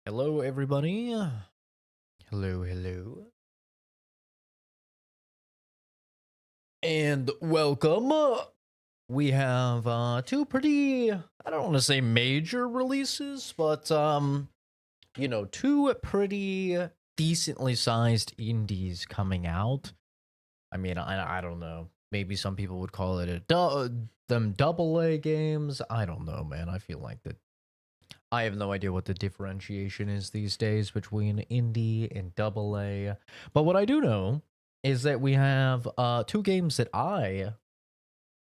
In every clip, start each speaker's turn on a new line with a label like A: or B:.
A: Hello, everybody. Hello, hello. And welcome. We have two pretty, I don't want to say major releases, but two pretty decently sized indies coming out. I mean, I don't know. Maybe some people would call it them double A games. I don't know, man. I feel like that I have no idea what the differentiation is these days between indie and double A. But what I do know is that we have two games that I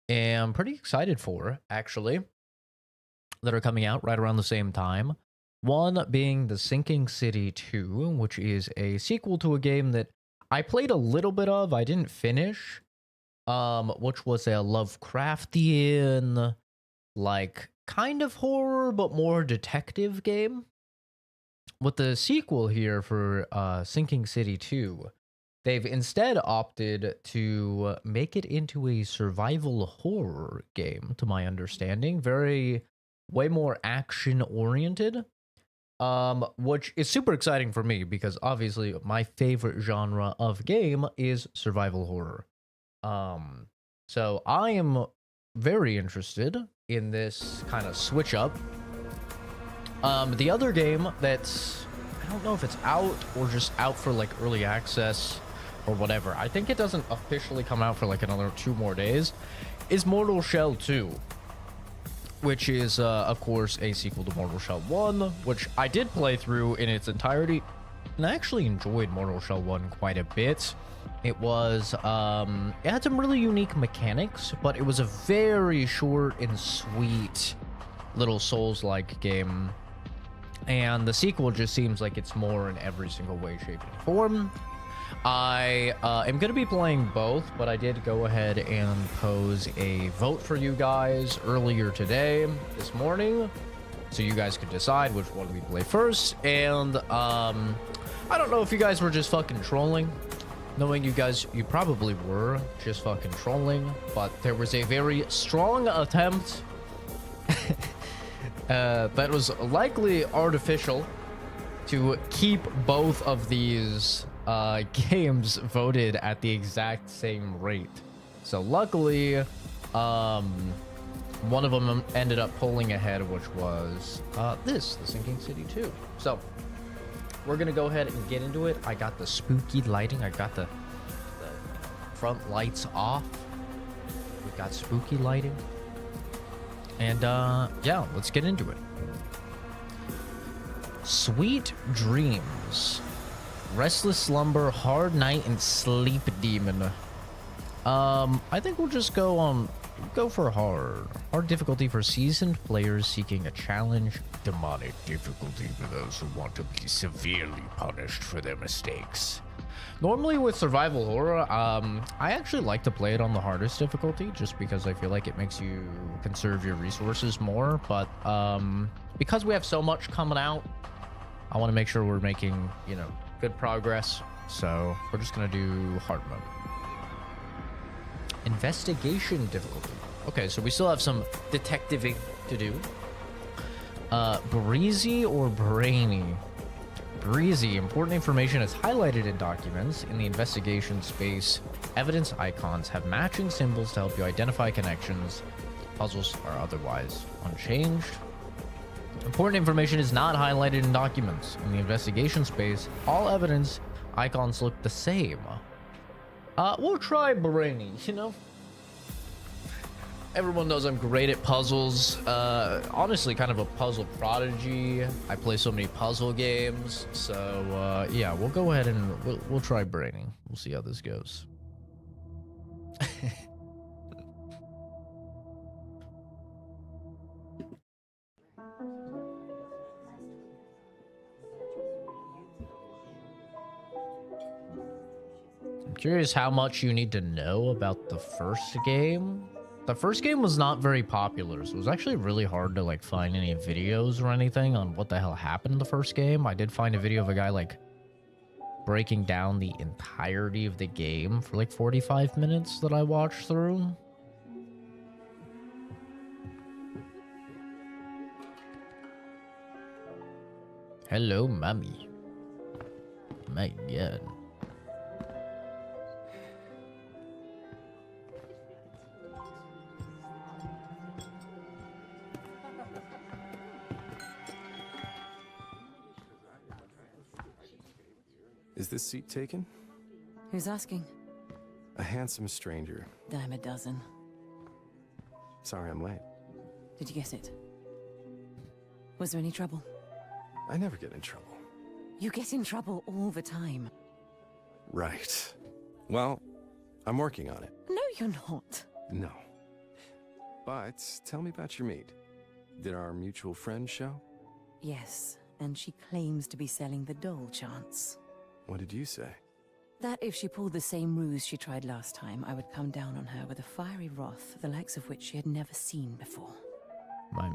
A: am pretty excited for, actually, that are coming out right around the same time. One being The Sinking City 2, which is a sequel to a game that I played a little bit of, I didn't finish, which was a Lovecraftian, like, kind of horror, but more detective game. With the sequel here for Sinking City 2, they've instead opted to make it into a survival horror game, to my understanding. Way more action oriented. Which is super exciting for me because obviously my favorite genre of game is survival horror. So I am very interested in this kind of switch up. The other game that's, I don't know if it's out or just out for like early access or whatever. I think it doesn't officially come out for like another 2 more days, is Mortal Shell 2, which is, of course, a sequel to Mortal Shell 1, which I did play through in its entirety, and I actually enjoyed Mortal Shell 1 quite a bit. It was, it had some really unique mechanics, but it was a very short and sweet little Souls-like game. And the sequel just seems like it's more in every single way, shape, and form. I am going to be playing both, but I did go ahead and pose a vote for you guys earlier this morning, so you guys could decide which one we play first. And I don't know if you guys were just fucking trolling. Knowing you guys, you probably were just fucking trolling, but there was a very strong attempt that was likely artificial to keep both of these games voted at the exact same rate. So luckily, one of them ended up pulling ahead, which was The Sinking City 2. So we're gonna go ahead and get into it. I got the spooky lighting. I got the front lights off. We got spooky lighting. And yeah, let's get into it. Sweet dreams. Restless slumber, hard night, and sleep demon. I think we'll just go for hard. Hard difficulty for seasoned players seeking a challenge. Demonic difficulty for those who want to be severely punished for their mistakes. Normally with survival horror, I actually like to play it on the hardest difficulty just because I feel like it makes you conserve your resources more. But because we have so much coming out, I want to make sure we're making, good progress. So we're just going to do hard mode. Investigation difficulty. Okay, so we still have some detectiving to do. Breezy or brainy? Breezy. Important information is highlighted in documents. In the investigation space, evidence icons have matching symbols to help you identify connections. Puzzles are otherwise unchanged. Important information is not highlighted in documents. In the investigation space, all evidence icons look the same. We'll try brainy, Everyone knows I'm great at puzzles. Honestly, kind of a puzzle prodigy. I play so many puzzle games. So, yeah, we'll go ahead and we'll try brainy. We'll see how this goes. I'm curious how much you need to know about the first game. The first game was not very popular, so it was actually really hard to find any videos or anything on what the hell happened in the first game. I did find a video of a guy breaking down the entirety of the game for 45 minutes that I watched through. Hello, mommy. My God.
B: Is this seat taken?
C: Who's asking?
B: A handsome stranger.
C: Dime a dozen.
B: Sorry I'm late.
C: Did you get it? Was there any trouble?
B: I never get in trouble.
C: You get in trouble all the time.
B: Right. Well, I'm working on it.
C: No, you're not.
B: No. But tell me about your meet. Did our mutual friend show?
C: Yes, and she claims to be selling the dole chance.
B: What did you say?
C: That if she pulled the same ruse she tried last time, I would come down on her with a fiery wrath, the likes of which she had never seen before.
A: My.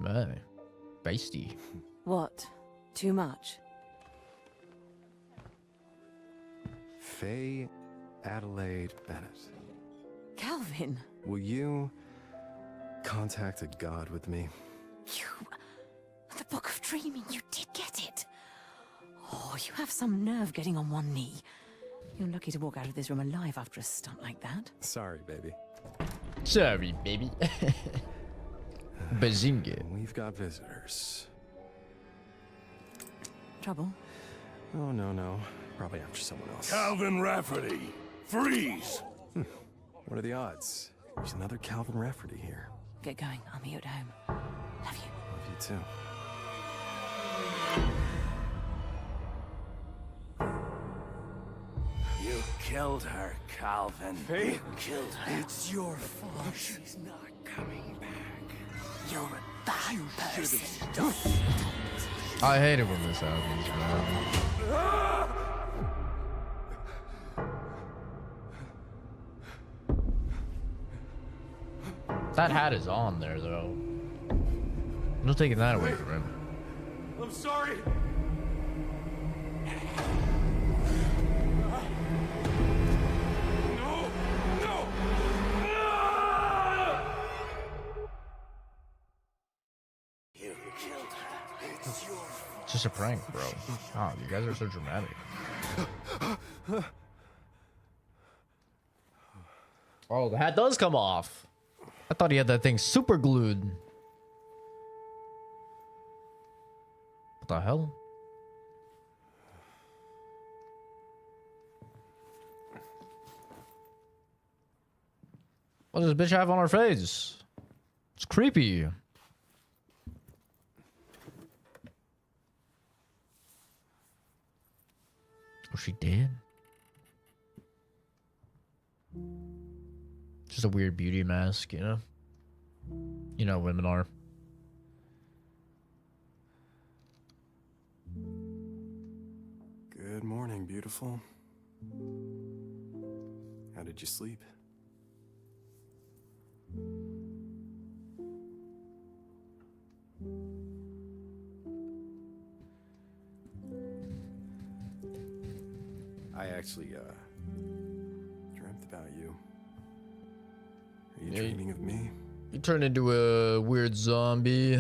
A: Feisty.
C: What? Too much?
B: Faye Adelaide Bennett.
C: Calvin!
B: Will you contact a god with me?
C: You... The Book of Dreaming, you did get it! Oh, you have some nerve getting on one knee. You're lucky to walk out of this room alive after a stunt like that.
B: Sorry, baby.
A: Sorry, baby. Bazinga.
B: We've got visitors.
C: Trouble?
B: Oh, no. Probably after someone else.
D: Calvin Rafferty, freeze!
B: What are the odds? There's another Calvin Rafferty here.
C: Get going, I'll meet you at home. Love you.
B: Love you too.
D: You killed her, Calvin.
B: Hey?
D: You killed her. It's your fault. She's not coming back.
C: You're a bad person.
A: I hate it when this happens, man. That hat is on there, though. No taking that away from him.
D: I'm sorry. No! You killed her. It's your fault.
A: It's just a prank, bro. Oh, you guys are so dramatic. Oh, the hat does come off. I thought he had that thing super glued. What the hell? What does this bitch have on her face? It's creepy. Oh, she did? Just a weird beauty mask, you know? You know, women are.
B: Good morning, beautiful. How did you sleep? I actually, dreamt about you. Are you dreaming of me?
A: You turned into a weird zombie.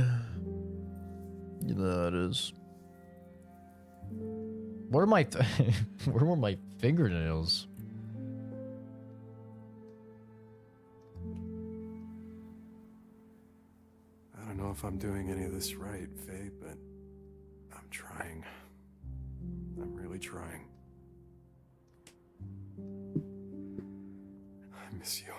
A: You know how it is. What are my... Where were my fingernails?
B: I don't know if I'm doing any of this right, Faye, but I'm trying. I'm really trying. I miss you.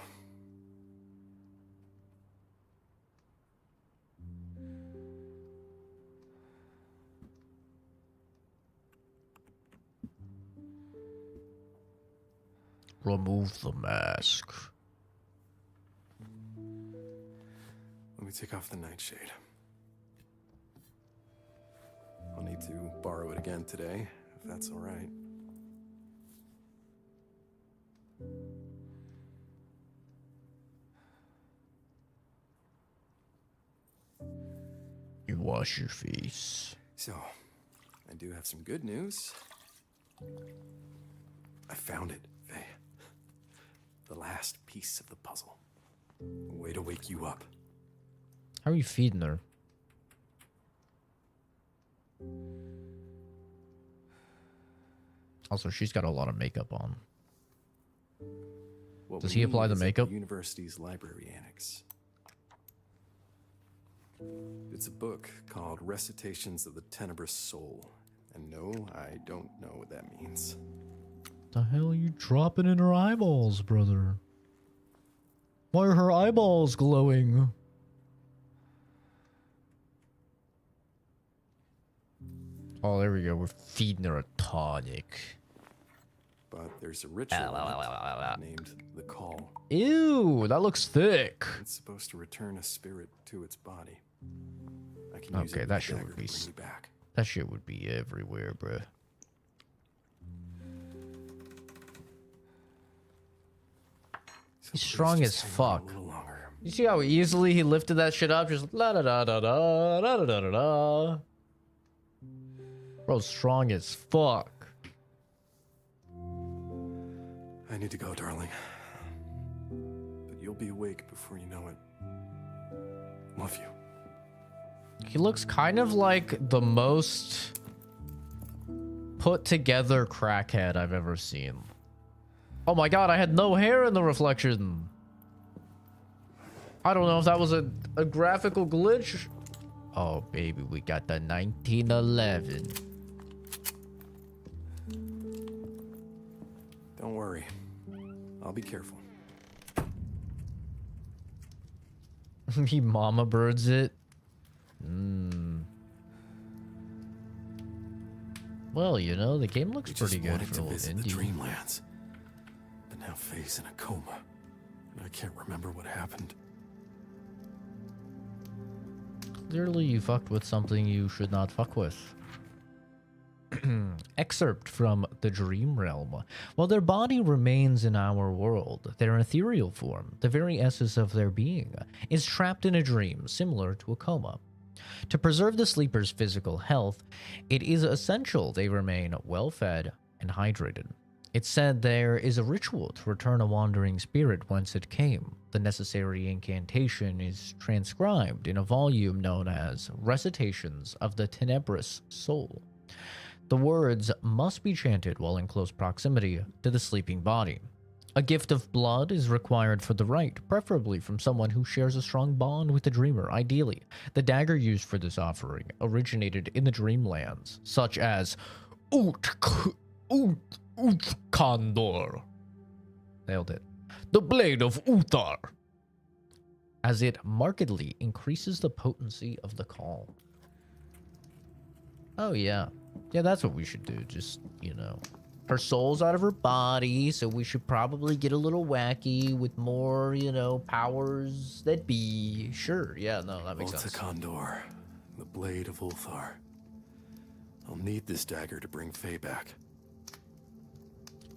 A: Remove the mask.
B: Let me take off the nightshade. I'll need to borrow it again today, if that's all right.
A: You wash your face.
B: So, I do have some good news. I found it, Faye. The last piece of the puzzle. A way to wake you up.
A: How are you feeding her? Also, she's got a lot of makeup on.
B: What
A: Does
B: we
A: he apply
B: need
A: the
B: is at
A: makeup?
B: university's library annex. It's a book called Recitations of the Tenebrous Soul. And no, I don't know what that means.
A: The hell are you dropping in her eyeballs, brother? Why are her eyeballs glowing? Oh, there we go. We're feeding her a tonic.
B: But there's a ritual in it named the Call.
A: Ew, that looks thick.
B: It's supposed to return a spirit to its body. I can use
A: Okay,
B: it
A: that
B: with
A: shit
B: the
A: would
B: dagger
A: be
B: to bring you back.
A: that shit would be everywhere, bruh.
B: So
A: He's
B: please
A: strong
B: just
A: as
B: hang on
A: fuck.
B: a little longer.
A: You see how easily he lifted that shit up? Just la da da da da da da da da da. Bro's strong as fuck.
B: I need to go, darling. But you'll be awake before you know it. Love you.
A: He looks kind of like the most put together crackhead I've ever seen. Oh my god, I had no hair in the reflection. I don't know if that was a graphical glitch. Oh baby, we got the 1911.
B: Don't worry. I'll be careful.
A: He mama birds it. Well, you know, the game looks
B: We
A: pretty
B: just
A: good
B: wanted
A: for
B: to
A: a little
B: visit the
A: indie.
B: Dreamlands. But now Faye's in a coma. And I can't remember what happened.
A: Clearly you fucked with something you should not fuck with. Excerpt from the Dream Realm. While their body remains in our world, their ethereal form, the very essence of their being, is trapped in a dream similar to a coma. To preserve the sleeper's physical health, it is essential they remain well-fed and hydrated. It's said there is a ritual to return a wandering spirit whence it came. The necessary incantation is transcribed in a volume known as Recitations of the Tenebrous Soul. The words must be chanted while in close proximity to the sleeping body. A gift of blood is required for the rite, preferably from someone who shares a strong bond with the dreamer. Ideally, the dagger used for this offering originated in the Dreamlands, such as Utkandor. Nailed it. The Blade of Uthar, as it markedly increases the potency of the call. Oh yeah. Yeah, that's what we should do. Just, you know, her soul's out of her body, so we should probably get a little wacky with more, you know, powers that be. Sure, yeah, no, that makes sense.
B: Condor, the Blade of Ulthar. I'll need this dagger to bring Faye back.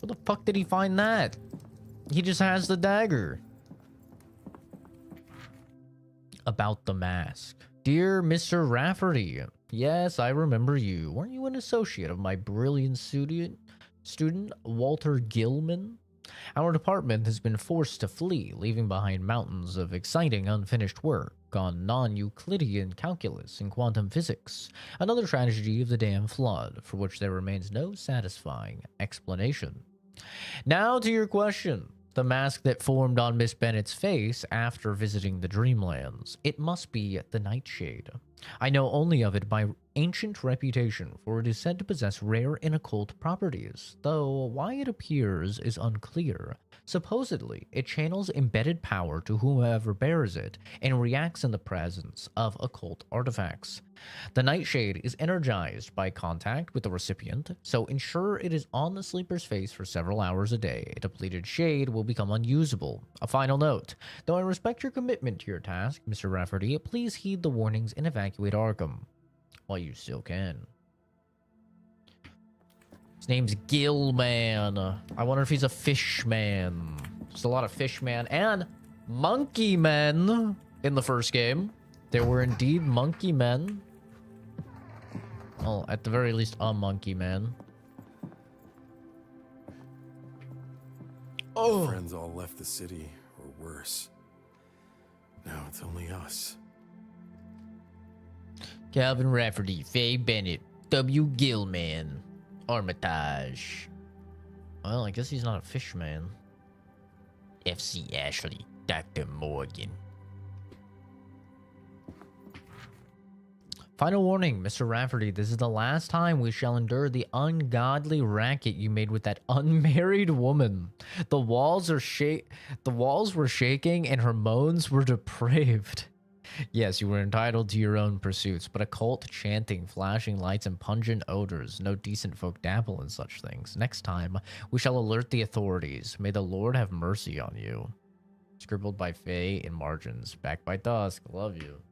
A: Where the fuck did he find that? He just has the dagger. About the mask. Dear Mr. Rafferty, yes, I remember you. Weren't you an associate of my brilliant student, Walter Gilman? Our department has been forced to flee, leaving behind mountains of exciting unfinished work on non-Euclidean calculus and quantum physics. Another tragedy of the damn flood, for which there remains no satisfying explanation. Now to your question. The mask that formed on Miss Bennet's face after visiting the Dreamlands. It must be the Nightshade. I know only of it by ancient reputation, for it is said to possess rare and occult properties, though why it appears is unclear. Supposedly, it channels embedded power to whomever bears it, and reacts in the presence of occult artifacts. The Nightshade is energized by contact with the recipient, so ensure it is on the sleeper's face for several hours a day. A depleted shade will become unusable. A final note. Though I respect your commitment to your task, Mr. Rafferty, please heed the warnings and evacuate Arkham. While you still can. His name's Gilman. I wonder if he's a fishman. There's a lot of fishman and monkey men in the first game. There were indeed monkey men. Well, at the very least, a monkey man.
B: Oh. Friends all left the city, or worse. Now it's only us.
A: Calvin Rafferty, Faye Bennett, W. Gilman, Armitage. Well, I guess he's not a fish man. FC Ashley, Dr. Morgan. Final warning, Mr. Rafferty, this is the last time we shall endure the ungodly racket you made with that unmarried woman. The walls were shaking and her moans were depraved. Yes, you were entitled to your own pursuits, but occult chanting, flashing lights, and pungent odors. No decent folk dabble in such things. Next time, we shall alert the authorities. May the Lord have mercy on you. Scribbled by Faye in margins. Back by dusk. Love you.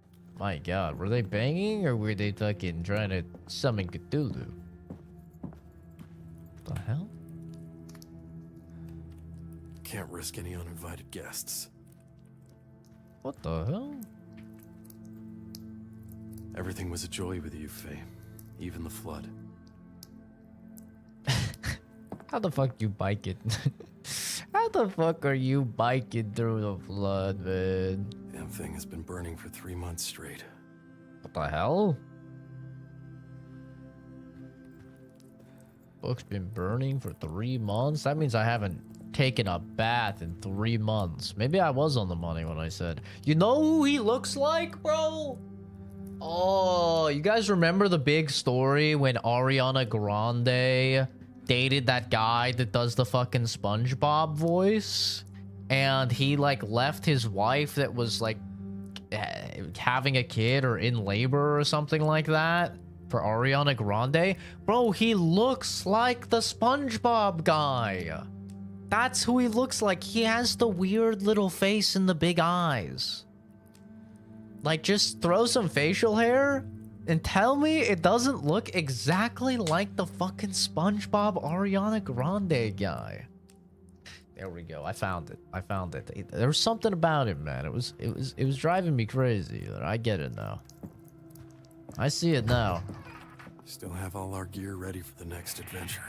A: My god, were they banging or were they fucking trying to summon Cthulhu? The hell?
B: Can't risk any uninvited guests.
A: What the hell?
B: Everything was a joy with you, Faye. Even the flood.
A: How the fuck you biking? How the fuck are you biking through the flood, man?
B: Damn thing has been burning for 3 months straight.
A: What the hell? Book's been burning for 3 months? That means I haven't taken a bath in 3 months. Maybe I was on the money when I said, you know who he looks like, bro? Oh, you guys remember the big story when Ariana Grande dated that guy that does the fucking SpongeBob voice? And he like left his wife that was like having a kid or in labor or something like that for Ariana Grande. Bro, he looks like the SpongeBob guy. That's who he looks like. He has the weird little face and the big eyes. Like, just throw some facial hair and tell me it doesn't look exactly like the fucking SpongeBob Ariana Grande guy. There we go. I found it. I found it. There was something about him, man. It was driving me crazy. I get it now. I see it now.
B: Still have all our gear ready for the next adventure.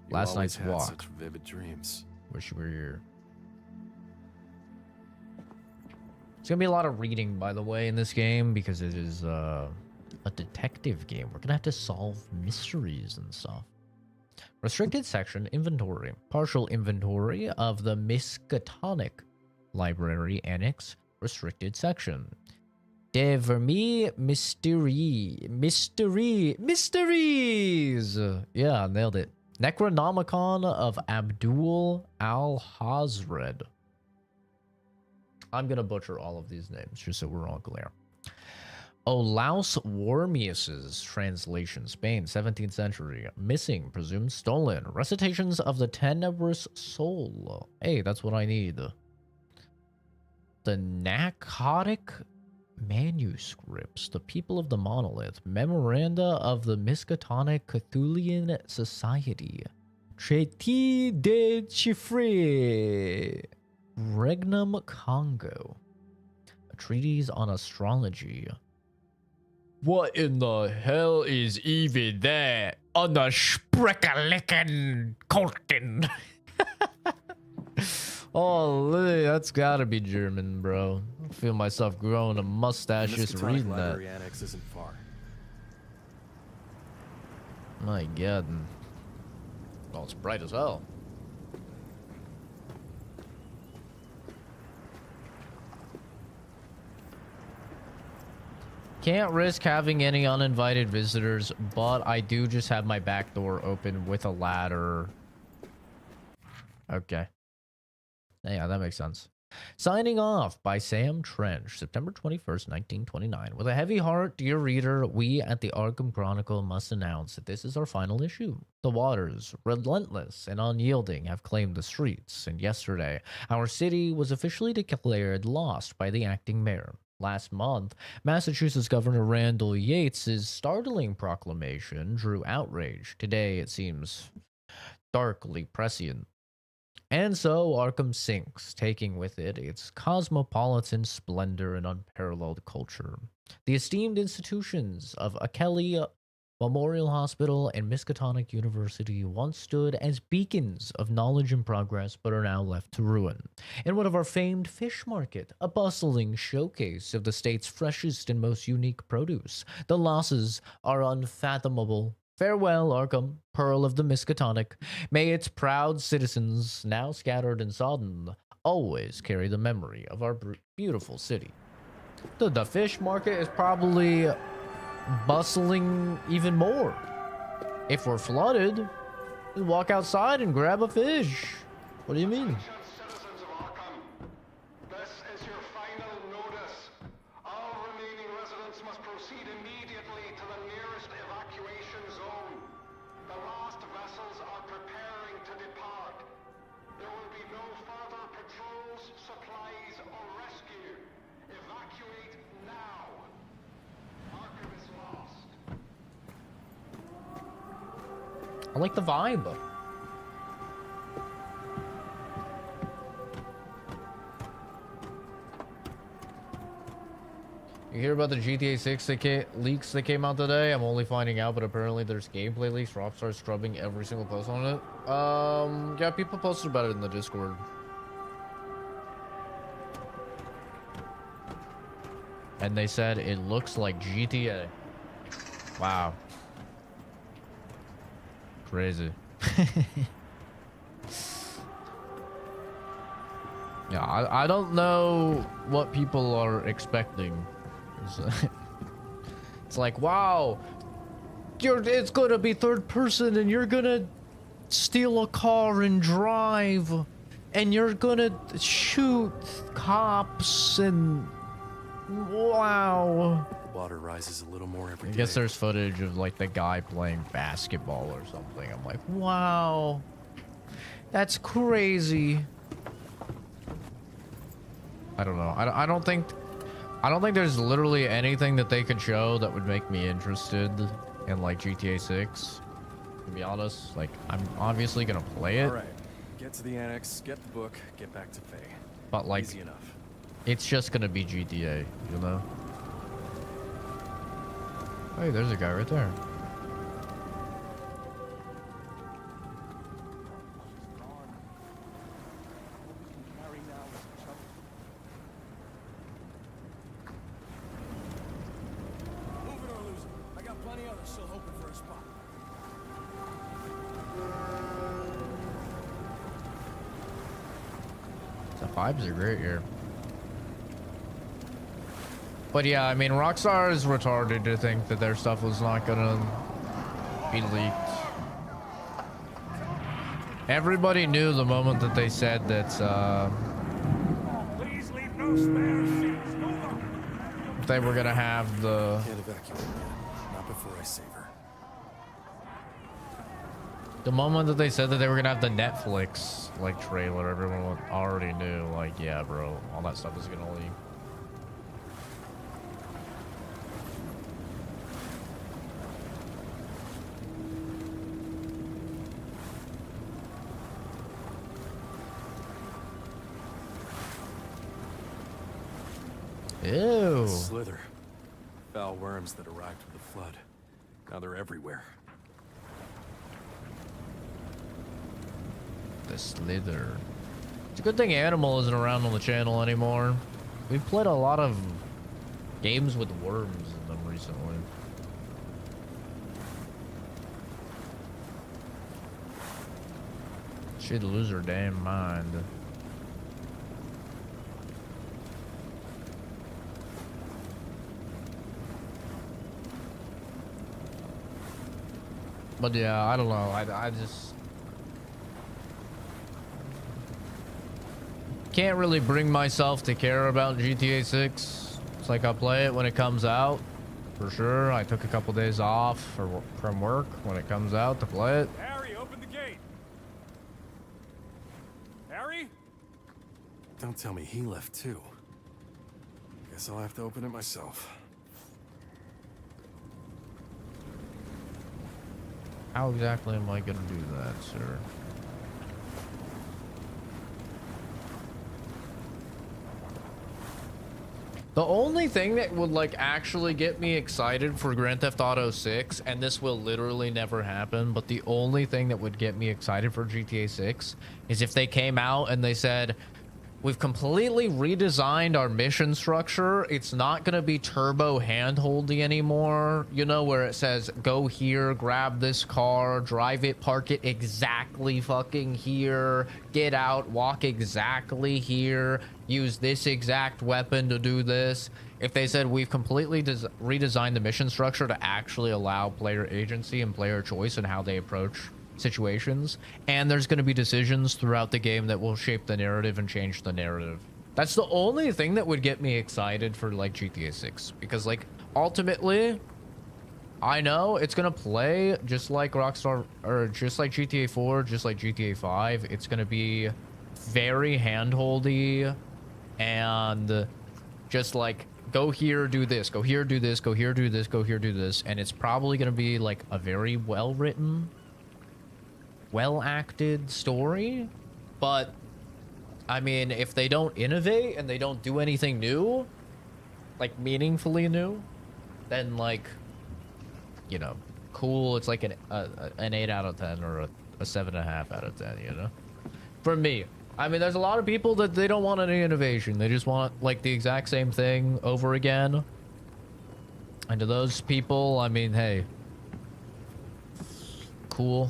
A: Last night's
B: had
A: walk.
B: Such vivid dreams.
A: Wish you were here. It's gonna be a lot of reading, by the way, in this game because it is a detective game. We're gonna have to solve mysteries and stuff. Restricted section, inventory. Partial inventory of the Miskatonic Library Annex. Restricted section. De Vermeer Mysteries. Yeah, nailed it. Necronomicon of Abdul Al-Hazred. I'm gonna butcher all of these names, just so we're all clear. Olaus Wormius's translation, Spain, 17th century. Missing, presumed stolen. Recitations of the Tenebrous Soul. Hey, that's what I need. The Narcotic Manuscripts. The People of the Monolith. Memoranda of the Miskatonic Cthulian Society. Traité de Chiffre. Regnum Congo. A treatise on astrology. What in the hell is even that? On the Spreckelicken Kolken. Oh, that's gotta be German, bro. I feel myself growing a mustache just reading that.
B: Library Annex isn't far.
A: My god. Well, it's bright as hell. Can't risk having any uninvited visitors, but I do just have my back door open with a ladder. Okay. Yeah, that makes sense. Signing off by Sam Trench, September 21st, 1929. With a heavy heart, dear reader, we at the Arkham Chronicle must announce that this is our final issue. The waters, relentless and unyielding, have claimed the streets, and yesterday, our city was officially declared lost by the acting mayor. Last month, Massachusetts Governor Randall Yates' startling proclamation drew outrage. Today, it seems darkly prescient. And so Arkham sinks, taking with it its cosmopolitan splendor and unparalleled culture. The esteemed institutions of Kelly Memorial Hospital and Miskatonic University once stood as beacons of knowledge and progress, but are now left to ruin. In one of our famed fish market, a bustling showcase of the state's freshest and most unique produce, the losses are unfathomable Farewell, Arkham, pearl of the Miskatonic. May its proud citizens, now scattered and sodden, always carry the memory of our beautiful city. The fish market is probably bustling even more. If we're flooded, we'll walk outside and grab a fish. What do you mean?
E: Citizens of Arkham, this is your final notice. All remaining residents must proceed immediately to the nearest evacuation zone. The last vessels are preparing to depart. There will be no further patrols, supplies, or rescue. Evacuate now. Arkham is lost.
A: I like the vibe. You hear about the GTA 6 leaks that came out today? I'm only finding out, but apparently there's gameplay leaks. Rockstar scrubbing every single post on it. Yeah, people posted about it in the Discord. And they said it looks like GTA. Wow. Crazy. Yeah, I don't know what people are expecting. It's like, wow, it's gonna be third person and you're gonna steal a car and drive and you're gonna shoot cops and wow.
B: Water rises a little more every
A: I
B: day.
A: guess there's footage of like the guy playing basketball or something. I'm like, wow, that's crazy. I don't know. I don't think there's literally anything that they could show that would make me interested in like GTA 6. To be honest, like I'm obviously gonna play it.
B: All right, get to the annex, get the book, get back to Faye.
A: But like,
B: Easy enough.
A: it's just gonna be GTA, you know? Hey, there's a guy right there.
D: Move it or lose it. I got plenty others still hoping for a spot.
A: The vibes are great here. But yeah, I mean, Rockstar is retarded to think that their stuff was not gonna be leaked. Everybody knew the moment that they said that
D: Please leave no spare seats. Over.
A: they were gonna have the
B: Can't evacuate yet. Not before I save her.
A: moment that they said that they were gonna have the Netflix like trailer. Everyone already knew, like, yeah, bro, all that stuff is gonna leak. Ew.
B: Slither. Foul worms that arrived with the flood. Now they're everywhere.
A: The Slither. It's a good thing Animal isn't around on the channel anymore. We've played a lot of games with worms in them recently. She'd lose her damn mind. But yeah, I don't know. I just can't really bring myself to care about GTA 6. It's like I'll play it when it comes out, for sure. I took a couple days off from work when it comes out to play it.
D: Harry, open the gate. Harry?
B: Don't tell me he left too. Guess I'll have to open it myself.
A: How exactly am I gonna do that, sir? The only thing that would like actually get me excited for Grand Theft Auto 6, and this will literally never happen, but the only thing that would get me excited for GTA 6 is if they came out and they said, We've completely redesigned our mission structure. It's not going to be turbo handholdy anymore. You know, where it says, go here, grab this car, drive it, park it exactly fucking here, get out, walk exactly here, use this exact weapon to do this. If they said we've completely redesigned the mission structure to actually allow player agency and player choice in how they approach situations, and there's going to be decisions throughout the game that will shape the narrative and change the narrative. That's the only thing that would get me excited for like GTA 6, because like ultimately I know it's going to play just like Rockstar, or just like GTA 4, just like GTA 5. It's going to be very handholdy and just like go here, do this, go here, do this, go here, do this, go here, do this, and it's probably going to be like a very well written, well-acted story. But I mean, if they don't innovate and they don't do anything new, like meaningfully new, then like, you know, cool, it's like an 8 out of 10 or a 7.5 out of 10, you know, for me. I mean, there's a lot of people that they don't want any innovation. They just want like the exact same thing over again. And to those people, I mean, hey, cool.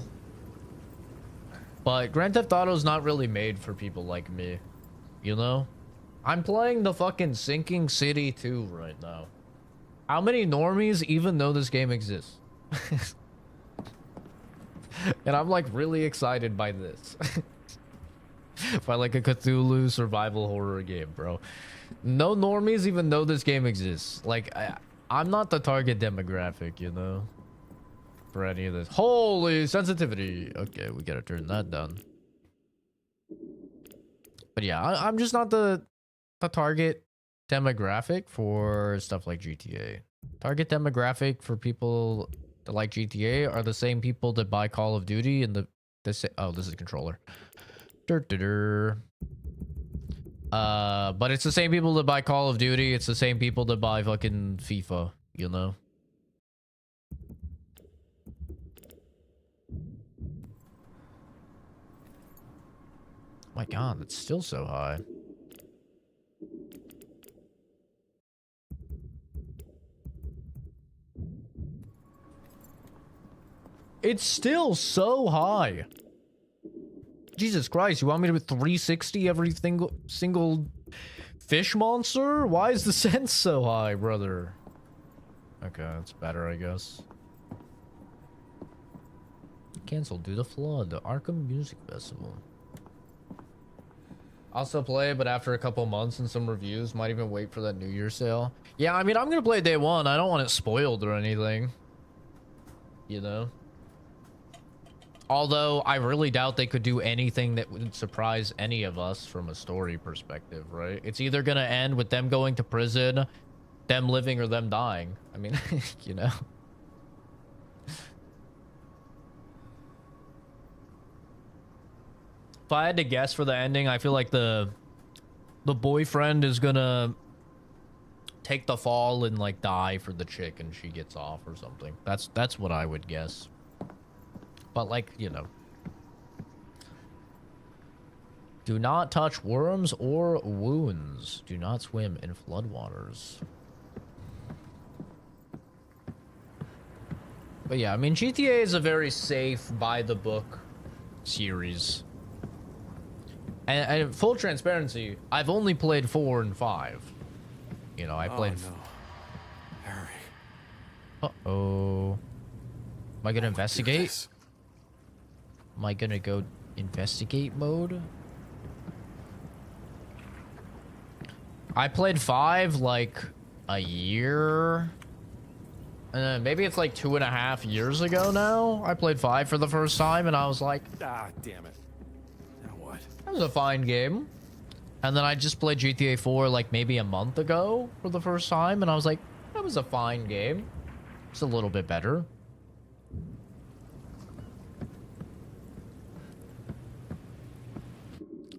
A: But Grand Theft Auto is not really made for people like me, you know? I'm playing the fucking Sinking City 2 right now. How many normies even know this game exists? And I'm like really excited by this. By like a Cthulhu survival horror game, bro. No normies even know this game exists. Like, I'm not the target demographic, you know? For any of this. Holy sensitivity. Okay, we gotta turn that down. But yeah, I'm just not the target demographic for stuff like GTA. Target demographic for people that like GTA are the same people that buy Call of Duty and oh, this is controller. But it's the same people that buy Call of Duty. It's the same people that buy fucking FIFA, you know? My god, it's still so high. It's still so high. Jesus Christ, you want me to 360 every single fish monster? Why is the sense so high, brother? Okay, that's better, I guess. Cancelled due to flood. The Arkham Music Festival. I'll still play, but after a couple months and some reviews, might even wait for that New Year sale. Yeah, I mean, I'm gonna play day one. I don't want it spoiled or anything. You know? Although, I really doubt they could do anything that would surprise any of us from a story perspective, right? It's either gonna end with them going to prison, them living, or them dying. I mean, you know? If I had to guess for the ending, I feel like the boyfriend is gonna take the fall and like die for the chick and she gets off or something. That's what I would guess. But like, you know. Do not touch worms or wounds. Do not swim in floodwaters. But yeah, I mean, GTA is a very safe, by-the-book series. And full transparency, I've only played 4 and 5. You know, I played...
B: Oh, no. Harry.
A: Uh-oh. Am I gonna investigate?
B: This.
A: Am I gonna go investigate mode? I played 5 like a year. Maybe it's like 2.5 years ago now. I played 5 for the first time and I was like,
B: Ah, damn it. Now what?
A: that was a fine game. And then I just played GTA 4 like maybe a month ago for the first time and I was like, that was a fine game. It's a little bit better.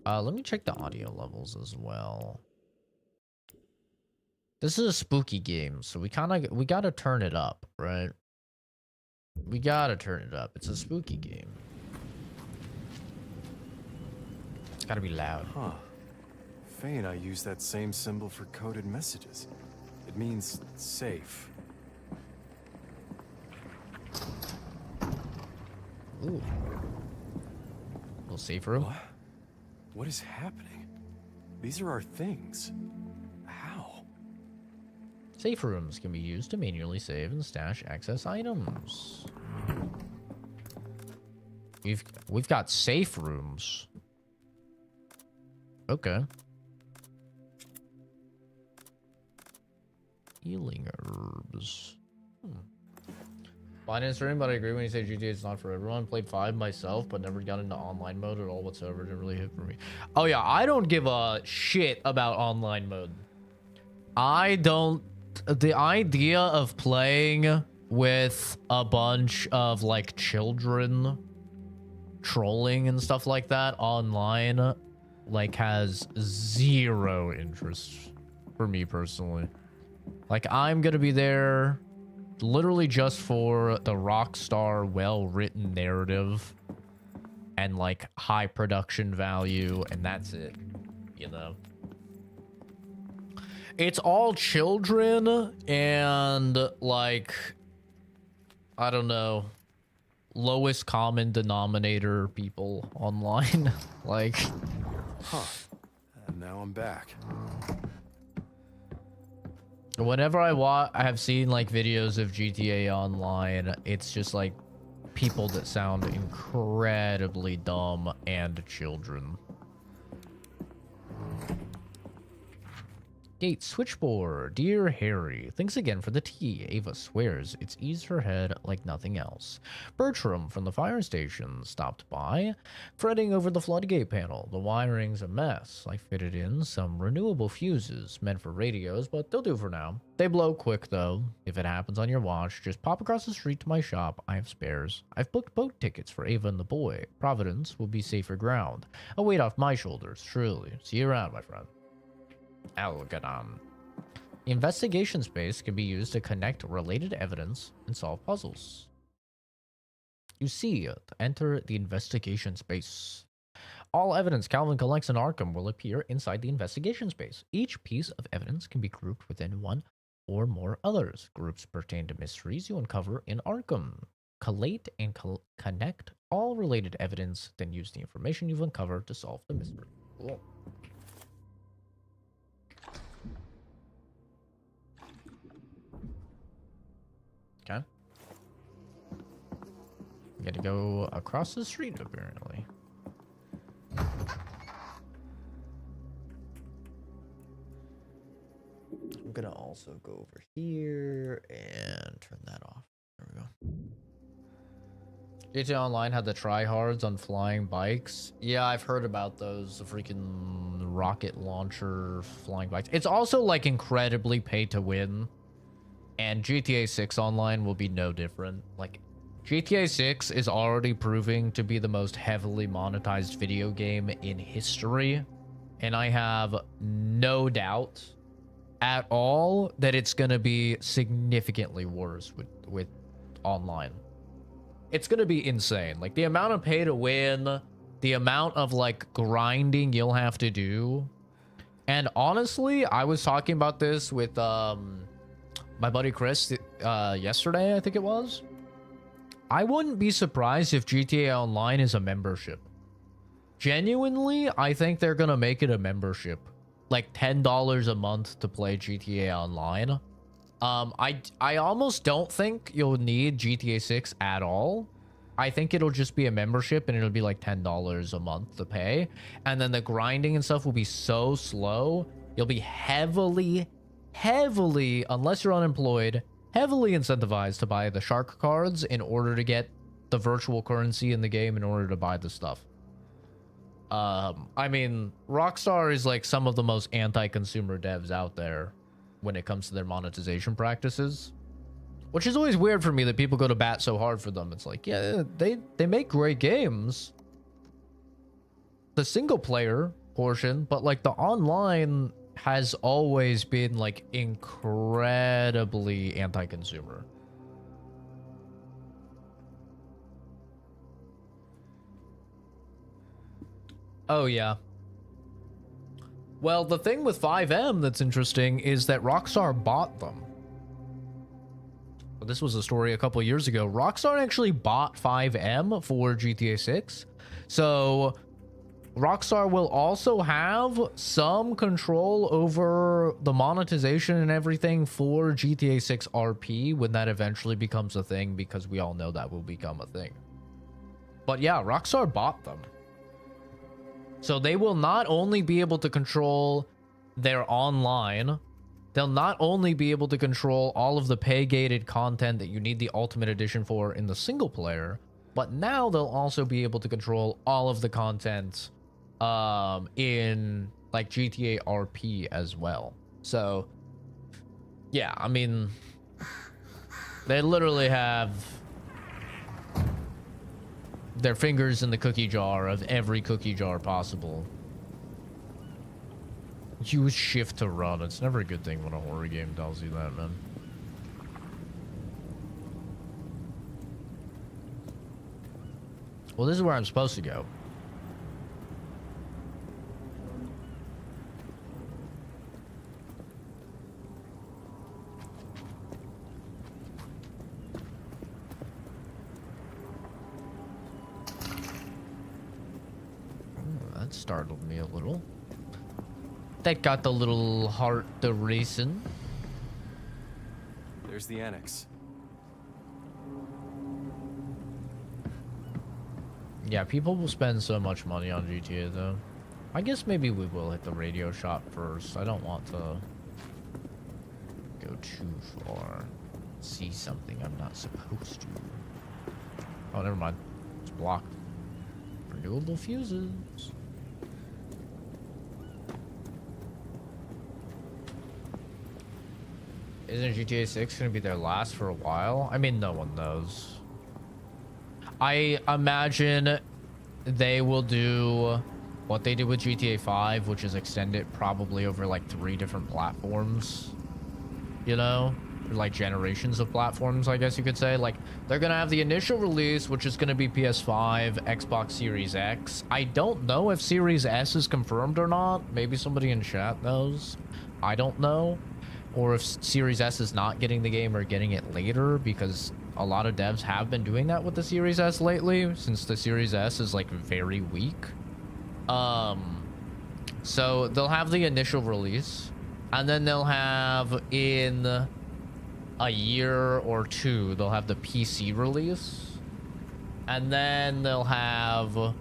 A: Let me check the audio levels as well. This is a spooky game, so we gotta turn it up, right? We gotta turn it up. It's a spooky game. It's gotta be loud.
B: Huh. Faye and I use that same symbol for coded messages. It means safe.
A: Ooh. Little safe room.
B: What? What is happening? These are our things. How?
A: Safe rooms can be used to manually save and stash access items. We've got safe rooms. Okay. Healing herbs. Finance stream, but I agree when you say GTA is not for everyone. Played 5 myself, but never got into online mode at all whatsoever. Didn't really hit for me. Oh yeah, I don't give a shit about online mode. I don't. The idea of playing with a bunch of like children trolling and stuff like that online like has zero interest for me personally. Like, I'm gonna be there literally just for the Rockstar well-written narrative and like high production value, and that's it, you know. It's all children and like, I don't know, lowest common denominator people online. Like,
B: Huh. And now I'm back.
A: whenever I have seen like videos of GTA Online, it's just like people that sound incredibly dumb and children. Gate switchboard. Dear Harry, thanks again for the tea. Ava swears it's eased her head like nothing else. Bertram from the fire station stopped by, fretting over the floodgate panel. The wiring's a mess. I fitted in some renewable fuses meant for radios, but they'll do for now. They blow quick though. If it happens on your watch, just pop across the street to my shop. I have spares. I've booked boat tickets for Ava and the boy. Providence will be safer ground. A weight off my shoulders, truly. See you around, my friend. Algadon. Investigation space can be used to connect related evidence and solve puzzles. You see, enter the investigation space. All evidence Calvin collects in Arkham will appear inside the investigation space. Each piece of evidence can be grouped within one or more others. Groups pertain to mysteries you uncover in Arkham. Collate and connect all related evidence, then use the information you've uncovered to solve the mystery. Cool. Okay. Gotta go across the street, apparently. I'm gonna also go over here and turn that off. There we go. GTA Online had the tryhards on flying bikes. Yeah, I've heard about those. The freaking rocket launcher flying bikes. It's also like incredibly pay to win. And GTA 6 Online will be no different. Like, GTA 6 is already proving to be the most heavily monetized video game in history. And I have no doubt at all that it's going to be significantly worse with online. It's going to be insane. Like, the amount of pay to win, the amount of, like, grinding you'll have to do. And honestly, I was talking about this with, my buddy Chris, yesterday, I think it was. I wouldn't be surprised if GTA Online is a membership. Genuinely, I think they're gonna make it a membership. Like $10 a month to play GTA Online. I almost don't think you'll need GTA 6 at all. I think it'll just be a membership and it'll be like $10 a month to pay. And then the grinding and stuff will be so slow. You'll be heavily, unless you're unemployed, heavily incentivized to buy the shark cards in order to get the virtual currency in the game in order to buy the stuff. I mean, Rockstar is like some of the most anti-consumer devs out there when it comes to their monetization practices, which is always weird for me that people go to bat so hard for them. It's like, yeah, they make great games, the single player portion, but like the online has always been like incredibly anti-consumer. Oh yeah. Well, the thing with 5M that's interesting is that Rockstar bought them. This was a story a couple years ago. Rockstar actually bought 5M for GTA 6. So Rockstar will also have some control over the monetization and everything for GTA 6 RP when that eventually becomes a thing, because we all know that will become a thing. But yeah, Rockstar bought them. So they will not only be able to control their online, they'll not only be able to control all of the pay-gated content that you need the Ultimate Edition for in the single player, but now they'll also be able to control all of the content in like GTA RP as well. So yeah, I mean, they literally have their fingers in the cookie jar of every cookie jar possible. Use shift to run. It's never a good thing when a horror game tells you that, man. Well, this is where I'm supposed to go. Ooh, that startled me a little. That got the little heart to racing.
B: There's the annex.
A: Yeah, people will spend so much money on GTA though. I guess maybe we will hit the radio shop first. I don't want to go too far. See something I'm not supposed to. Oh, never mind. It's blocked. Renewable fuses. Isn't GTA 6 gonna be their last for a while? I mean, no one knows. I imagine they will do what they did with GTA 5, which is extend it probably over like 3 different platforms. You know? Or like generations of platforms, I guess you could say. Like, they're gonna have the initial release, which is gonna be PS5, Xbox Series X. I don't know if Series S is confirmed or not. Maybe somebody in chat knows. I don't know. Or if Series S is not getting the game or getting it later, because a lot of devs have been doing that with the Series S lately, since the Series S is like very weak. So they'll have the initial release, and then they'll have in a year or 2, they'll have the PC release, and then they'll have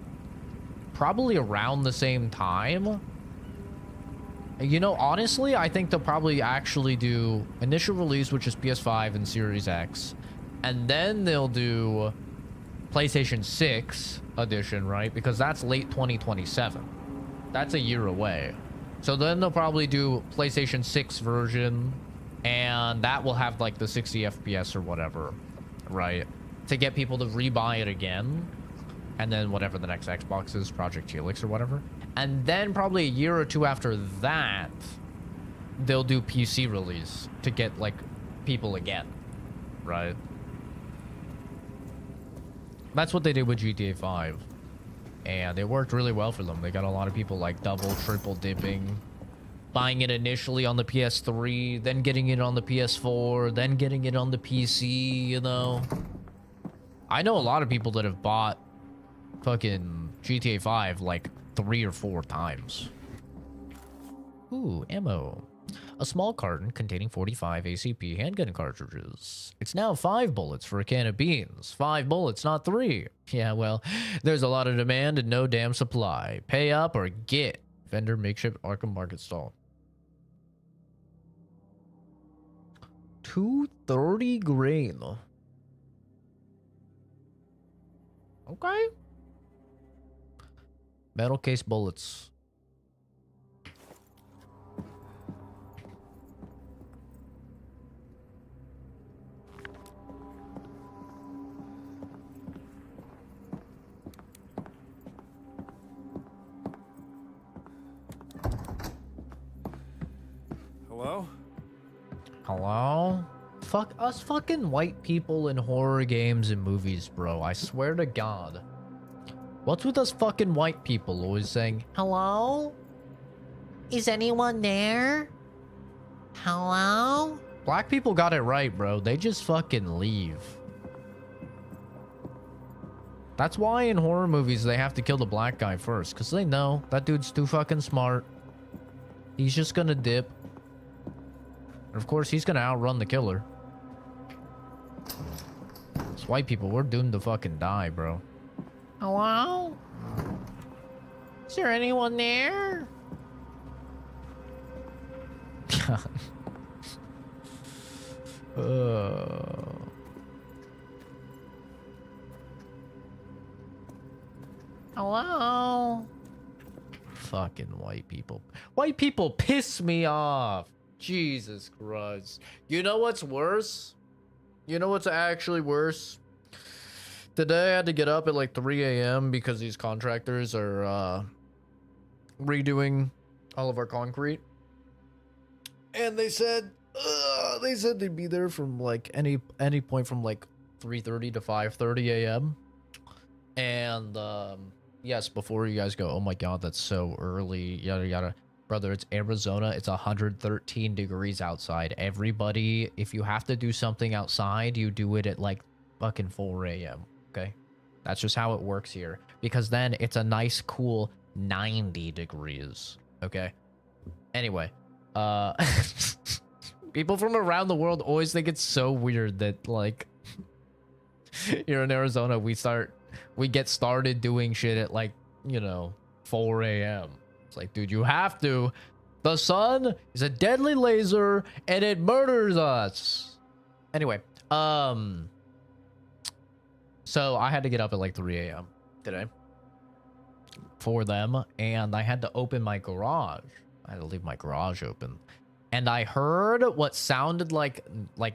A: probably around the same time. You know, honestly, I think they'll probably actually do initial release, which is PS5 and Series X, and then they'll do PlayStation 6 edition, right? Because that's late 2027. That's a year away. So then they'll probably do PlayStation 6 version, and that will have like the 60 FPS or whatever, right? To get people to rebuy it again. And then whatever the next Xbox is, Project Helix or whatever. And then probably a year or 2 after that, they'll do PC release to get like people again, right? That's what they did with GTA 5. And it worked really well for them. They got a lot of people like double, triple dipping, buying it initially on the PS3, then getting it on the PS4, then getting it on the PC, you know? I know a lot of people that have bought fucking GTA 5 like 3 or 4 times. Ooh, ammo. A small carton containing 45 ACP handgun cartridges. It's now 5 bullets for a can of beans. 5 bullets, not 3. Yeah, well, there's a lot of demand and no damn supply. Pay up or get. Vendor makeshift Arkham Market stall. 230 grain. Okay. Metal case bullets.
B: Hello?
A: Hello? Fuck us fucking white people in horror games and movies, bro. I swear to God. What's with us fucking white people always saying, hello? Is anyone there? Hello? Black people got it right, bro. They just fucking leave. That's why in horror movies they have to kill the black guy first, because they know that dude's too fucking smart. He's just gonna dip. And of course, he's gonna outrun the killer. It's white people. We're doomed to fucking die, bro. Hello? Is there anyone there? God. Hello? Fucking white people. White people piss me off. Jesus Christ. You know what's worse? You know what's actually worse? Today I had to get up at like 3 a.m. because these contractors are redoing all of our concrete. And they said they'd be there from like any point from like 3:30 to 5:30 a.m. And yes, before you guys go, oh my god, that's so early, yada yada. Brother, it's Arizona. It's 113 degrees outside. Everybody, if you have to do something outside, you do it at like fucking 4 a.m. Okay? That's just how it works here. Because then it's a nice, cool 90 degrees. Okay? Anyway, people from around the world always think it's so weird that, like, here in Arizona, we get started doing shit at, like, you know, 4 a.m. It's like, dude, you have to. The sun is a deadly laser, and it murders us. Anyway, so I had to get up at, like, 3 a.m. today for them, and I had to open my garage. I had to leave my garage open. And I heard what sounded like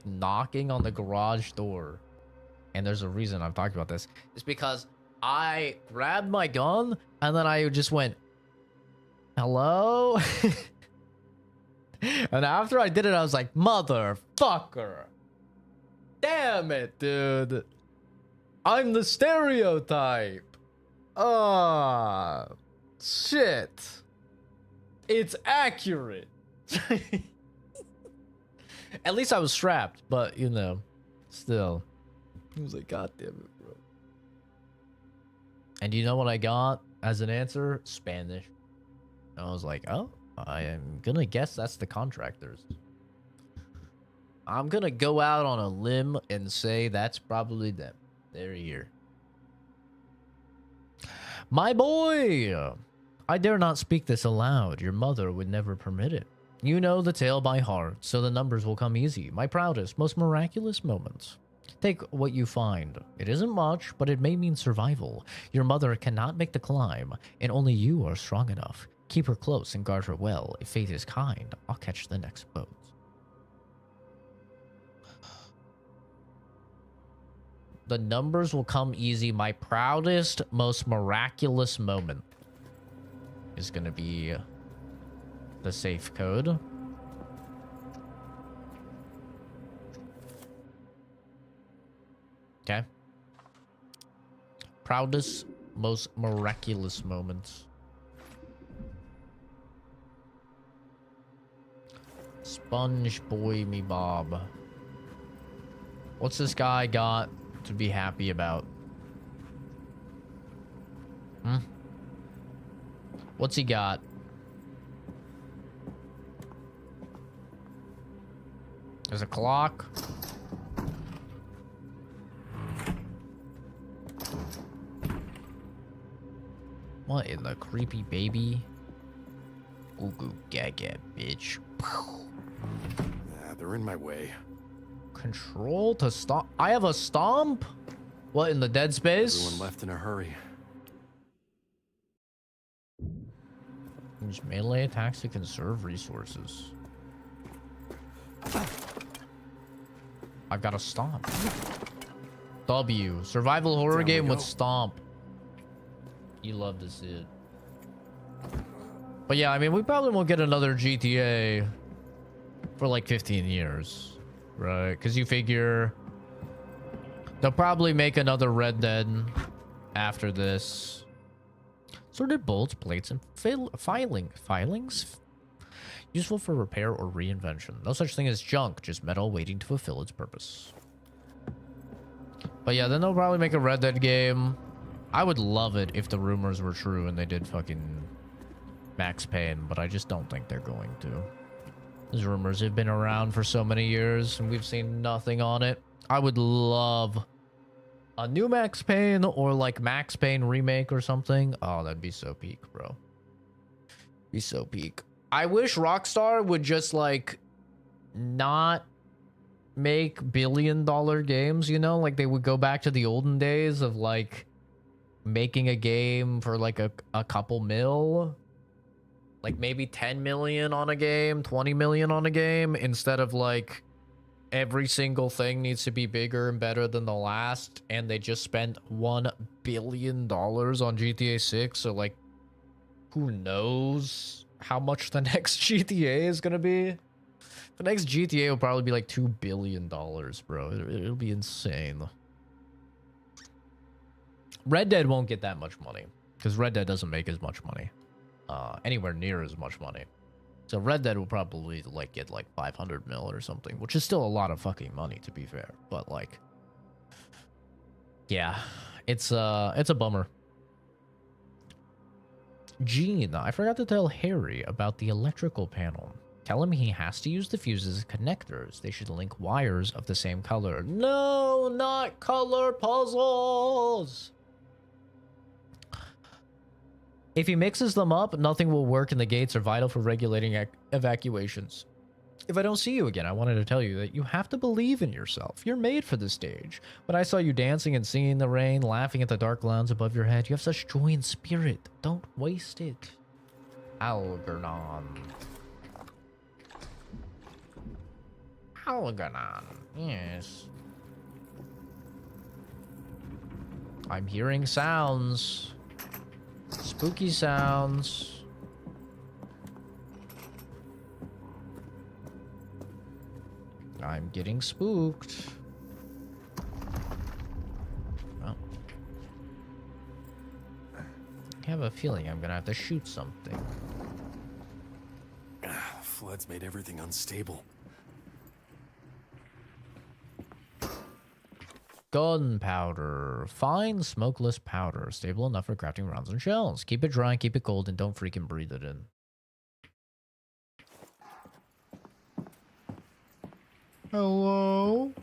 A: knocking on the garage door. And there's a reason I'm talking about this. It's because I grabbed my gun and then I just went, hello? And after I did it, I was like, motherfucker. Damn it, dude. I'm the stereotype. Ah, shit. It's accurate. At least I was strapped, but you know, still. I was like, god damn it, bro. And you know what I got as an answer? Spanish. And I was like, oh, I am gonna guess that's the contractors. I'm gonna go out on a limb and say that's probably them. They're here. My boy! I dare not speak this aloud. Your mother would never permit it. You know the tale by heart, so the numbers will come easy. My proudest, most miraculous moments. Take what you find. It isn't much, but it may mean survival. Your mother cannot make the climb, and only you are strong enough. Keep her close and guard her well. If fate is kind, I'll catch the next boat. The numbers will come easy. My proudest, most miraculous moment is going to be the safe code. Okay. Proudest, most miraculous moments. Sponge boy me bob. What's this guy got to be happy about? What's he got? There's a clock. What in the creepy baby? Goo goo gaga, bitch.
B: Yeah, they're in my way.
A: Control to stomp. I have a stomp? What in the dead space?
B: Everyone left in a hurry.
A: Use melee attacks to conserve resources. I've got a stomp. W. Survival horror
B: Down we
A: game with
B: go.
A: stomp. You love to see it. But yeah, I mean, we probably won't get another GTA for like 15 years. Right? Because you figure they'll probably make another Red Dead after this. Sorted bolts, plates, and filings. Useful for repair or reinvention. No such thing as junk, just metal waiting to fulfill its purpose. But yeah, then they'll probably make a Red Dead game. I would love it if the rumors were true and they did fucking Max Payne, but I just don't think they're going to. Those rumors have been around for so many years and we've seen nothing on it. I would love a new Max Payne or like Max Payne remake or something. Oh, that'd be so peak, bro. Be so peak. I wish Rockstar would just like not make billion-dollar games, you know? Like they would go back to the olden days of like making a game for like a couple mil. Like maybe 10 million on a game, 20 million on a game, instead of like every single thing needs to be bigger and better than the last, and they just spent $1 billion on GTA 6, so like who knows how much the next GTA is gonna be. The next GTA will probably be like $2 billion, bro. It'll be insane. Red Dead won't get that much money because Red Dead doesn't make as much money. Anywhere near as much money. So Red Dead will probably like get like 500 mil or something, which is still a lot of fucking money to be fair. But like, yeah, it's a bummer. Gene, I forgot to tell Harry about the electrical panel. Tell him he has to use the fuses as connectors. They should link wires of the same color. No, not color puzzles. If he mixes them up, nothing will work and the gates are vital for regulating evacuations. If I don't see you again, I wanted to tell you that you have to believe in yourself. You're made for this stage. When I saw you dancing and singing in the rain, laughing at the dark clouds above your head, you have such joy and spirit. Don't waste it. Algernon. Algernon. Yes. I'm hearing sounds. Spooky sounds. I'm getting spooked. Well, I have a feeling I'm gonna have to shoot something.
B: The floods made everything unstable.
A: Gunpowder. Fine smokeless powder. Stable enough for crafting rounds and shells. Keep it dry, keep it cold, and don't freaking breathe it in. Hello?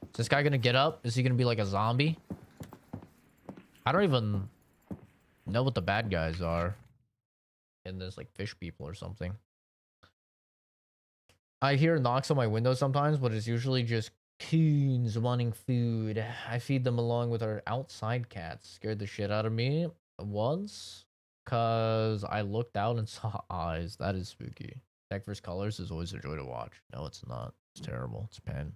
A: Is this guy gonna get up? Is he gonna be like a zombie? I don't even know what the bad guys are. And there's like fish people or something. I hear knocks on my window sometimes, but it's usually just coons wanting food. I feed them along with our outside cats. Scared the shit out of me once because I looked out and saw eyes. That is spooky. Tech vs. Colors is always a joy to watch. No, it's not. It's terrible. It's pain.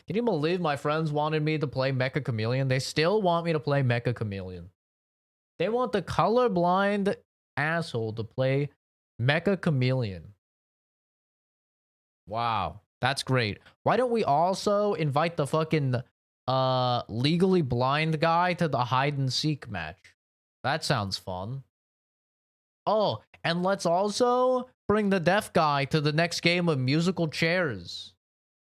A: Can you believe my friends wanted me to play Mecha Chameleon? They still want me to play Mecha Chameleon. They want the colorblind asshole to play Mecha Chameleon. Wow, that's great. Why don't we also invite the fucking legally blind guy to the hide and seek match? That sounds fun. Oh, and let's also bring the deaf guy to the next game of musical chairs.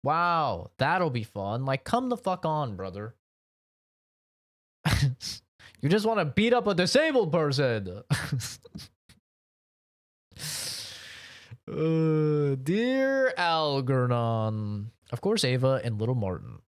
A: Wow, that'll be fun. Like, come the fuck on, brother. You just want to beat up a disabled person. Dear Algernon. Of course, Ava and little Martin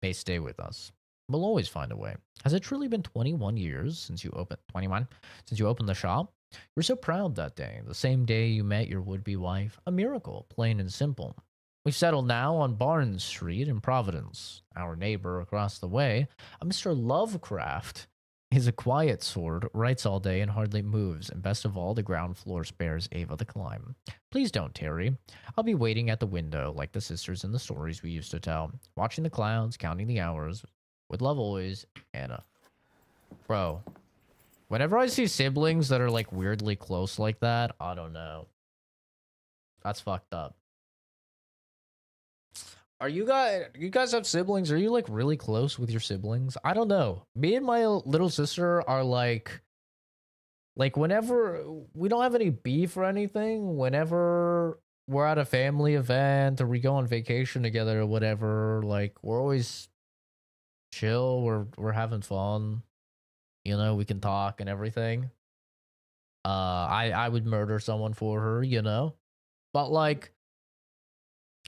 A: may stay with us. We'll always find a way. Has it truly been 21 years since you opened 21 since you opened the shop? You were so proud that day, the same day you met your would-be wife. A miracle, plain and simple. We've settled now on Barnes Street in Providence. Our neighbor across the way, a Mr. Lovecraft, is a quiet sort, writes all day and hardly moves, and best of all, the ground floor spares Ava the climb. Please don't, Terry. I'll be waiting at the window like the sisters in the stories we used to tell, watching the clouds, counting the hours. With love always, Anna. Bro, whenever I see siblings that are like weirdly close like that, I don't know. That's fucked up. Are you guys have siblings? Are you like really close with your siblings? I don't know. Me and my little sister are like Like, whenever we don't have any beef or anything, whenever we're at a family event or we go on vacation together or whatever, like, we're always chill, we're having fun. You know, we can talk and everything. I would murder someone for her, you know? But like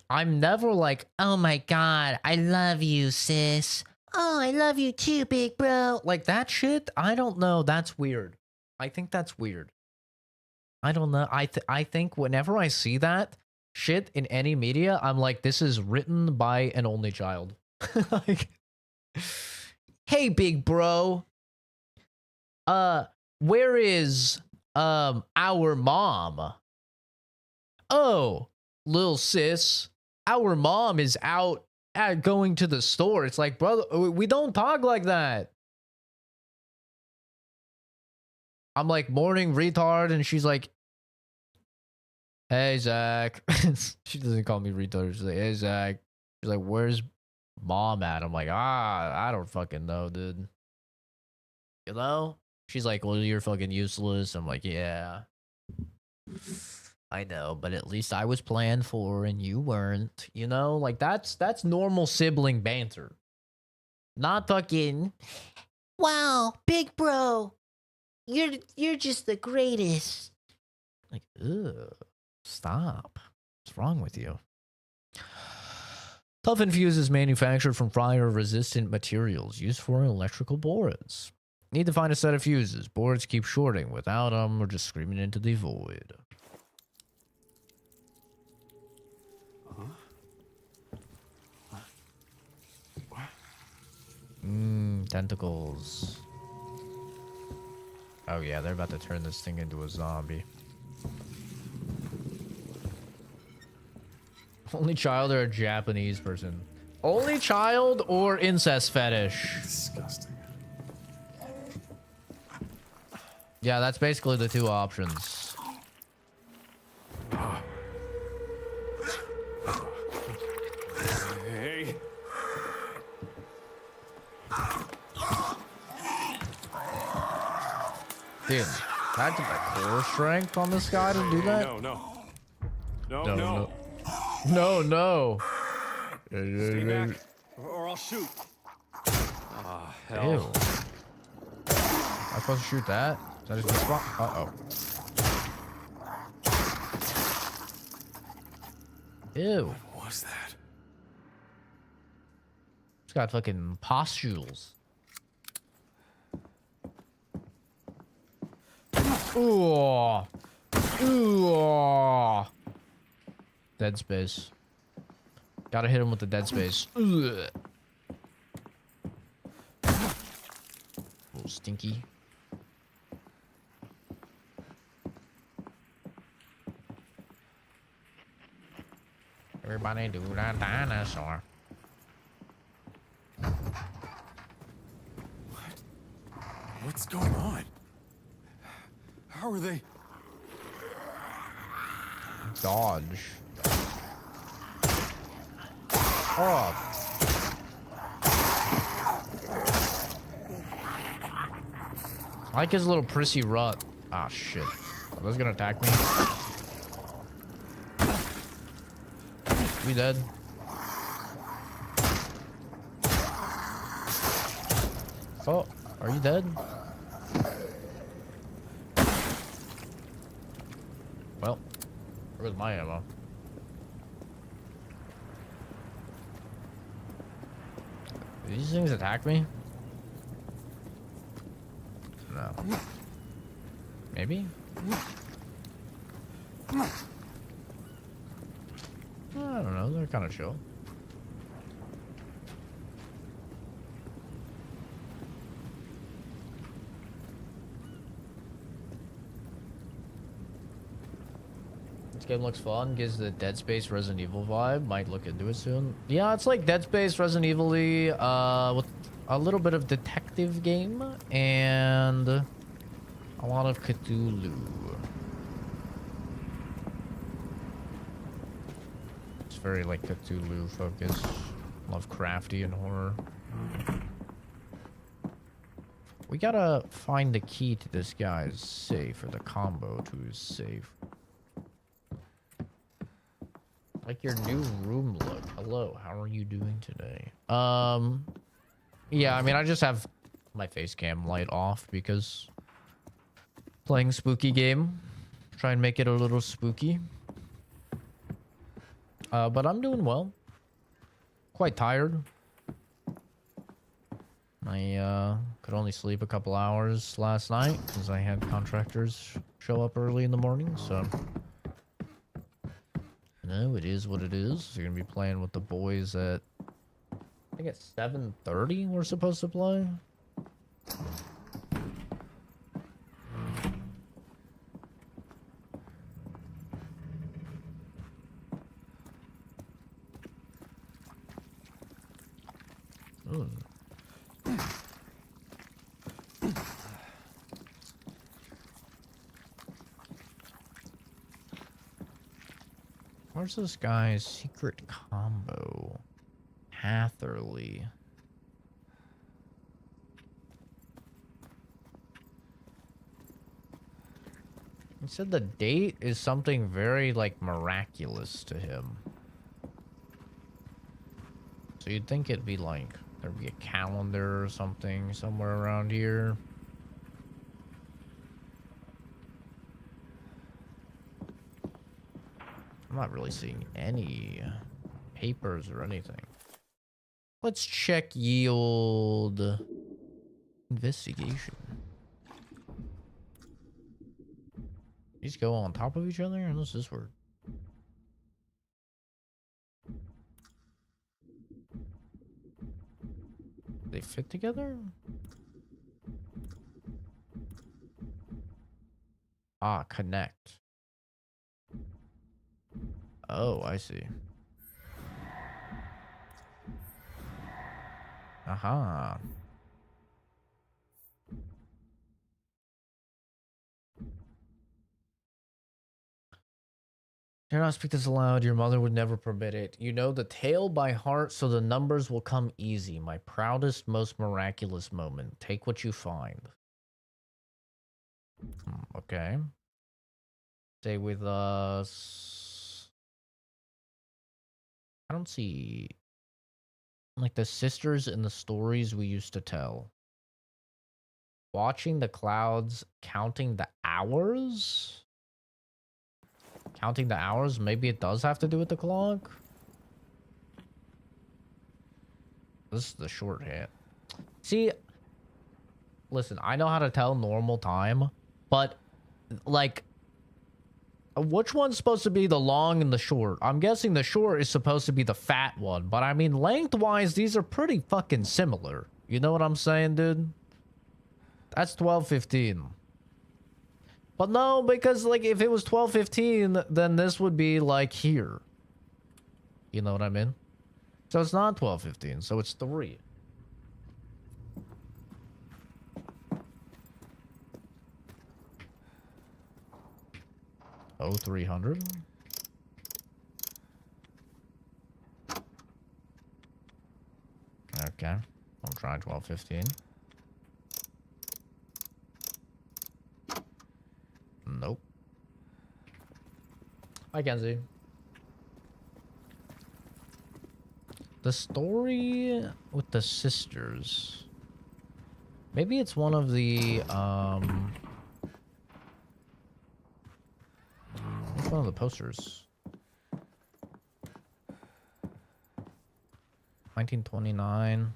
A: I'm never like, "Oh my god, I love you, sis. Oh, I love you too, big bro." Like that shit, I don't know, that's weird. I think that's weird. I don't know. I think whenever I see that shit in any media, I'm like, this is written by an only child. Like, hey, big bro. Where is our mom? Oh, little sis, our mom is out at going to the store. It's like, brother, we don't talk like that. I'm like, morning, retard, and she's like, hey, Zach. She doesn't call me retard. She's like, hey, Zach. She's like, where's mom at? I'm like, I don't fucking know, dude. You know? She's like, well, you're fucking useless. I'm like, yeah. I know, but at least I was planned for and you weren't. You know? Like, that's normal sibling banter. Not fucking, wow, big bro. You're just the greatest. Like, ugh. Stop. What's wrong with you? Toughen fuse is manufactured from fire-resistant materials used for electrical boards. Need to find a set of fuses. Boards keep shorting. Without them, we're just screaming into the void. Tentacles. Oh yeah, they're about to turn this thing into a zombie. Only child or a Japanese person? Only child or incest fetish?
B: Disgusting.
A: Yeah, that's basically the two options.
B: Hey.
A: Dude, I had to put core strength on this guy to do that?
B: No.
A: No.
D: Stay back, or I'll shoot.
B: Ah,
A: Ew.
B: hell.
A: Am I supposed to shoot that? Is that just spot? Uh-oh. Ew.
B: What was that?
A: It's got fucking pustules. Ooh. Ooh. Dead space. Gotta hit him with the dead space. Ugh. A little stinky. Everybody do that dinosaur.
B: What's going on? How are they?
A: Dodge. Oh. I like his little prissy rut. Ah, shit. Are those gonna attack me? We dead? Oh, are you dead? Well, where's my ammo? Do these things attack me? No. Maybe? I don't know, they're kind of chill. This game looks fun, gives the Dead Space Resident Evil vibe. Might look into it soon. Yeah, it's like Dead Space Resident Evil-y, with a little bit of detective game and a lot of Cthulhu. It's very like Cthulhu focused, Lovecraftian horror. We gotta find the key to this guy's safe, or the combo to his safe. Like your new room look. Hello, how are you doing today? Yeah, I mean, I just have my face cam light off because playing spooky game. Try and make it a little spooky. But I'm doing well. Quite tired. I could only sleep a couple hours last night because I had contractors show up early in the morning, so... No, it is what it is. You're gonna be playing with the boys at... I think it's 7:30 we're supposed to play. Mm. Where's this guy's secret combo? Hatherley. He said the date is something very, like, miraculous to him. So you'd think it'd be like, there'd be a calendar or something somewhere around here. I'm not really seeing any papers or anything. Let's check yield investigation. These go on top of each other? How does this work? They fit together? Ah, connect. Oh, I see. Aha. Dare not speak this aloud. Your mother would never permit it. You know the tale by heart, so the numbers will come easy. My proudest, most miraculous moment. Take what you find. Okay. Stay with us. I don't see... like the sisters in the stories we used to tell. Watching the clouds, counting the hours? Counting the hours? Maybe it does have to do with the clock? This is the shorthand. See, listen, I know how to tell normal time, but, like, which one's supposed to be the long and the short? I'm guessing the short is supposed to be the fat one, but I mean, lengthwise, these are pretty fucking similar. You know what I'm saying, dude? That's 12:15. But no, because, like, if it was 12:15, then this would be, like, here. You know what I mean? So it's not 12:15, so it's 3. Oh, 300. Okay. I'll try 12:15. Nope. Hi, Kenzie. The story with the sisters. Maybe it's one of the, it's one of the posters. 1929.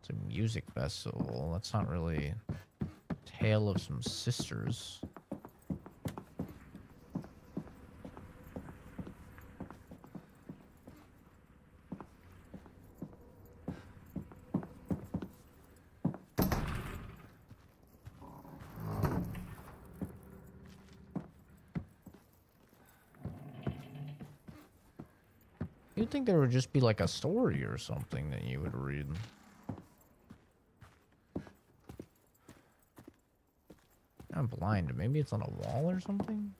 A: It's a music festival. That's not really Tale of Some Sisters. You'd think there would just be like a story or something that you would read. I'm blind. Maybe it's on a wall or something?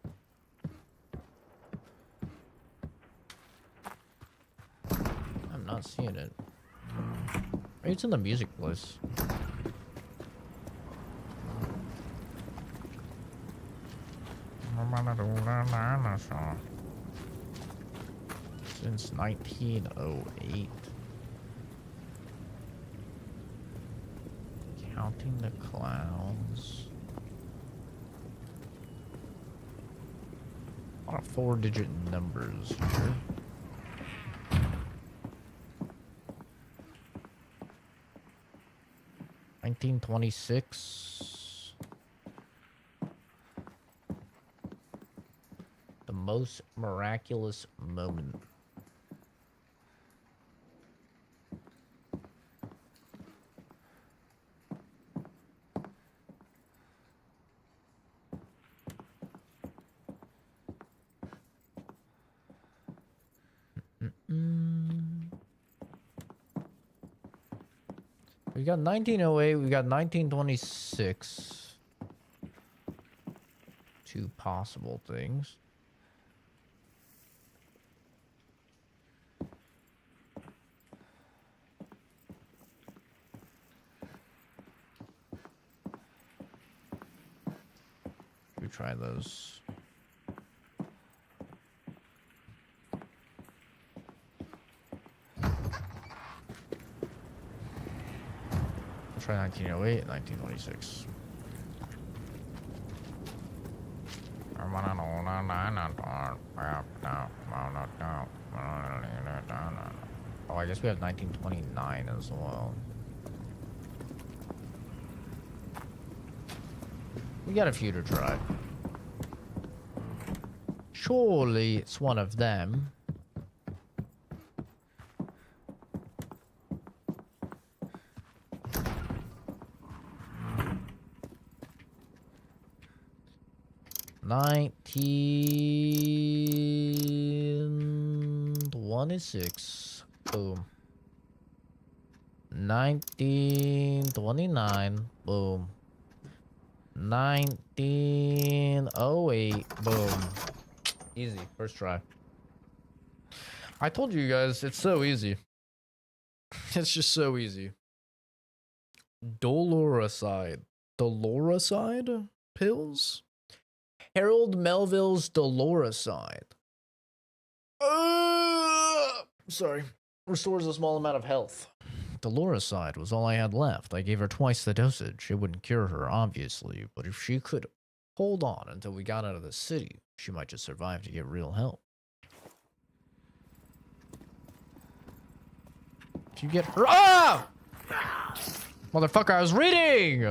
A: I'm not seeing it. Maybe it's in the music place. Since 1908. Counting the clowns. A lot of 4-digit numbers here. $1926. The most miraculous moment. We got 1908, we got 1926. Two possible things. We try those. Try 1908, 1926. Oh, I guess we have 1929 as well. We got a few to try. Surely it's one of them. $1926. Boom. 1929. Boom. 1908. Boom. Easy. First try. I told you guys, it's so easy. It's just so easy. Doloricide. Doloricide pills? Harold Melville's Doloricide. Sorry. Restores a small amount of health. Doloricide was all I had left. I gave her twice the dosage. It wouldn't cure her, obviously, but if she could hold on until we got out of the city, she might just survive to get real help. Did you get her? Ah! Motherfucker, I was reading!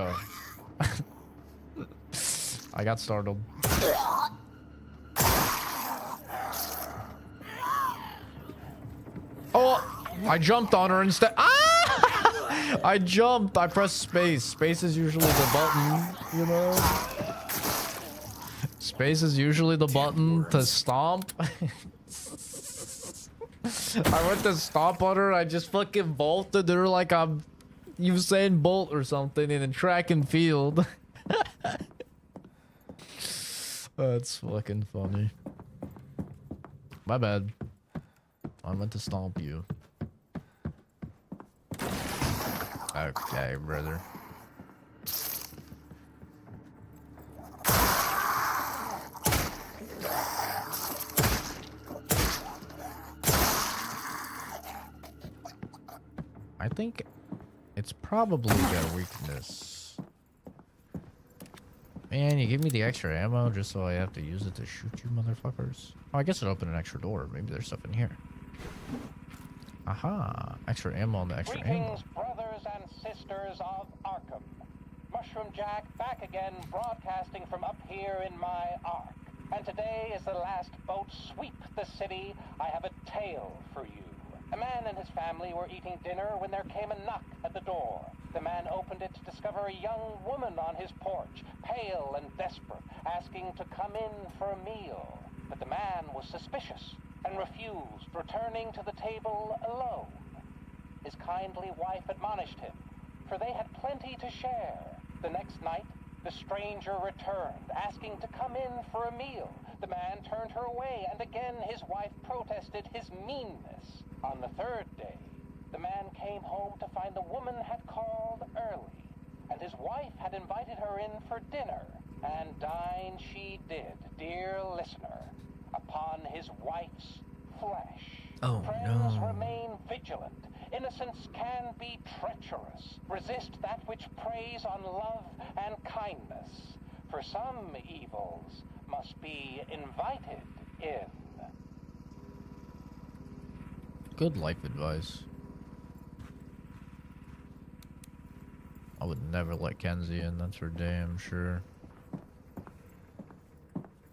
A: I got startled. Oh! I jumped on her instead. Ah! I jumped. I pressed space. Space is usually the button, you know? Space is usually the button to stomp. I went to stomp on her. I just fucking vaulted her like I'm Usain Bolt or something in a track and field. That's fucking funny. My bad. I meant to stomp you. Okay, brother. I think it's probably got a weakness. Man, you give me the extra ammo just so I have to use it to shoot you motherfuckers. Oh, I guess it opened an extra door. Maybe there's stuff in here. Aha! Extra ammo on the extra ammo.
F: Greetings, brothers and sisters of Arkham. Mushroom Jack back again, broadcasting from up here in my Ark. And today, as the last boat sweep the city, I have a tale for you. A man and his family were eating dinner when there came a knock at the door. The man opened it to discover a young woman on his porch, pale and desperate, asking to come in for a meal. But the man was suspicious and refused, returning to the table alone. His kindly wife admonished him, for they had plenty to share. The next night, the stranger returned, asking to come in for a meal. The man turned her away, and again his wife protested his meanness. On the third day, the man came home to find the woman had called early, and his wife had invited her in for dinner, and dine she did. dear listener, upon his wife's flesh.
A: Oh,
F: Friends,
A: no.
F: remain vigilant. Innocence can be treacherous. Resist that which preys on love and kindness. For some evils must be invited in.
A: Good life advice. I would never let Kenzie in, that's for damn sure.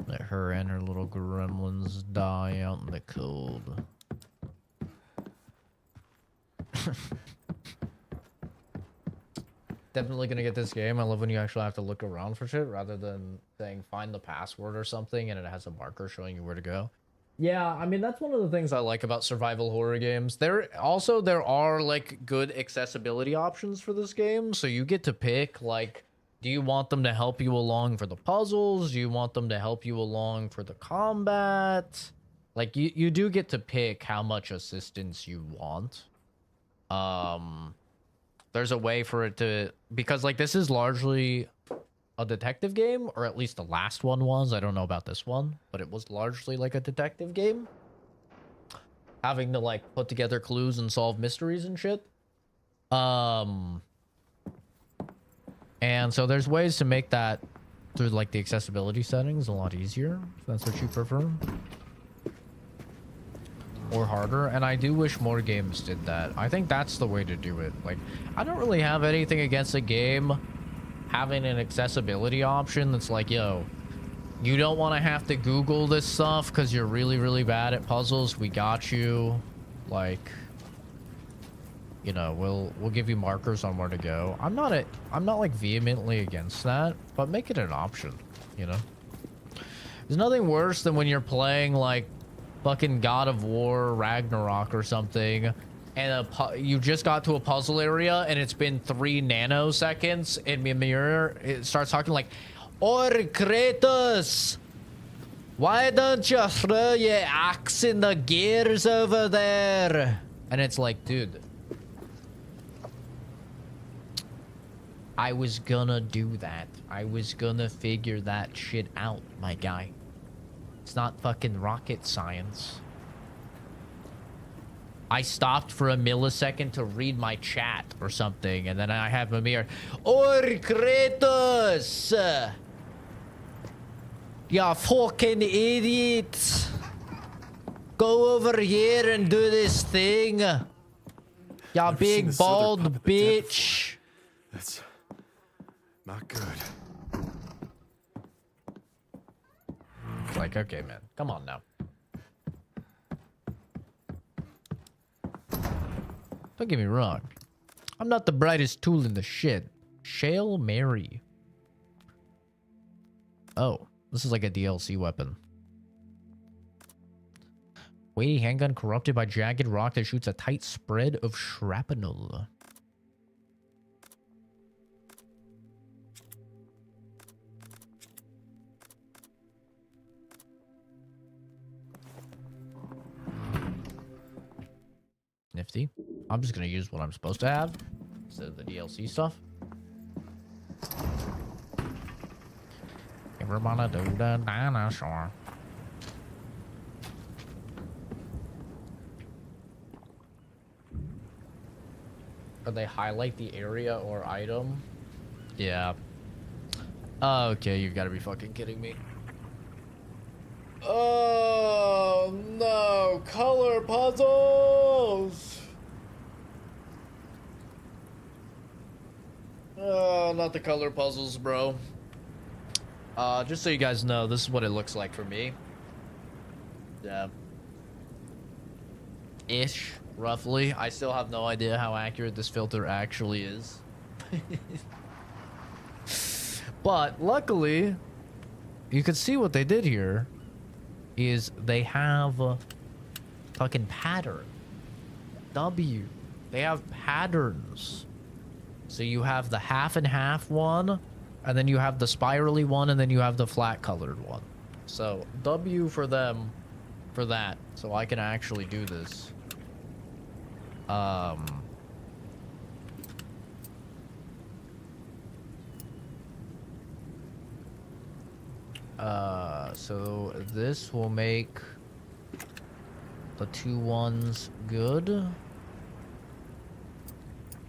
A: Let her and her little gremlins die out in the cold. Definitely gonna get this game. I love when you actually have to look around for shit rather than saying find the password or something and it has a marker showing you where to go. Yeah, I mean, that's one of the things I like about survival horror games. There are like good accessibility options for this game, so you get to pick, like, do you want them to help you along for the puzzles? Do you want them to help you along for the combat? Like, you do get to pick how much assistance you want. There's a way for it to, because like this is largely a detective game, or at least the last one was. I don't know about this one, but it was largely like a detective game, having to like put together clues and solve mysteries and shit. And so there's ways to make that through like the accessibility settings a lot easier, if that's what you prefer, or harder. And I do wish more games did that. I think that's the way to do it. Like, I don't really have anything against a game having an accessibility option that's like, yo, you don't want to have to Google this stuff because you're really, really bad at puzzles. We got you. Like, you know, we'll give you markers on where to go. I'm not like vehemently against that, but make it an option, you know? There's nothing worse than when you're playing like fucking God of War Ragnarok or something, and you just got to a puzzle area and it's been 3 nanoseconds, and Mimir, it starts talking like, "Or Kratos, why don't you throw your axe in the gears over there?" And it's like, dude, I was gonna do that. I was gonna figure that shit out, my guy. It's not fucking rocket science. I stopped for a millisecond to read my chat or something, and then I have Mimir, "Or Kratos, you fucking idiot. Go over here and do this thing. You
B: Never seen
A: big
B: this other
A: bald
B: puppet that did
A: bitch."
B: That's not good.
A: It's like, okay, man, come on now. Don't get me wrong. I'm not the brightest tool in the shed. Shale Mary. Oh, this is like a DLC weapon. Weighty handgun corrupted by jagged rock that shoots a tight spread of shrapnel. Nifty. I'm just gonna use what I'm supposed to have instead of the DLC stuff. Everybody do the dinosaur. Or they highlight the area or item. Yeah. Okay, you've got to be fucking kidding me. Oh no, color puzzles. Oh, not the color puzzles, bro. Just so you guys know, this is what it looks like for me. Yeah. Ish, roughly. I still have no idea how accurate this filter actually is. But luckily, you can see what they did here is they have a fucking pattern. W. They have patterns. So you have the half and half one, and then you have the spirally one, and then you have the flat colored one. So W for them for that. So I can actually do this. So this will make the 2 1s good.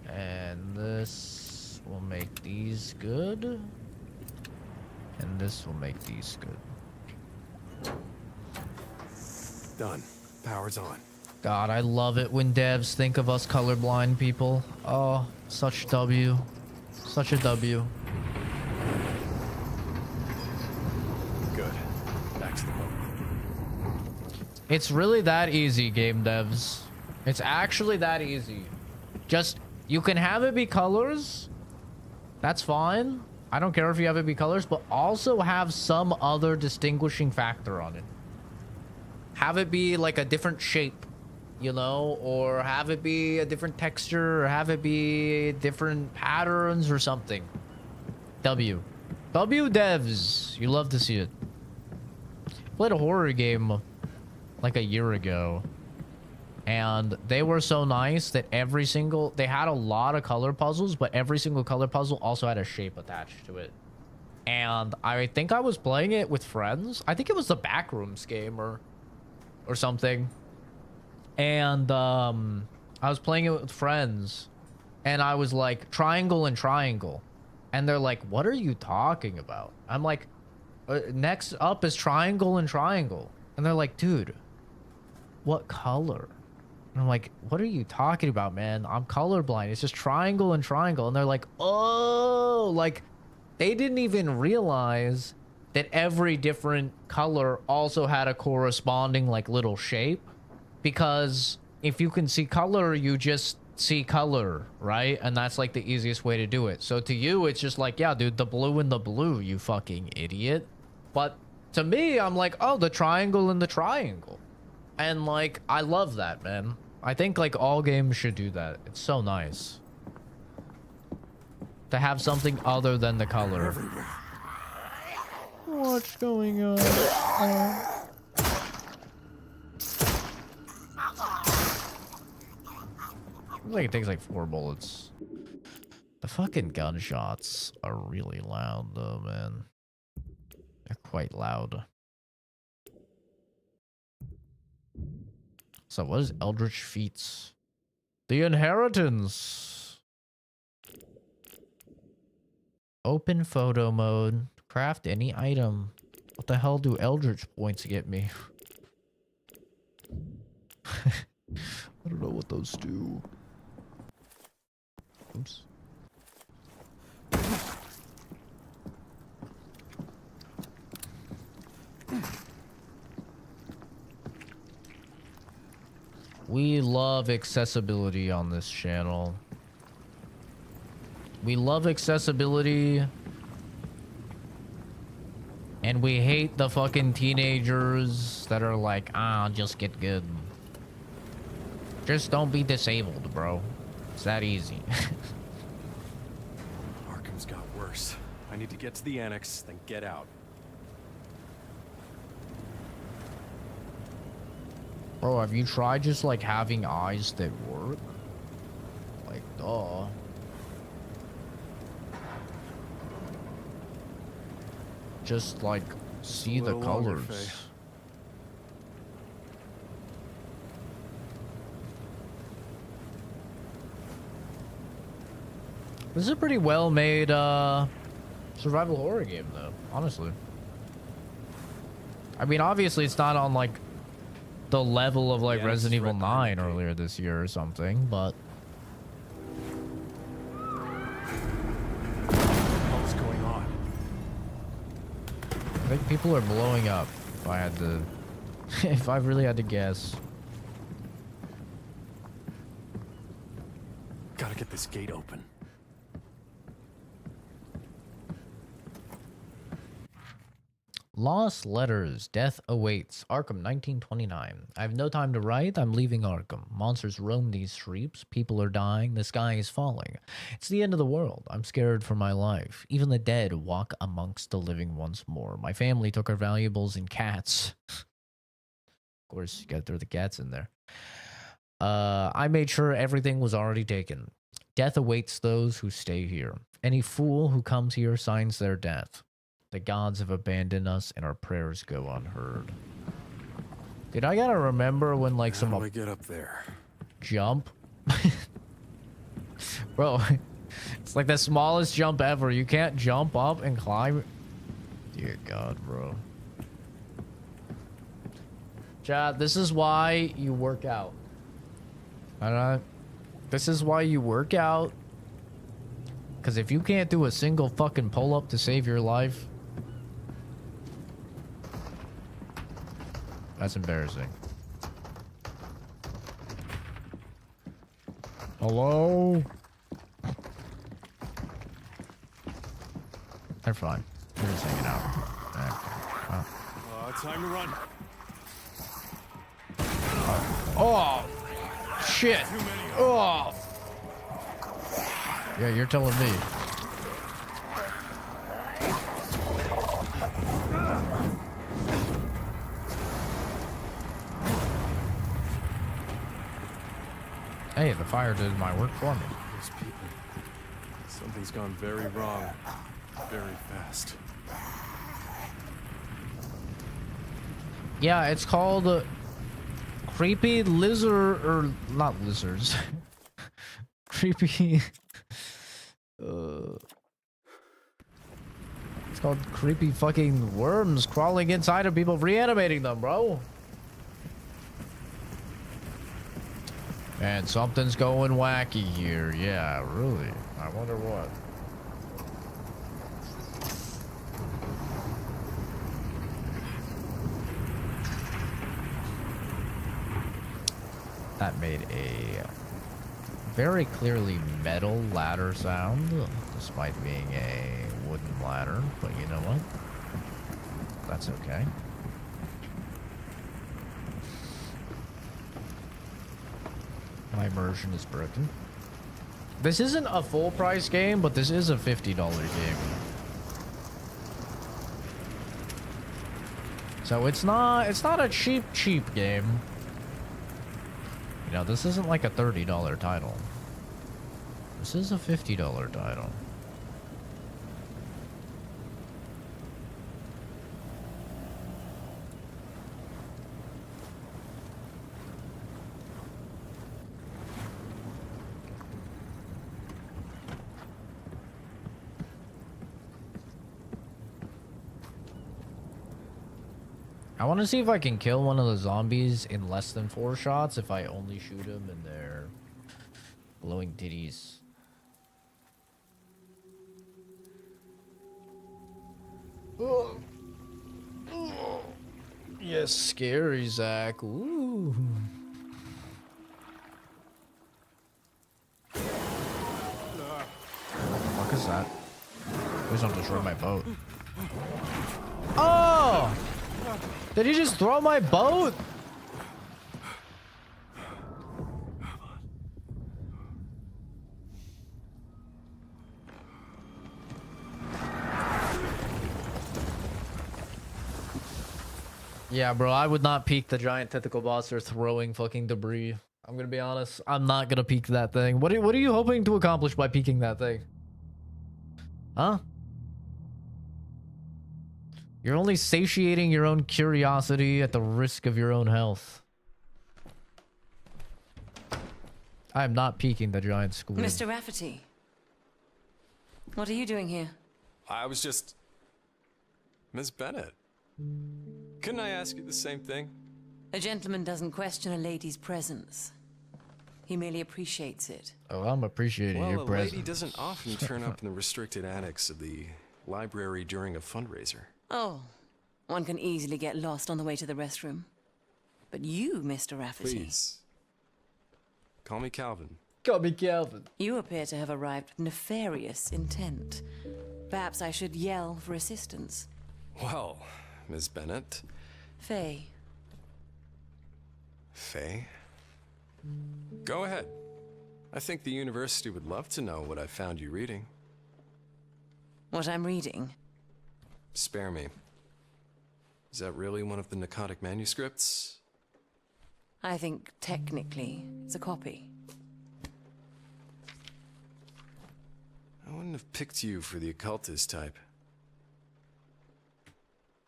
A: And this will make these good. And this will make these good.
B: Done. Power's on.
A: God, I love it when devs think of us colorblind people. Oh, such W. Such a W.
B: Good. Back to the boat.
A: It's really that easy, game devs. It's actually that easy. Just, you can have it be colors. That's fine. I don't care if you have it be colors, but also have some other distinguishing factor on it. Have it be like a different shape, you know, or have it be a different texture, or have it be different patterns or something. W. W devs. You love to see it. Played a horror game like a year ago, and they were so nice that they had a lot of color puzzles, but every single color puzzle also had a shape attached to it. And I think I was playing it with friends. I think it was the Backrooms game or something. And I was playing it with friends, and I was like, triangle and triangle. And they're like, what are you talking about? I'm like, next up is triangle and triangle. And they're like, dude, what color? And I'm like, what are you talking about, man? I'm colorblind. It's just triangle and triangle. And they're like, oh, like they didn't even realize that every different color also had a corresponding like little shape. Because if you can see color, you just see color, right? And that's like the easiest way to do it. So to you, it's just like, yeah, dude, the blue and the blue, you fucking idiot. But to me, I'm like, oh, the triangle and the triangle. And like, I love that, man. I think like all games should do that. It's so nice to have something other than the color. What's going on? I think it takes like 4 bullets. The fucking gunshots are really loud though, man. They're quite loud. So what is Eldritch Feats? The Inheritance. Open photo mode. Craft any item. What the hell do Eldritch points get me? I don't know what those do. Oops. We love accessibility on this channel. We love accessibility. And we hate the fucking teenagers that are like, ah, just get good. Just don't be disabled, bro. It's that easy.
B: Arkham's got worse. I need to get to the annex, then get out.
A: Bro, have you tried just like having eyes that work? Like, duh. Just like see the
B: little longer,
A: colors.
B: Faye.
A: This is a pretty well made survival horror game though, honestly. I mean, obviously it's not on like the level of like
B: Yeah,
A: Resident
B: it's
A: Evil
B: right behind
A: 9
B: me.
A: earlier this year or something, but
B: What's going on?
A: I think people are blowing up, if I had to if I really had to guess.
B: Gotta get this gate open.
A: Lost letters. Death awaits. Arkham 1929. I have no time to write. I'm leaving Arkham. Monsters roam these streets. People are dying. The sky is falling. It's the end of the world. I'm scared for my life. Even the dead walk amongst the living once more. My family took our valuables and cats. Of course, you gotta throw the cats in there. I made sure everything was already taken. Death awaits those who stay here. Any fool who comes here signs their death. The gods have abandoned us and our prayers go unheard. Dude, I gotta remember when like
B: How do I get up there?
A: jump. Bro, it's like the smallest jump ever. You can't jump up and climb. Dear God, bro. Chad, this is why you work out. Alright? This is why you work out. Because if you can't do a single fucking pull-up to save your life, that's embarrassing. Hello? They're fine. They're just hanging out. Okay.
B: Time to run.
A: Oh! Shit! Oh! Yeah, you're telling me. Hey, the fire did my work for me.
B: Those people. Something's gone very wrong. Very fast.
A: Yeah, it's called creepy lizard, or not lizards. Creepy. It's called creepy fucking worms crawling inside of people, reanimating them, bro. And something's going wacky here. Yeah, really. I wonder what. That made a very clearly metal ladder sound, despite being a wooden ladder, but you know what? That's okay. My immersion is broken. This isn't a full price game, but this is a $50 game. So it's not a cheap game. You know, this isn't like a $30 title. This is a $50 title. I want to see if I can kill one of the zombies in less than 4 shots if I only shoot them in their glowing titties. Oh. Oh. Yes, scary, Zach. Ooh. What the fuck is that? Please don't destroy my boat. Oh! Did he just throw my boat? Yeah, bro, I would not peek the giant tentacle monster throwing fucking debris. I'm gonna be honest. I'm not gonna peek that thing. What are you hoping to accomplish by peeking that thing? Huh? You're only satiating your own curiosity at the risk of your own health. I am not peeking the giant squid.
C: Mr. Rafferty, what are you doing here?
B: I was just... Miss Bennett. Couldn't I ask you the same thing?
C: A gentleman doesn't question a lady's presence. He merely appreciates it.
A: Oh, I'm appreciating
B: Well,
A: your
B: a
A: presence.
B: lady doesn't often turn up in the restricted annex of the library during a fundraiser.
C: Oh, one can easily get lost on the way to the restroom. But you, Mr. Rafferty...
B: Please. Call me Calvin.
A: Call me Calvin.
C: You appear to have arrived with nefarious intent. Perhaps I should yell for assistance.
B: Well, Miss Bennett.
C: Faye.
B: Faye? Go ahead. I think the university would love to know what I found you reading.
C: What I'm reading?
B: Spare me. Is that really one of the narcotic manuscripts?
C: I think technically it's a copy.
B: I wouldn't have picked you for the occultist type.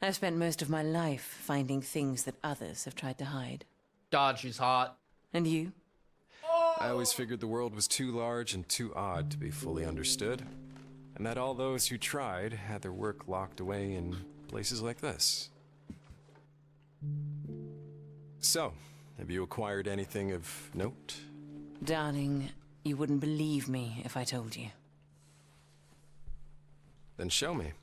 C: I've spent most of my life finding things that others have tried to hide.
A: God, she's hot.
C: And you?
B: I always figured the world was too large and too odd to be fully understood, and that all those who tried had their work locked away in places like this. So, have you acquired anything of note?
C: Darling, you wouldn't believe me if I told you.
B: Then show me.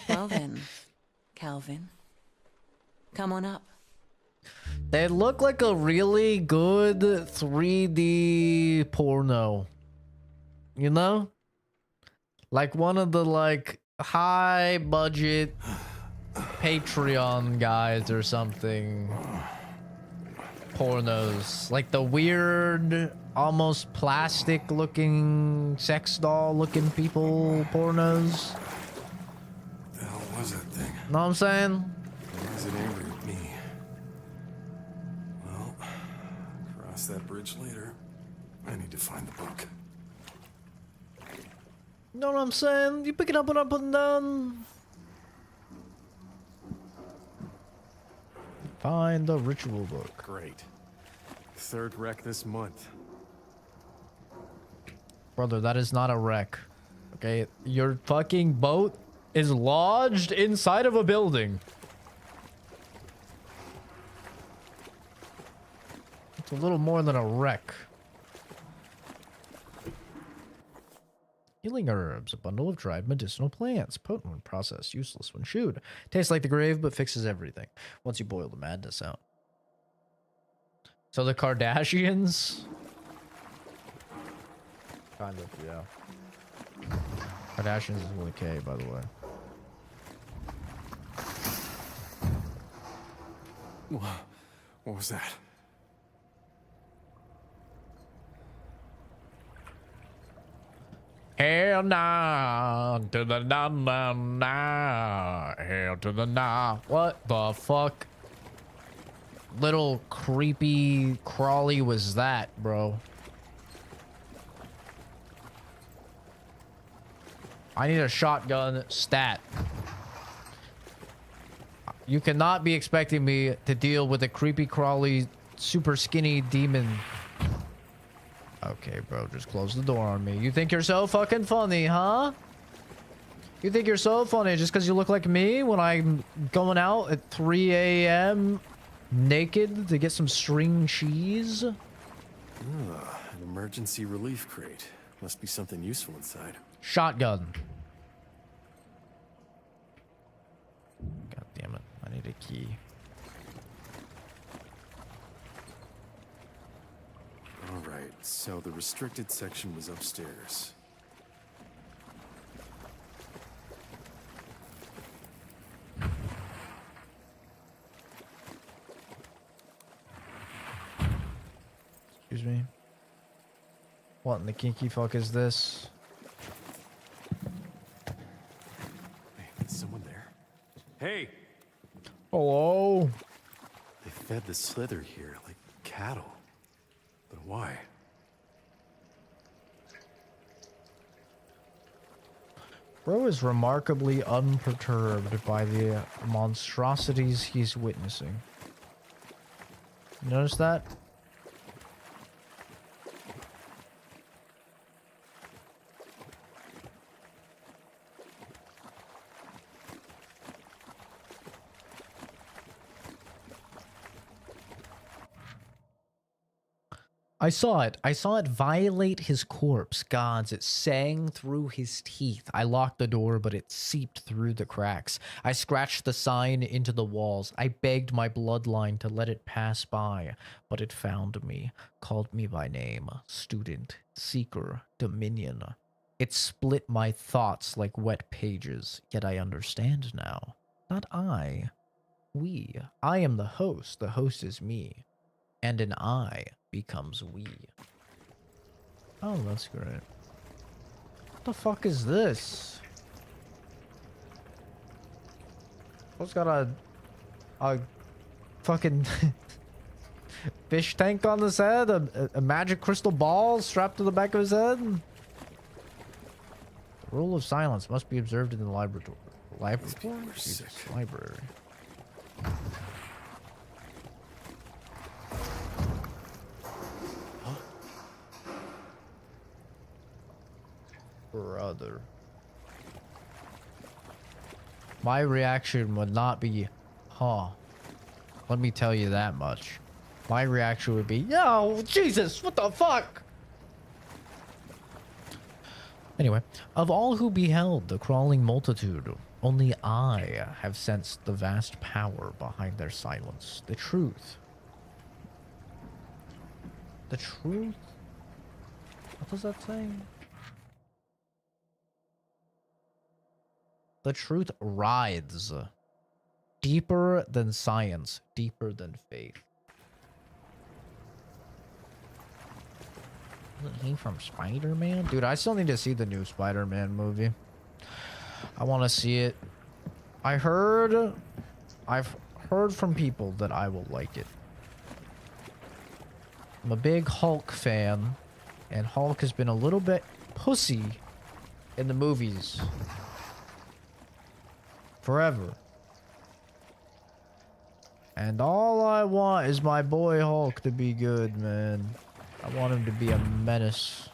C: Well then, Calvin, come on up.
A: They look like a really good 3D porno. You know? Like one of the like high budget Patreon guys or something. Pornos. Like the weird, almost plastic looking, sex doll looking people pornos.
B: What the hell was that thing?
A: Know what I'm saying?
B: Why is it angry at me? Well, cross that bridge later. I need to find the book.
A: You know what I'm saying? You picking up what I'm putting down? Find the ritual book.
B: Great. Third wreck this month.
A: Brother, that is not a wreck. Okay? Your fucking boat is lodged inside of a building. It's a little more than a wreck. Healing herbs, a bundle of dried medicinal plants, potent when processed, useless when chewed. Tastes like the grave, but fixes everything once you boil the madness out. So the Kardashians? Kind of, yeah. Kardashians is with a K, by the way.
B: What was that?
A: Hell nah, to the nah, nah, nah, hell to the nah. What the fuck? Little creepy crawly was that, bro? I need a shotgun stat. You cannot be expecting me to deal with a creepy crawly, super skinny demon. Okay, bro, just close the door on me. You think you're so fucking funny, huh? You think you're so funny just because you look like me when I'm going out at 3 a.m. naked to get some string cheese?
B: An emergency relief crate. Must be something useful inside.
A: Shotgun. God damn it. I need a key.
B: Alright, so the restricted section was upstairs.
A: Excuse me. What in the kinky fuck is this?
B: Hey, is someone there? Hey!
A: Hello?
B: They fed the slither here like cattle. But why?
A: Bro is remarkably unperturbed by the monstrosities he's witnessing. You notice that? I saw it. I saw it violate his corpse. Gods, it sang through his teeth. I locked the door, but it seeped through the cracks. I scratched the sign into the walls. I begged my bloodline to let it pass by, but it found me, called me by name, student, seeker, dominion. It split my thoughts like wet pages, yet I understand now. Not I. We. I am the host is me. And an I becomes we. Oh, that's great. What the fuck is this? What's got a fucking fish tank on his head? A magic crystal ball strapped to the back of his head? Rule of silence must be observed in the laboratory. Laboratory?
B: We're
A: Jesus,
B: sick.
A: library. Brother. My reaction would not be, huh. Let me tell you that much. My reaction would be, yo, Jesus, what the fuck? Anyway, of all who beheld the crawling multitude, only I have sensed the vast power behind their silence. The truth. The truth? What does that say? The truth writhes. Deeper than science, deeper than faith. Isn't he from Spider-Man? Dude, I still need to see the new Spider-Man movie. I want to see it. I've heard from people that I will like it. I'm a big Hulk fan, and Hulk has been a little bit pussy in the movies. Forever. And all I want is my boy Hulk to be good, man. I want him to be a menace.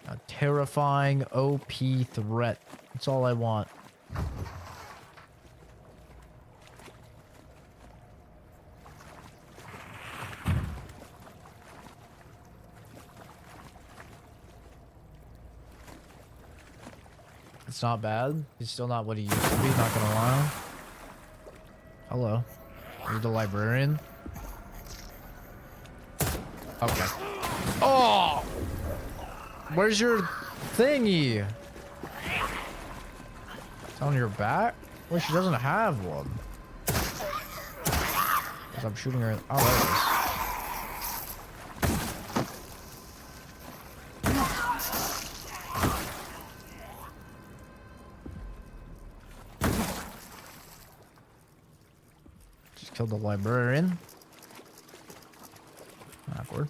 A: A terrifying OP threat. That's all I want. It's not bad. He's still not what he used to be, not gonna lie. Hello. Are you the librarian? Okay. Oh! Where's your thingy? It's on your back? Well, she doesn't have one. Because I'm shooting her. Oh, there it is. Killed the librarian. Awkward.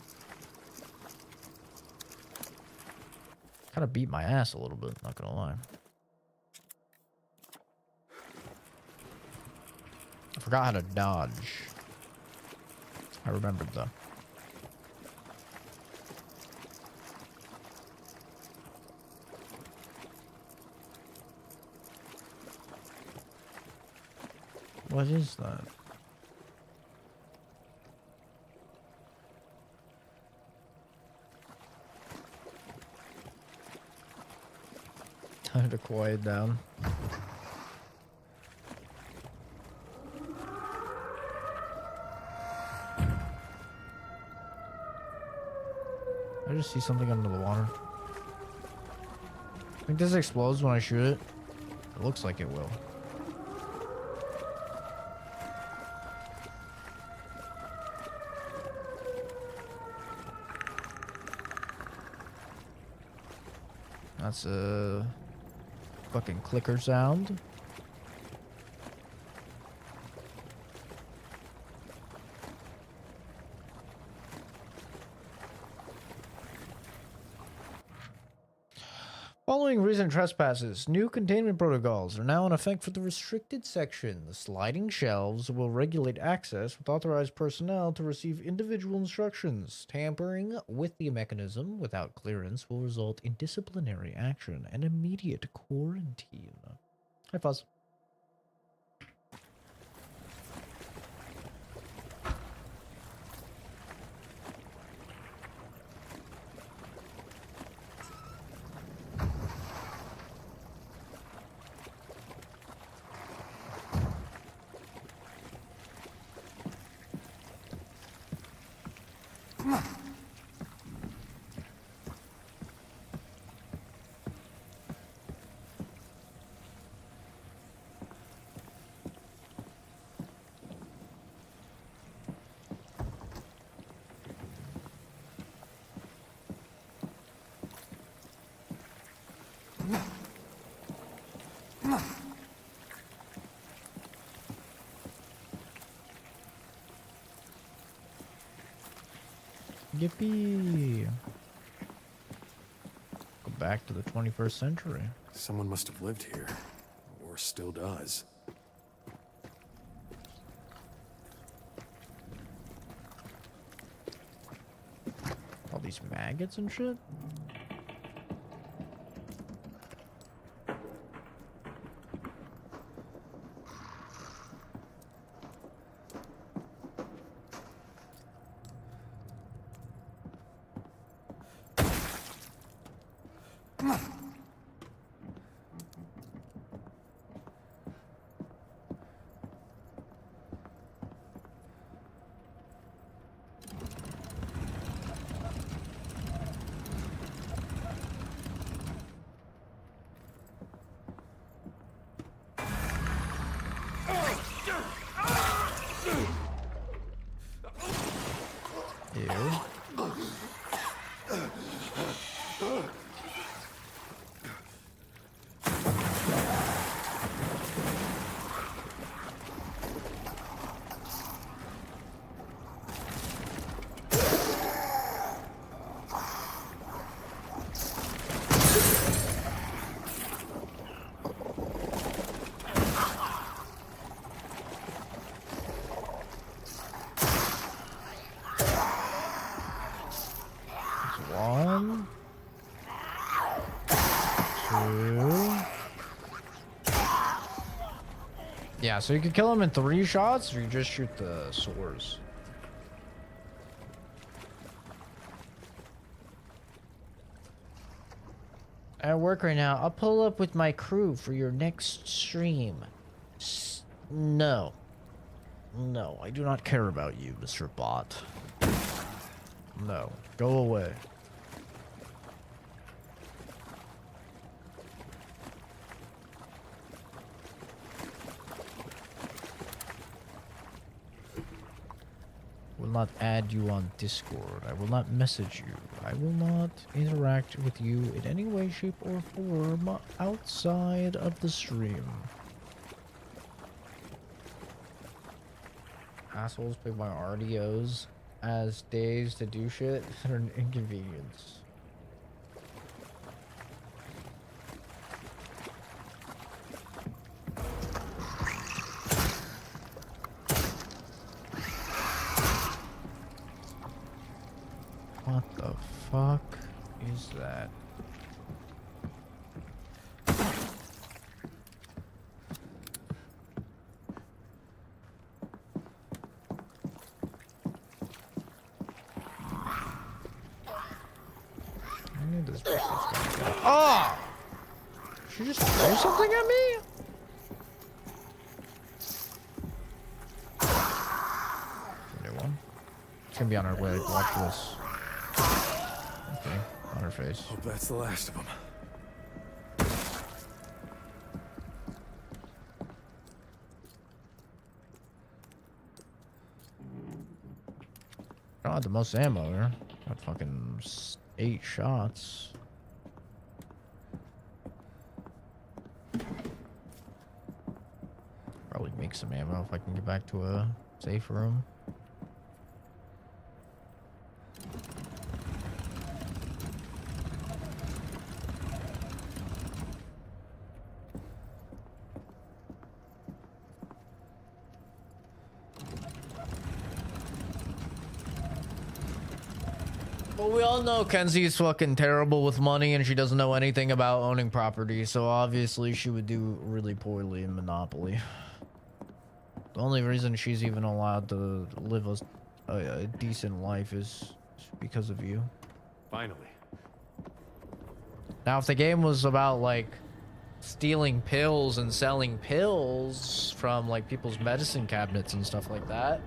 A: Kind of beat my ass a little bit, not gonna lie. I forgot how to dodge. I remembered though. What is that? Time to quiet down. I just see something under the water. I think this explodes when I shoot it. It looks like it will. That's a fucking clicker sound. Following recent trespasses, new containment protocols are now in effect for the restricted section. The sliding shelves will regulate access with authorized personnel to receive individual instructions. Tampering with the mechanism without clearance will result in disciplinary action and immediate quarantine. Hi, Fuzz. Yippee! back to the 21st century.
B: Someone must have lived here, or still does.
A: All these maggots and shit? Ew. One, two. Yeah, so you can kill him in 3 shots, or you just shoot the swords. At work right now. I'll pull up with my crew for your next stream. No. No, I do not care about you, Mr. Bot. No, go away. Will not add you on Discord. I will not message you. I will not interact with you in any way, shape, or form outside of the stream. Assholes pick my RDOs as days to do shit that are an inconvenience. What the fuck is that? I knew this bitch was gonna get it. Oh! She just threw something at me? New one. It's gonna be on our way. Watch this. Okay, on her face.
B: Hope that's the last of them.
A: I don't have the most ammo here. Got fucking 8 shots. Probably make some ammo if I can get back to a safe room. Well, we all know Kenzie's fucking terrible with money and she doesn't know anything about owning property, so obviously she would do really poorly in Monopoly. The only reason she's even allowed to live a decent life is because of you.
B: Finally.
A: Now, if the game was about, like, stealing pills and selling pills from, like, people's medicine cabinets and stuff like that,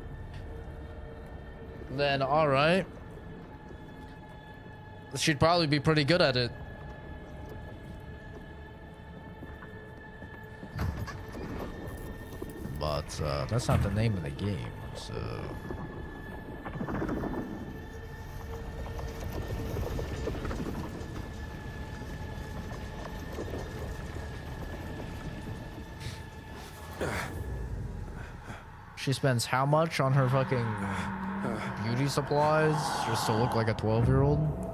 A: then alright. She'd probably be pretty good at it. But that's not the name of the game, so... She spends how much on her fucking beauty supplies just to look like a 12-year-old?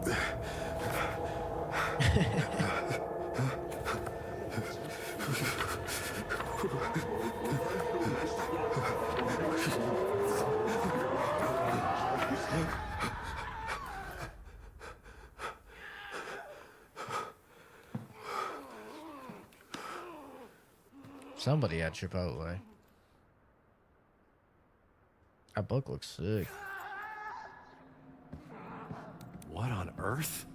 A: Somebody at Chipotle. That book looks sick.
B: What on earth?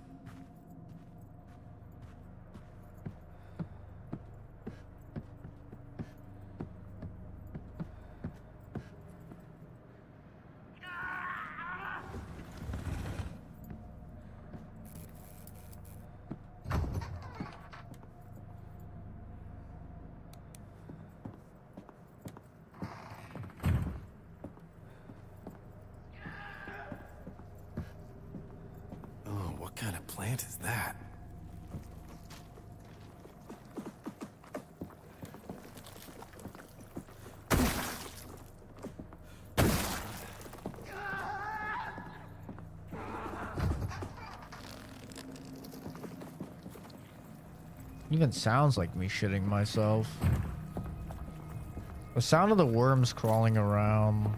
B: What kind of plant is that?
A: Even sounds like me shitting myself. The sound of the worms crawling around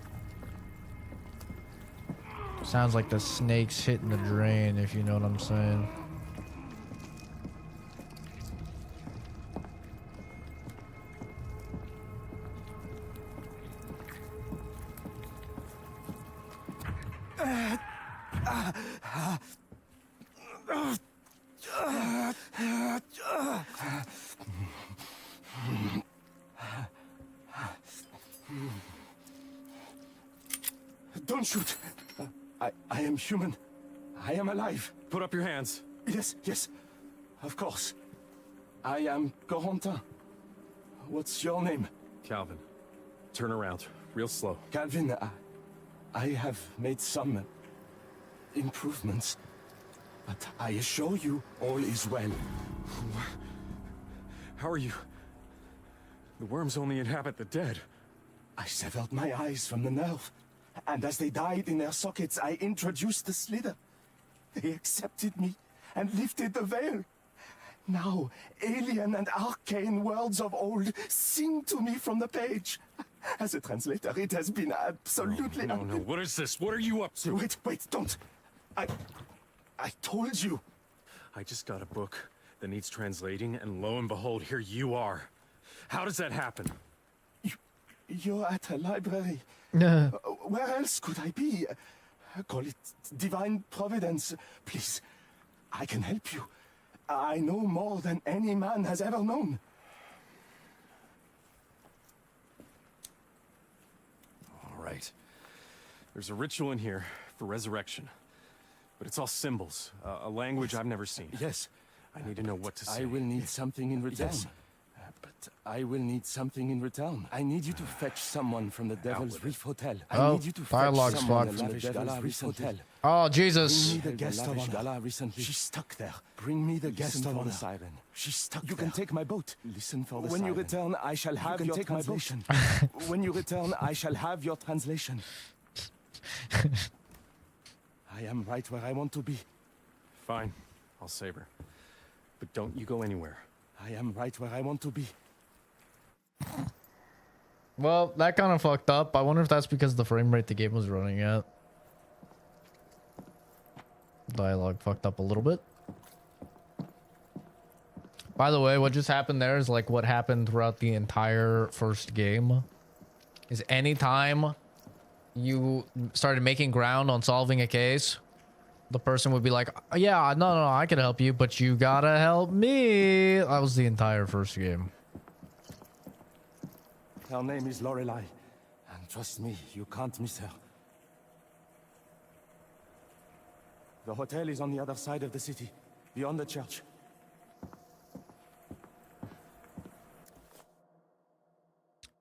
A: sounds like the snakes hitting the drain, if you know what I'm saying.
D: Don't shoot. I am human. I am alive.
B: Put up your hands.
D: Yes, yes. Of course. I am Corentin. What's your name?
B: Calvin, turn around. Real slow.
D: Calvin, I have made some improvements. But I assure you, all is well.
B: How are you? The worms only inhabit the dead.
D: I severed my eyes from the nerve. And as they died in their sockets, I introduced the slither. They accepted me and lifted the veil. Now, alien and arcane worlds of old sing to me from the page. As a translator, it has been absolutely...
B: No. What is this? What are you up to?
D: Wait, don't. I told you.
B: I just got a book that needs translating, and lo and behold, here you are. How does that happen?
D: You're at a library.
A: Yeah.
D: Where else could I be? Call it divine providence. Please, I can help you. I know more than any man has ever known.
B: All right. There's a ritual in here for resurrection. But it's all symbols, a language I've never seen.
D: Yes.
B: I need to know what to say.
D: I will need something in return.
B: Yes.
D: But I will need something in return. I need you to fetch someone from the Devil's Reef Hotel. I
A: Oh,
D: need you to fetch
A: dialogue's
D: someone
A: fucked.
D: from the Devil's Reef Hotel.
A: Oh,
D: Bring
A: Jesus.
D: me the guest of honor. Recently. She's stuck there. Bring me the guest of honor. Siren. She's stuck there. You can take my boat. Listen for the siren. When you return, I shall have your translation. When you return, I shall have your translation. I am right where I want to be.
B: Fine. I'll save her. But don't you go anywhere.
D: I am right where I want to be.
A: Well, that kind of fucked up. I wonder if that's because the frame rate the game was running at. Dialogue fucked up a little bit. By the way, what just happened there is like what happened throughout the entire first game. Is anytime you started making ground on solving a case, the person would be like, yeah, no, I can help you, but you gotta help me. That was the entire first game.
D: Her name is Lorelei. And trust me, you can't miss her. The hotel is on the other side of the city, beyond the church.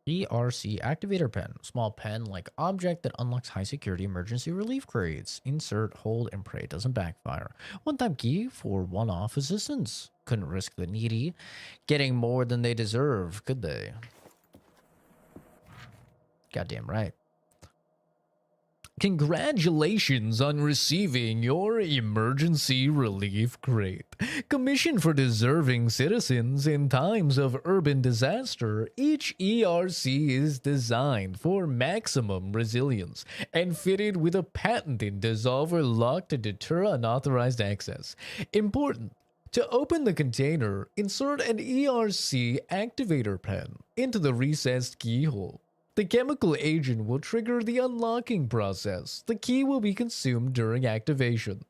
A: ERC activator pen. Small pen like object that unlocks high security emergency relief crates. Insert, hold, and pray doesn't backfire. One-time key for one-off assistance. Couldn't risk the needy getting more than they deserve, could they? Goddamn right. Congratulations on receiving your emergency relief crate. Commissioned for deserving citizens in times of urban disaster, each ERC is designed for maximum resilience and fitted with a patented dissolver lock to deter unauthorized access. Important. To open the container, insert an ERC activator pen into the recessed keyhole. The chemical agent will trigger the unlocking process. The key will be consumed during activation.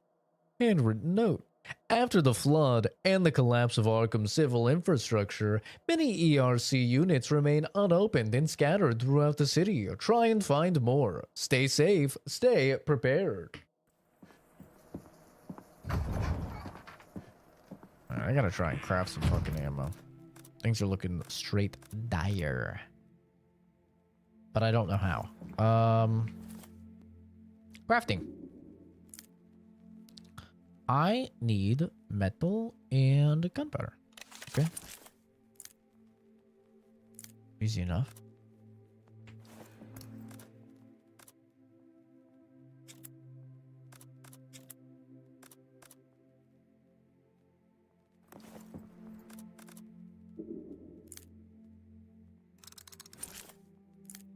A: Handwritten note. After the flood and the collapse of Arkham's civil infrastructure, many ERC units remain unopened and scattered throughout the city. Try and find more. Stay safe, stay prepared. I gotta try and craft some fucking ammo. Things are looking straight dire. But I don't know how. Crafting. I need metal and gunpowder. Okay. Easy enough.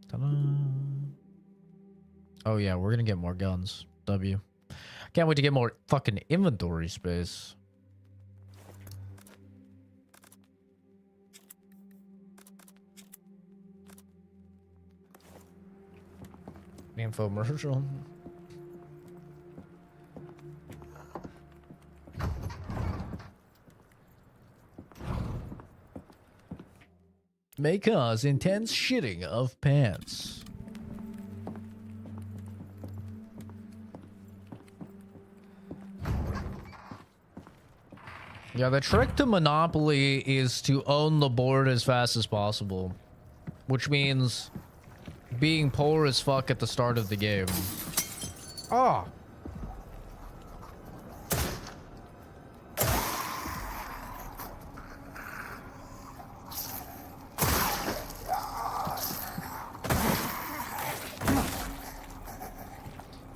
A: Ta-da. Oh yeah, we're gonna get more guns. W. Can't wait to get more fucking inventory space. Infomercial. May cause intense shitting of pants. Yeah, the trick to Monopoly is to own the board as fast as possible. Which means being poor as fuck at the start of the game. Ah!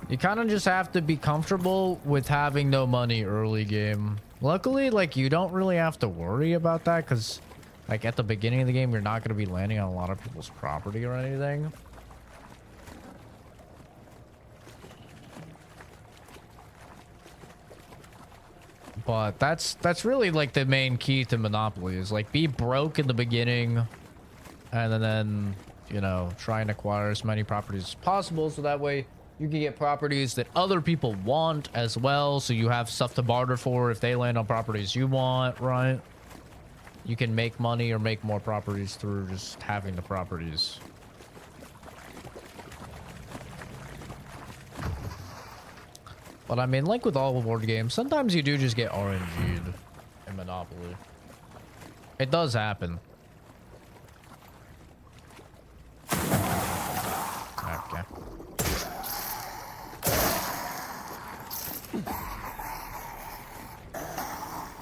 A: You kind of just have to be comfortable with having no money early game. Luckily, like, you don't really have to worry about that because, like, at the beginning of the game, you're not going to be landing on a lot of people's property or anything. But that's really, like, the main key to Monopoly is, like, be broke in the beginning and then, you know, try and acquire as many properties as possible so that way you can get properties that other people want as well, so you have stuff to barter for if they land on properties you want, right? You can make money or make more properties through just having the properties. But I mean, like with all board games, sometimes you do just get RNG'd in Monopoly. It does happen. Okay.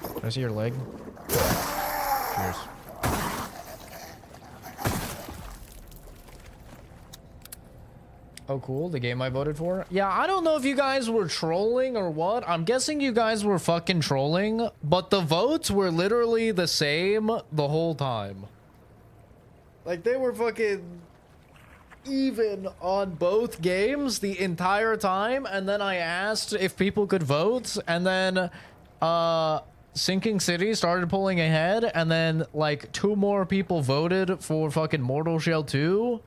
A: Can I see your leg? Cheers. Oh, cool. The game I voted for? Yeah, I don't know if you guys were trolling or what. I'm guessing you guys were fucking trolling, but the votes were literally the same the whole time. Like, they were fucking even on both games the entire time, and then I asked if people could vote, and then, Sinking City started pulling ahead, and then, like, 2 more people voted for fucking Mortal Shell 2.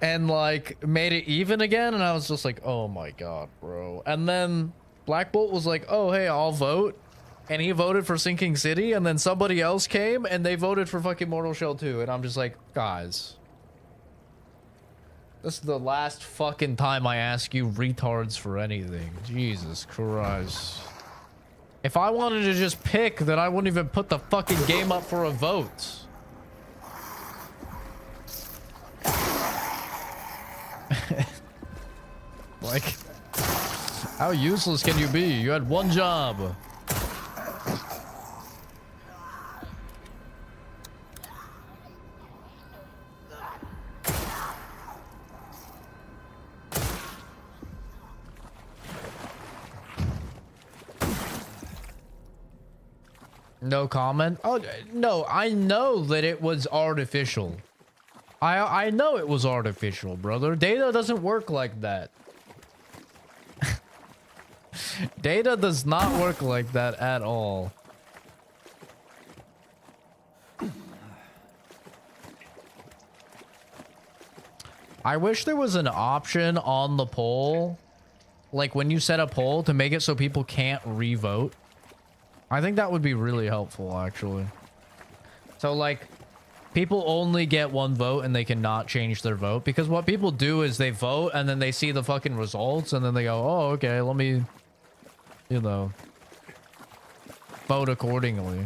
A: And, like, made it even again, and I was just like, oh my god, bro. And then Black Bolt was like, oh, hey, I'll vote. And he voted for Sinking City, and then somebody else came, and they voted for fucking Mortal Shell 2. And I'm just like, guys. This is the last fucking time I ask you retards for anything. Jesus Christ. If I wanted to just pick, then I wouldn't even put the fucking game up for a vote. Like, how useless can you be? You had one job. No comment. Oh no, I know that it was artificial. I know it was artificial, brother. Data doesn't work like that. Data does not work like that at all. I wish there was an option on the poll, like when you set a poll, to make it so people can't re-vote. I think that would be really helpful, actually. So, like, people only get one vote and they cannot change their vote. Because what people do is they vote and then they see the fucking results and then they go, oh, okay, let me, you know, vote accordingly.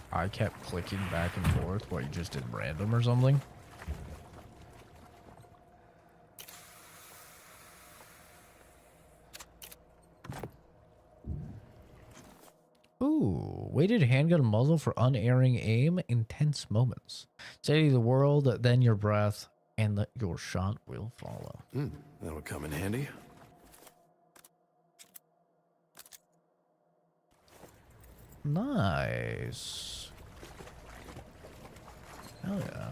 A: I kept clicking back and forth. What, you just did random or something? Ooh, weighted handgun muzzle for unerring aim, intense moments. Steady the world, then your breath, and your shot will follow.
B: That'll come in handy.
A: Nice. Hell yeah.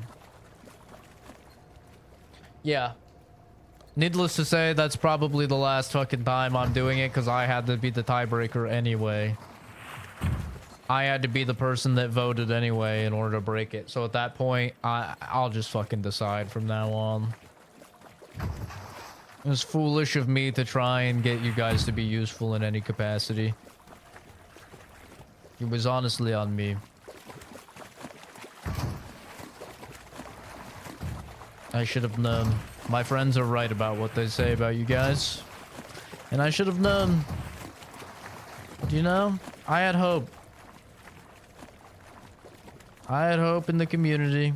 A: Yeah. Needless to say, that's probably the last fucking time I'm doing it because I had to be the tiebreaker anyway. I had to be the person that voted anyway in order to break it. So at that point, I'll just fucking decide from now on. It was foolish of me to try and get you guys to be useful in any capacity. It was honestly on me. I should have known. My friends are right about what they say about you guys. And I should have known. But you know, I had hope. I had hope in the community.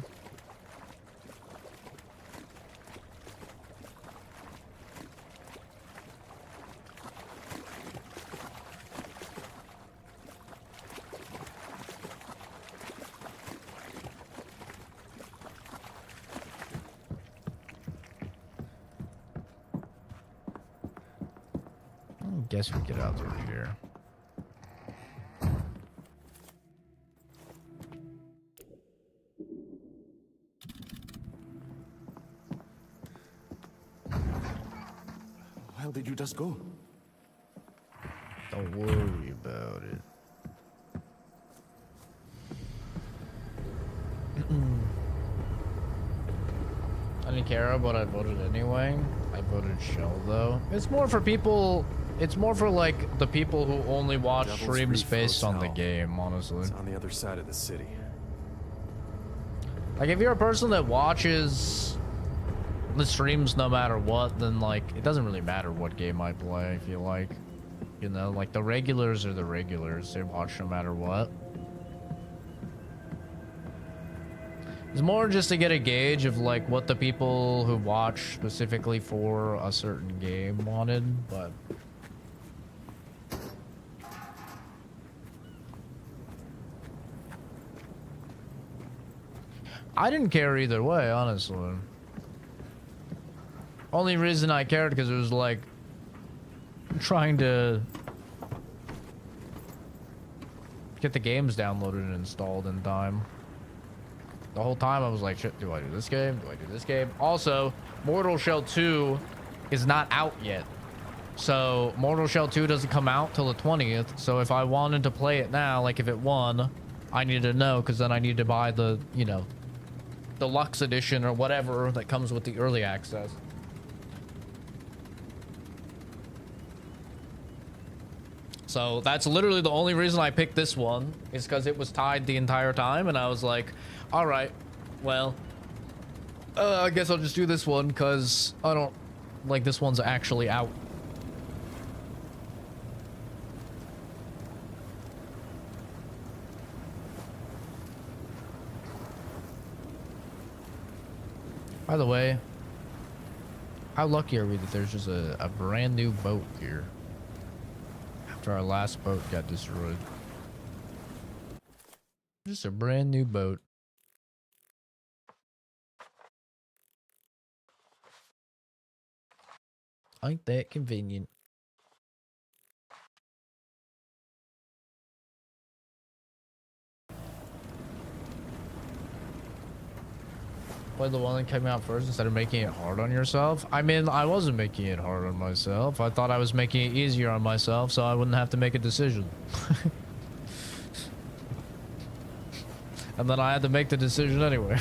A: Guess we get out through here.
D: Where did you just go?
A: Don't worry about it. I didn't care, but I voted anyway. I voted Shell though. It's more for people. It's more for like the people who only watch
B: Devil's
A: streams
B: Reef
A: based on the
B: Hotel.
A: game, honestly.
B: It's on the other side of the city.
A: Like if you're a person that watches the streams no matter what, then like it doesn't really matter what game I play, I feel like. You know, like the regulars are the regulars. They watch no matter what. It's more just to get a gauge of like what the people who watch specifically for a certain game wanted, but I didn't care either way, honestly. Only reason I cared because it was like trying to get the games downloaded and installed in time. The whole time I was like, shit, do I do this game? Do I do this game? Also, Mortal Shell 2 is not out yet. So Mortal Shell 2 doesn't come out till the 20th. So if I wanted to play it now, like if it won, I need to know because then I need to buy the, you know, deluxe edition or whatever that comes with the early access. So that's literally the only reason I picked this one, is because it was tied the entire time and I was like, all right, well, I guess I'll just do this one because I don't like this one's actually out. By the way, how lucky are we that there's just a brand new boat here? After our last boat got destroyed. Just a brand new boat. Ain't that convenient? Play the one that came out first instead of making it hard on yourself. I mean, I wasn't making it hard on myself. I thought I was making it easier on myself so I wouldn't have to make a decision. And then I had to make the decision anyway.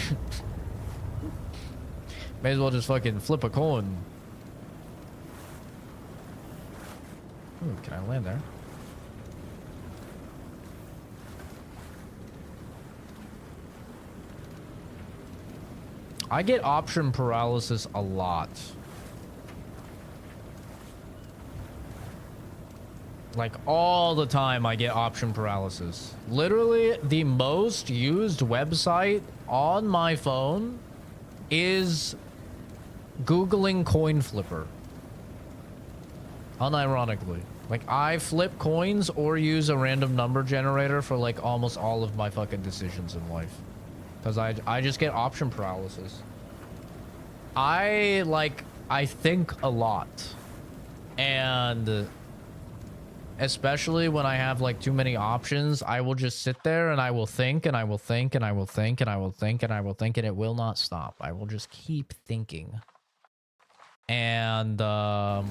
A: May as well just fucking flip a coin. Ooh, can I land there? I get option paralysis a lot. Like all the time I get option paralysis. Literally the most used website on my phone is Googling coin flipper. Unironically. Like I flip coins or use a random number generator for like almost all of my fucking decisions in life. Because I just get option paralysis. I think a lot. And especially when I have like too many options, I will just sit there and I will think and I will think and I will think and I will think and I will think and it will not stop. I will just keep thinking. And so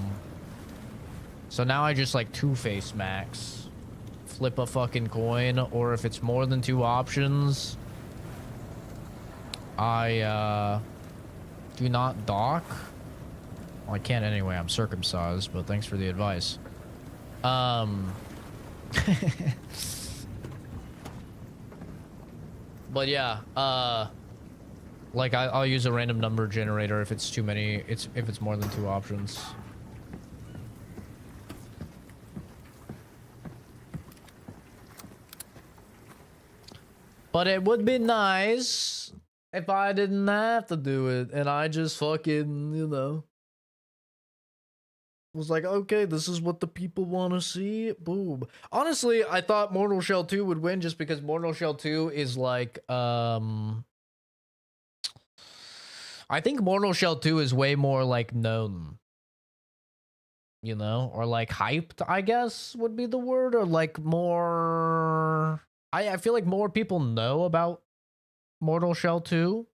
A: now I just like two-face max. Flip a fucking coin, or if it's more than two options, I do not dock. Well, I can't anyway, I'm circumcised, but thanks for the advice. But yeah, like I'll use a random number generator if it's too many, if it's more than two options. But it would be nice if I didn't have to do it and I just fucking, you know, was like, okay, this is what the people want to see. Boom. Honestly, I thought Mortal Shell 2 would win just because Mortal Shell 2 is like, I think Mortal Shell 2 is way more like known. You know, or like hyped, I guess would be the word, or like more. I feel like more people know about Mortal Shell 2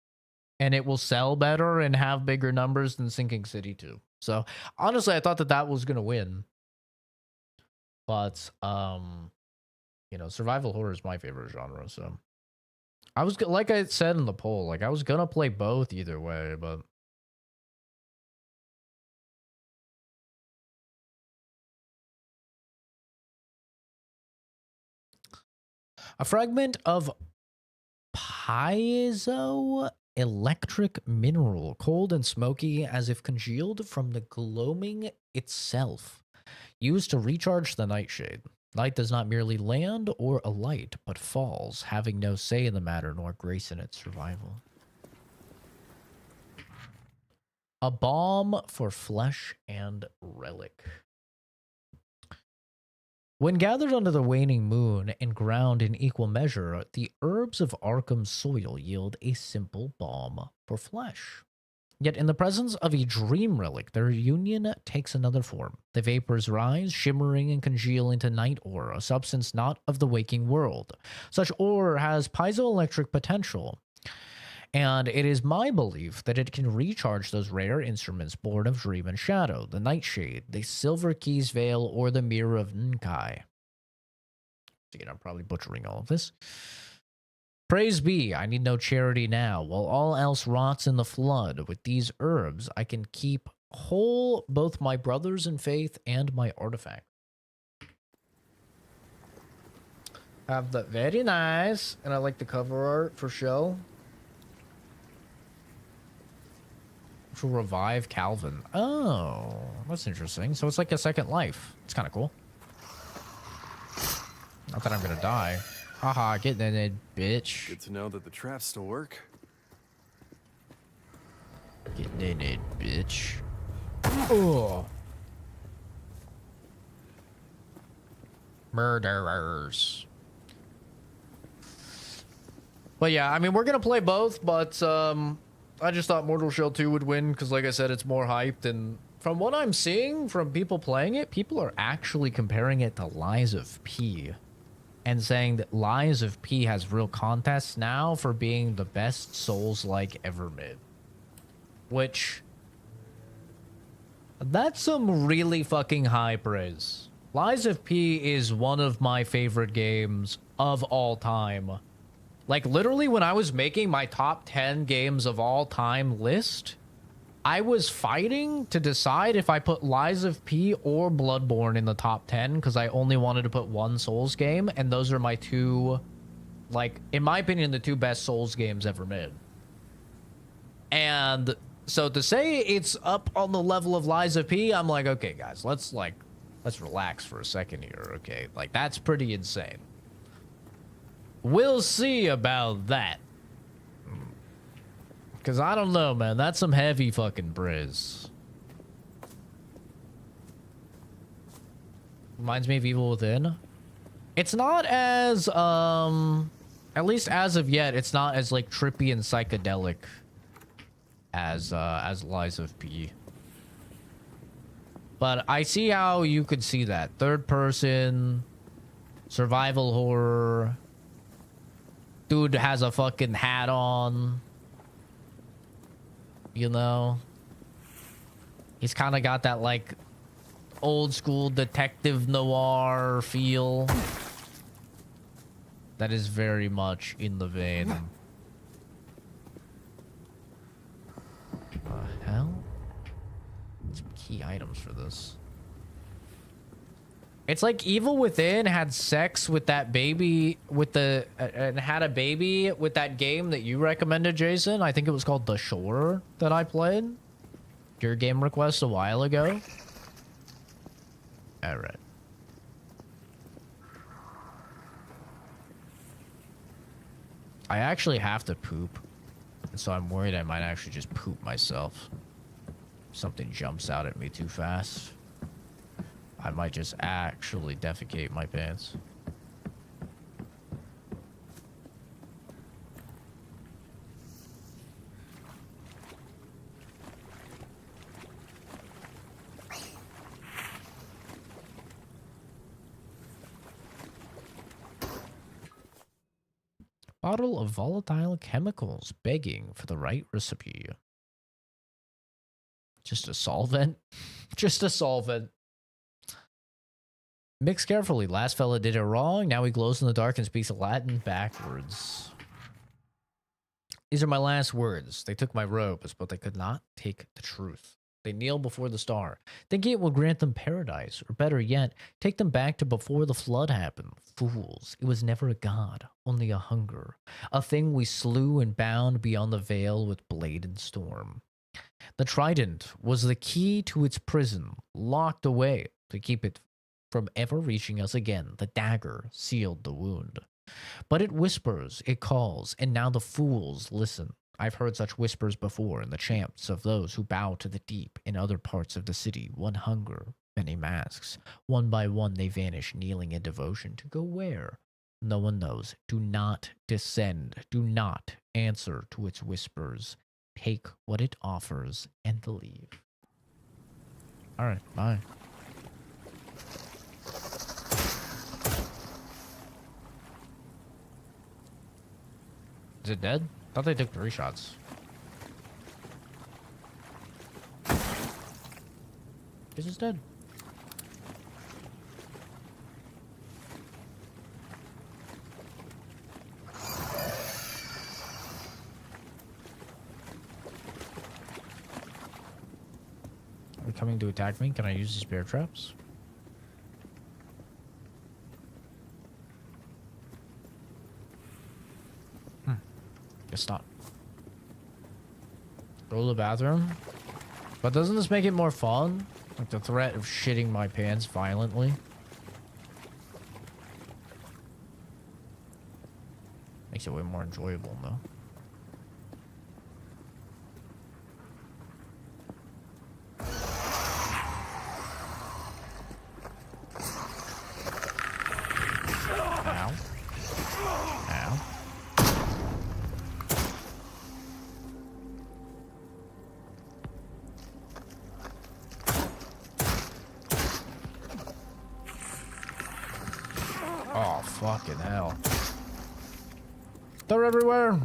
A: and it will sell better and have bigger numbers than Sinking City 2. So honestly, I thought that was going to win. But, you know, survival horror is my favorite genre. So I was, like I said in the poll, like I was going to play both either way, but. A fragment of piezoelectric mineral, cold and smoky as if congealed from the gloaming itself, used to recharge the nightshade. Light does not merely land or alight, but falls, having no say in the matter nor grace in its survival. A balm for flesh and relic. When gathered under the waning moon and ground in equal measure, the herbs of Arkham's soil yield a simple balm for flesh. Yet in the presence of a dream relic, their union takes another form. The vapors rise, shimmering and congeal into night ore, a substance not of the waking world. Such ore has piezoelectric potential, and it is my belief that it can recharge those rare instruments born of dream and shadow, the nightshade, the silver keys veil, or the mirror of Nkai. Again, I'm probably butchering all of this. Praise be, I need no charity now. While all else rots in the flood, with these herbs, I can keep whole both my brothers in faith and my artifact. Have that very nice, and I like the cover art for show. To revive Calvin. Oh, that's interesting. So it's like a second life. It's kind of cool. Not that I'm gonna die. Haha, get in it, bitch.
B: Good to know that the traps still work.
A: Get in it, bitch. Oh. Murderers. But yeah, I mean, we're gonna play both, but I just thought Mortal Shell 2 would win because, like I said, it's more hyped. And from what I'm seeing from people playing it, people are actually comparing it to Lies of P and saying that Lies of P has real contests now for being the best Souls-like ever made. Which, that's some really fucking high praise. Lies of P is one of my favorite games of all time. Like, literally, when I was making my top 10 games of all time list, I was fighting to decide if I put Lies of P or Bloodborne in the top 10 because I only wanted to put one Souls game, and those are my two, like, in my opinion, the two best Souls games ever made. And so to say it's up on the level of Lies of P, I'm like, okay, guys, let's relax for a second here, okay? Like, that's pretty insane. We'll see about that. Because I don't know, man. That's some heavy fucking briz. Reminds me of Evil Within. It's not as, at least as of yet, it's not as, like, trippy and psychedelic as Lies of P. But I see how you could see that. Third person, survival horror. Dude has a fucking hat on. You know? He's kind of got that, like, old school detective noir feel. That is very much in the vein. The hell? Some key items for this. It's like Evil Within had sex with that baby with the and had a baby with that game that you recommended, Jason. I think it was called The Shore that I played. Your game request a while ago. All right. I actually have to poop, so I'm worried I might actually just poop myself. Something jumps out at me too fast. I might just actually defecate my pants. Bottle of volatile chemicals begging for the right recipe. Just a solvent? Just a solvent. Mix carefully. Last fella did it wrong. Now he glows in the dark and speaks Latin backwards. These are my last words. They took my robes, but they could not take the truth. They kneel before the star, thinking it will grant them paradise, or better yet, take them back to before the flood happened. Fools. It was never a god, only a hunger. A thing we slew and bound beyond the veil with blade and storm. The trident was the key to its prison, locked away to keep it from ever reaching us again. The dagger sealed the wound. But it whispers, it calls, and now the fools listen. I've heard such whispers before in the chants of those who bow to the deep in other parts of the city. One hunger, many masks. One by one they vanish, kneeling in devotion. To go where? No one knows. Do not descend. Do not answer to its whispers. Take what it offers and leave. All right, bye. Is it dead? I thought they took 3 shots. This is dead. Are they coming to attack me? Can I use these bear traps? Guess not. Go to the bathroom. But doesn't this make it more fun? Like the threat of shitting my pants violently. Makes it way more enjoyable, though. fucking hell. They're everywhere.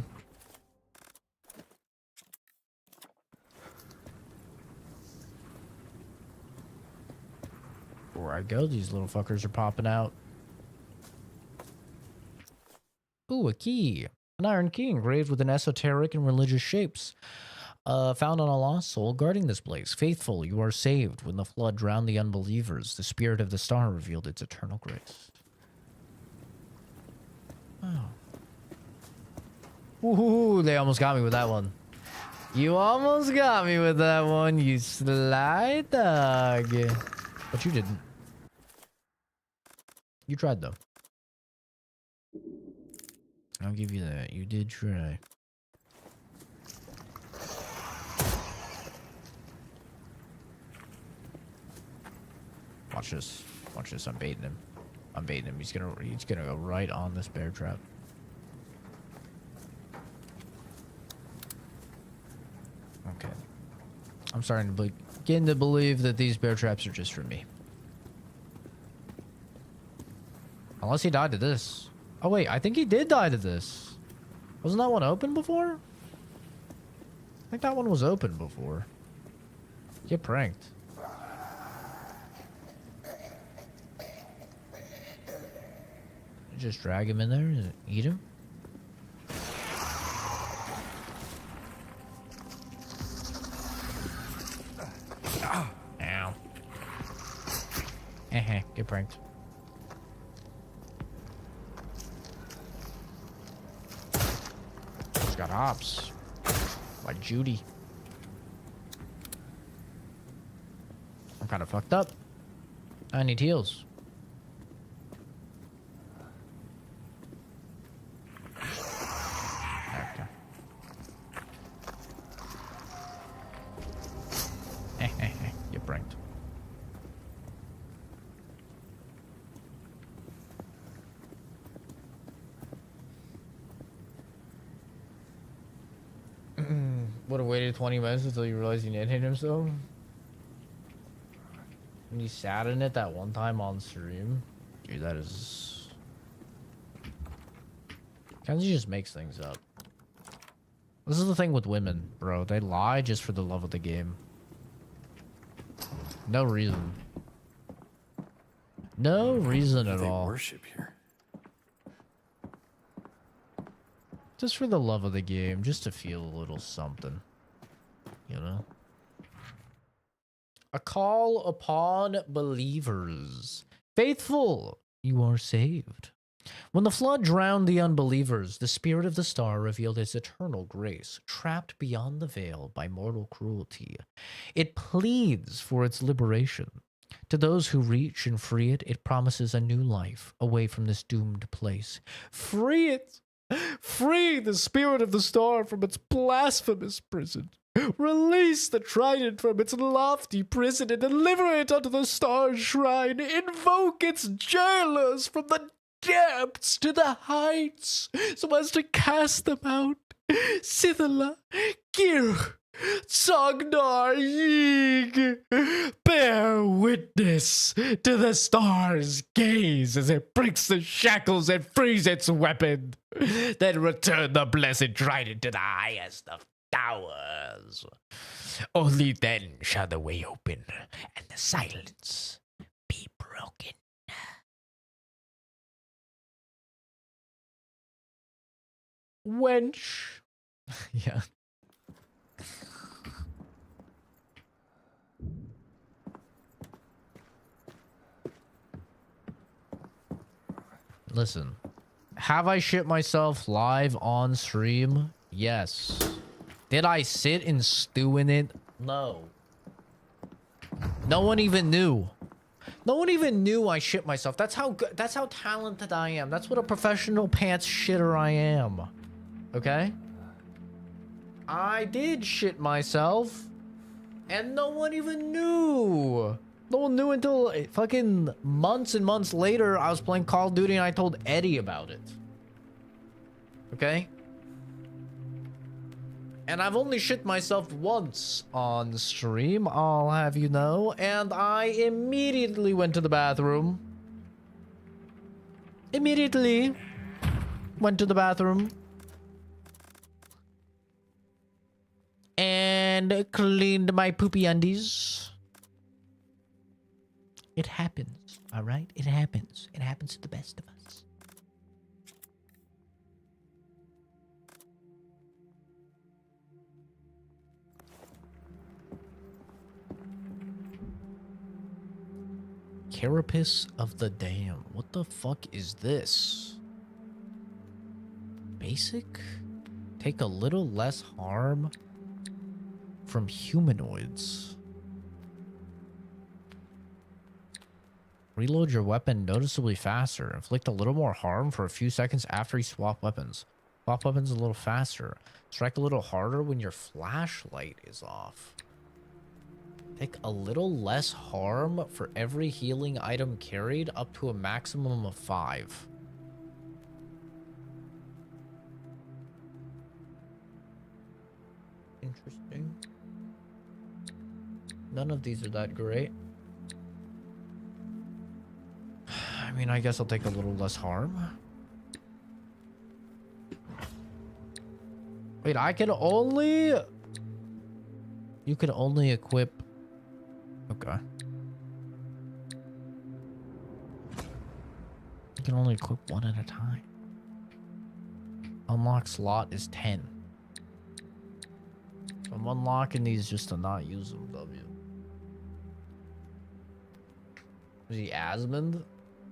A: Where I go, these little fuckers are popping out. Ooh, a key. An iron key engraved with an esoteric and religious shapes. Found on a lost soul guarding this place. Faithful, you are saved. When the flood drowned the unbelievers, the spirit of the star revealed its eternal grace. Oh. Ooh, they almost got me with that one. You almost got me with that one, you sly dog. But you didn't. You tried, though. I'll give you that. You did try. Watch this. Watch this. I'm baiting him. I'm baiting him. He's gonna go right on this bear trap. Okay. I'm starting to begin to believe that these bear traps are just for me. Unless he died to this. Oh wait, I think he did die to this. Wasn't that one open before? I think that one was open before. Get pranked. Just drag him in there and eat him. Ow. Get pranked. He's got hops. Like Judy. I'm kind of fucked up. I need heals. Get pranked. Would have waited 20 minutes until you realized you hit himself. And you sat in it that one time on stream. Dude, that is... Kenzie just makes things up. This is the thing with women, bro. They lie just for the love of the game. No reason. No reason at all.
B: Worship here.
A: Just for the love of the game, just to feel a little something. You know? A call upon believers. Faithful, you are saved. When the flood drowned the unbelievers, the spirit of the star revealed its eternal grace, trapped beyond the veil by mortal cruelty. It pleads for its liberation. To those who reach and free it, it promises a new life away from this doomed place. Free it! Free the spirit of the star from its blasphemous prison. Release the trident from its lofty prison and deliver it unto the star's shrine. Invoke its jailers from the depths to the heights, so as to cast them out. Sithela, Gir, Tsognar, Yig, bear witness to the star's gaze as it breaks the shackles and frees its weapon. Then return the blessed trident to the highest of towers. Only then shall the way open and the silence be broken. Wench. Yeah. Listen, have I shit myself live on stream? Yes. Did I sit and stew in it? No. No one even knew. No one even knew I shit myself. That's how good, that's how talented I am. That's what a professional pants shitter I am. Okay? I did shit myself, and no one even knew. No one knew until fucking months and months later. I was playing Call of Duty and I told Eddie about it. Okay? And I've only shit myself once on stream, I'll have you know, and I immediately went to the bathroom. immediately went to the bathroom and cleaned my poopy undies. It happens, all right? It happens. It happens to the best of us. Carapace of the Dam. What the fuck is this? Basic? Take a little less harm from humanoids. Reload your weapon noticeably faster. Inflict a little more harm for a few seconds after you swap weapons. Swap weapons a little faster. Strike a little harder when your flashlight is off. Take a little less harm for every healing item carried, up to a maximum of 5. Interesting. None of these are that great. I mean, I guess I'll take a little less harm. Wait, I can only... You can only equip... Okay. You can only equip one at a time. Unlock slot is 10. So I'm unlocking these just to not use them, W. Is he Asmund?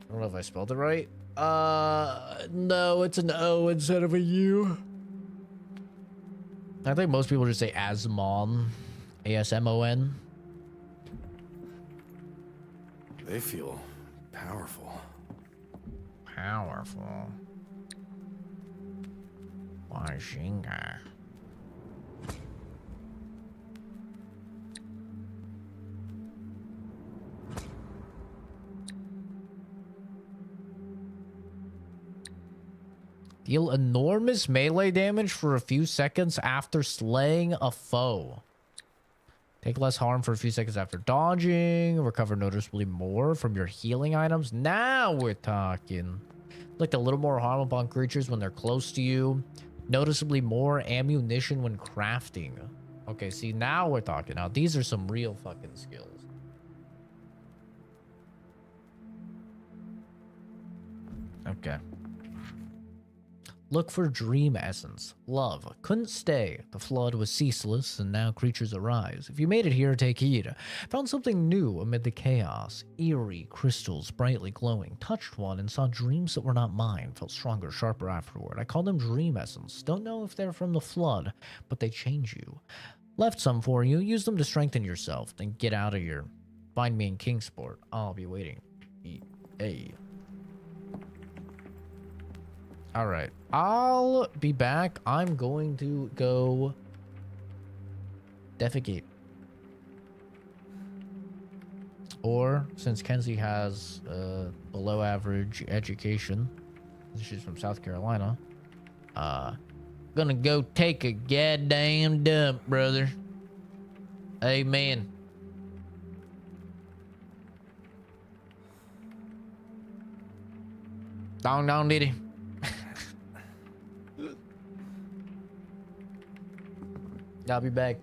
A: I don't know if I spelled it right. No, it's an O instead of a U. I think most people just say Asmon. A-S-M-O-N.
B: They feel powerful.
A: Powerful. Washinga. Deal enormous melee damage for a few seconds after slaying a foe. Take less harm for a few seconds after dodging. Recover noticeably more from your healing items. Now we're talking. Inflict a little more harm upon creatures when they're close to you. Noticeably more ammunition when crafting. Okay, see, now we're talking. Now, these are some real fucking skills. Okay. Look for dream essence. Love. Couldn't stay. The flood was ceaseless, and now creatures arise. If you made it here, take heed. Found something new amid the chaos. Eerie crystals, brightly glowing. Touched one and saw dreams that were not mine. Felt stronger, sharper afterward. I call them dream essence. Don't know if they're from the flood, but they change you. Left some for you. Use them to strengthen yourself. Then get out of here. Find me in Kingsport. I'll be waiting. Hey. All right, I'll be back. I'm going to go defecate. Or, since Kenzie has below average education, she's from South Carolina, gonna go take a goddamn dump, brother. Amen. Dong dong diddy. I'll be back.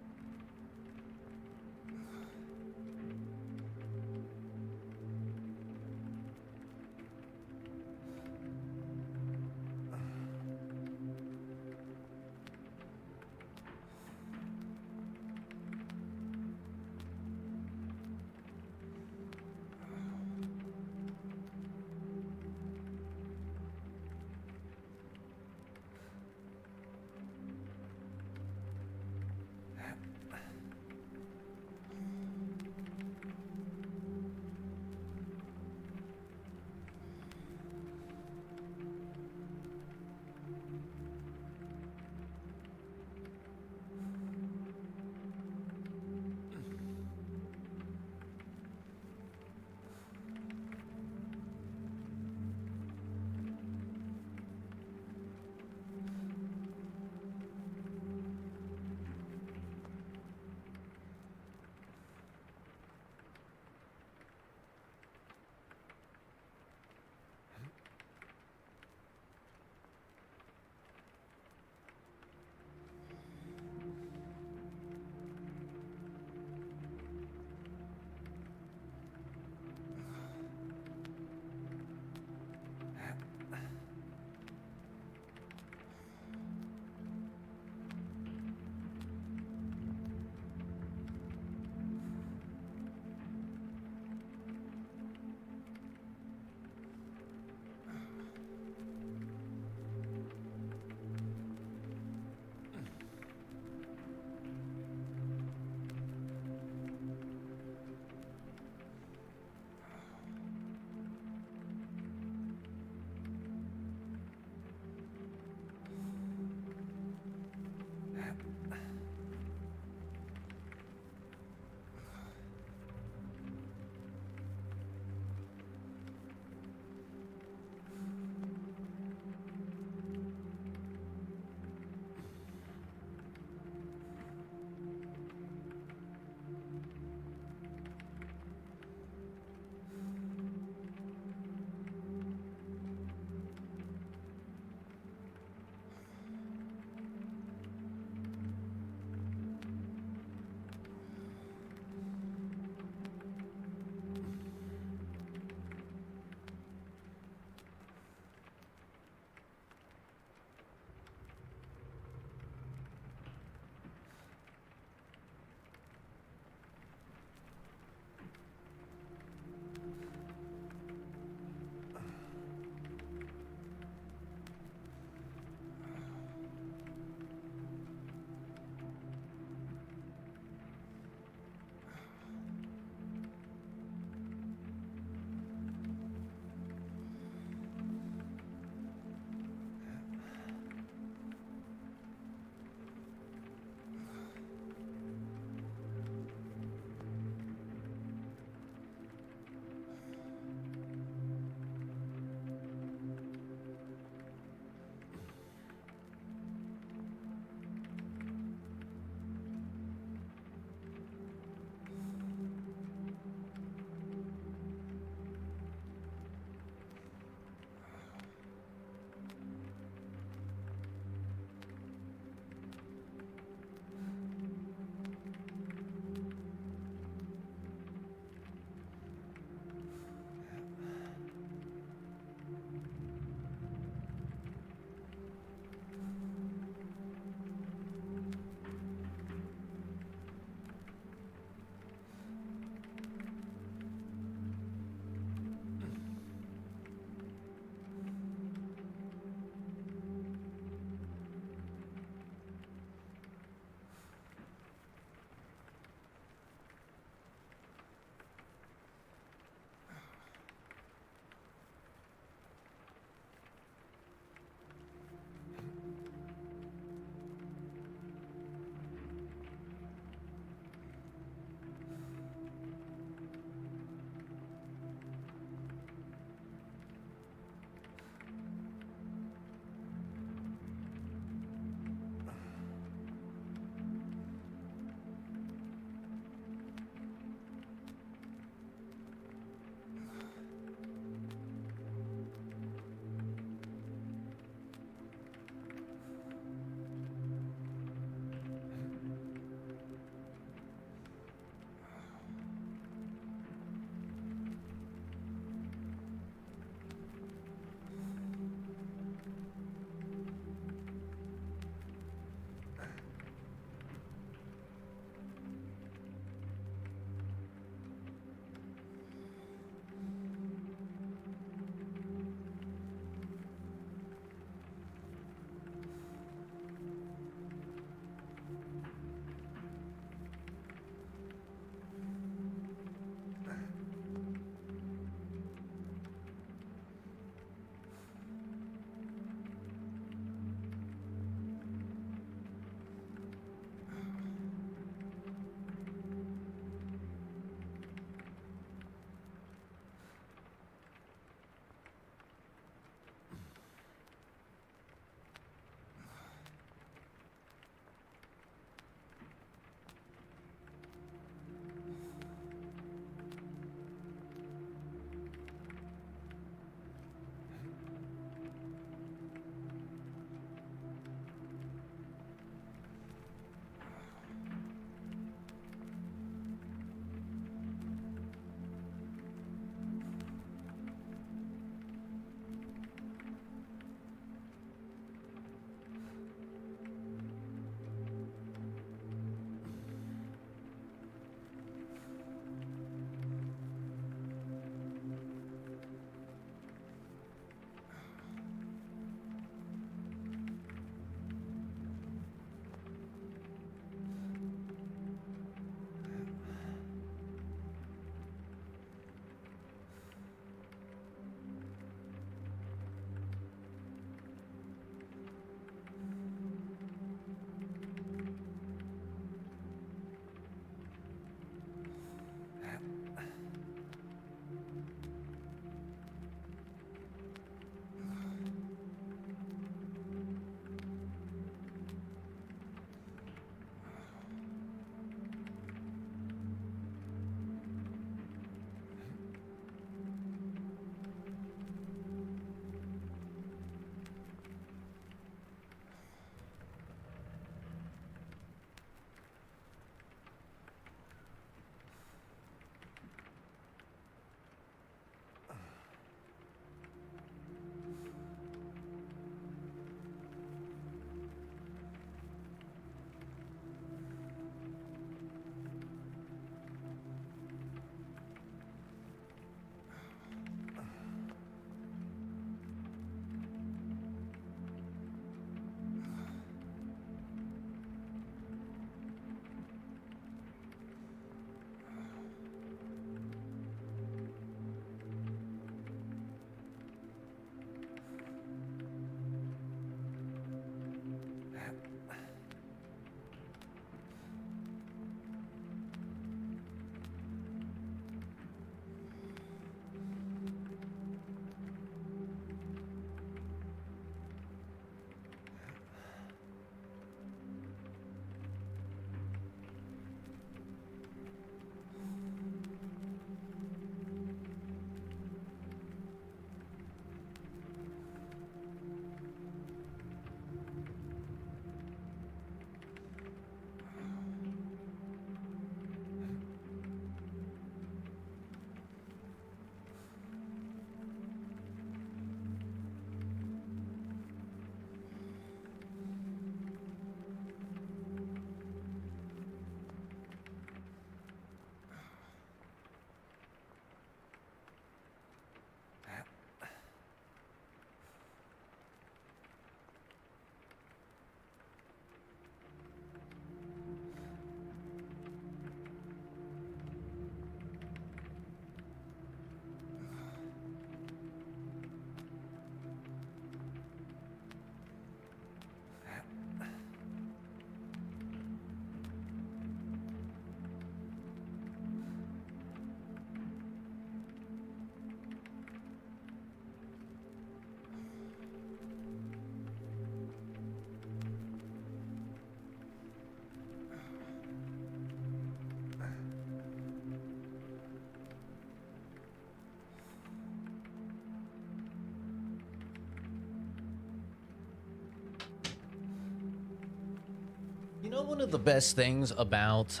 A: know, one of the best things about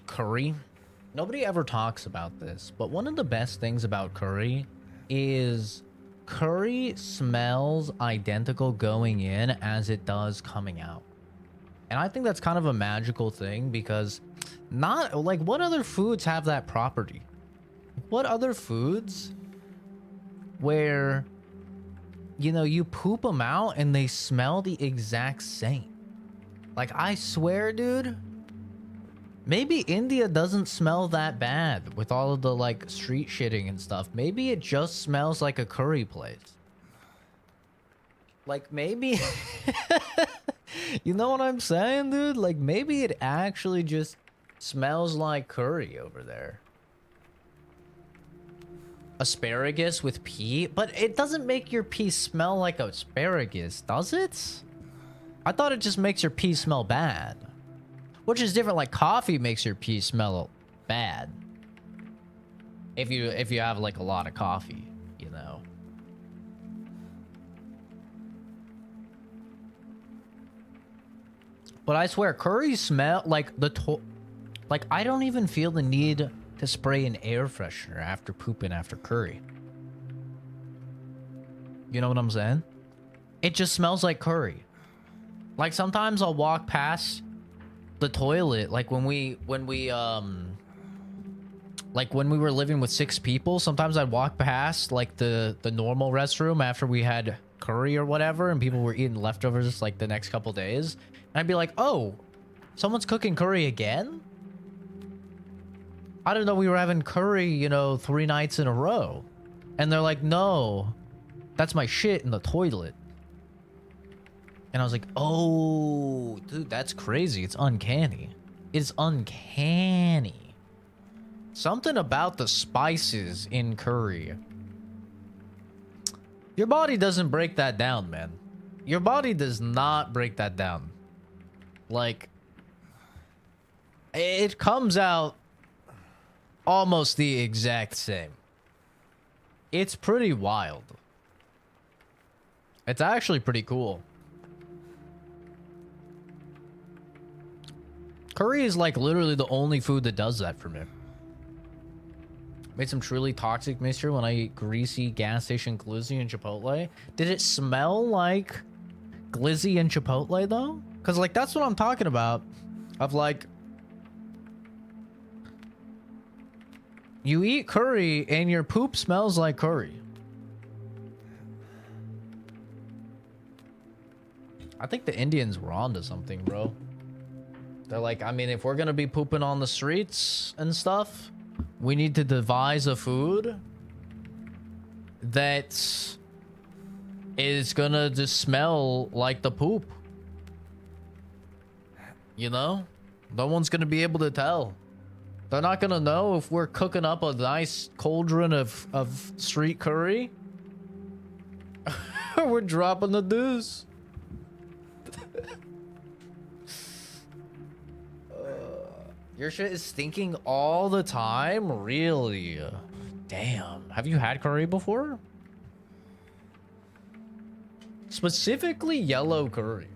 A: curry, nobody ever talks about this, but one of the best things about curry is curry smells identical going in as it does coming out. And I think that's kind of a magical thing because not like what other foods have that property? What other foods where, you know, you poop them out and they smell the exact same? Like, I swear, dude, maybe India doesn't smell that bad with all of the, like, street shitting and stuff. Maybe it just smells like a curry place. Like, maybe... You know what I'm saying, dude? Like, maybe it actually just smells like curry over there. Asparagus with pee? But it doesn't make your pee smell like asparagus, does it? I thought it just makes your pee smell bad. Which is different, like coffee makes your pee smell bad. If you have like a lot of coffee, you know. But I swear, curry smell like like I don't even feel the need to spray an air freshener after pooping after curry. You know what I'm saying? It just smells like curry. Like sometimes I'll walk past the toilet, like when we were living with 6 people, sometimes I'd walk past like the normal restroom after we had curry or whatever and people were eating leftovers like the next couple days. And I'd be like, oh, someone's cooking curry again? I didn't know we were having curry, you know, 3 nights in a row. And they're like, no, that's my shit in the toilet. And I was like, oh, dude, that's crazy. It's uncanny. It's uncanny. Something about the spices in curry. Your body doesn't break that down, man. Your body does not break that down. Like, it comes out almost the exact same. It's pretty wild. It's actually pretty cool. Curry is like literally the only food that does that for me. Made some truly toxic mixture when I ate greasy gas station glizzy and Chipotle. Did it smell like glizzy and Chipotle though? Because like that's what I'm talking about. Of like, you eat curry and your poop smells like curry. I think the Indians were onto something, bro. They're like, I mean, if we're gonna be pooping on the streets and stuff, we need to devise a food that is gonna just smell like the poop. You know? No one's gonna be able to tell. They're not gonna know if we're cooking up a nice cauldron of street curry. We're dropping the deuce. Your shit is stinking all the time? Really? Damn. Have you had curry before? Specifically yellow curry.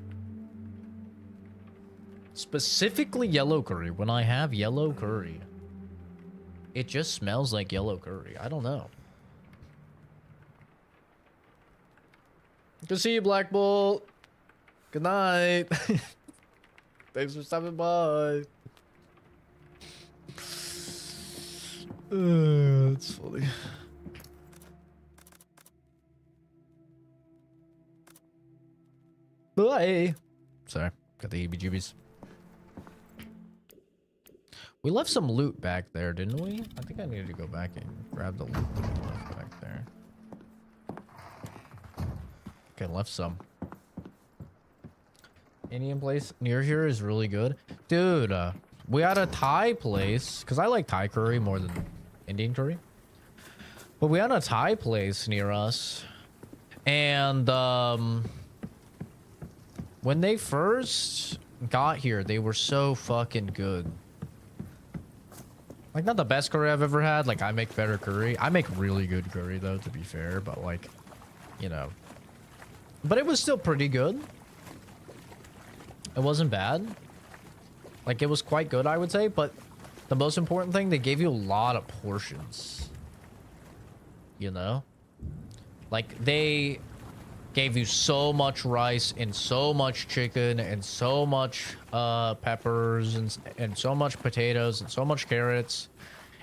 A: Specifically yellow curry. When I have yellow curry, it just smells like yellow curry. I don't know. Good to see you, Black Bolt. Good night. Thanks for stopping by. That's funny. Bye. Sorry, got the heebie-jeebies. We left some loot back there, didn't we? I think I needed to go back and grab the loot that we left back there. Okay, left some. Indian place near here is really good. Dude, we had a Thai place, because I like Thai curry more than Indian curry. But we had a Thai place near us. And when they first got here, they were so fucking good. Like, not the best curry I've ever had. Like, I make better curry. I make really good curry, though, to be fair. But, like, you know. But it was still pretty good. It wasn't bad. Like, it was quite good, I would say, but the most important thing, they gave you a lot of portions. You know? Like, they gave you so much rice and so much chicken and so much peppers and so much potatoes and so much carrots.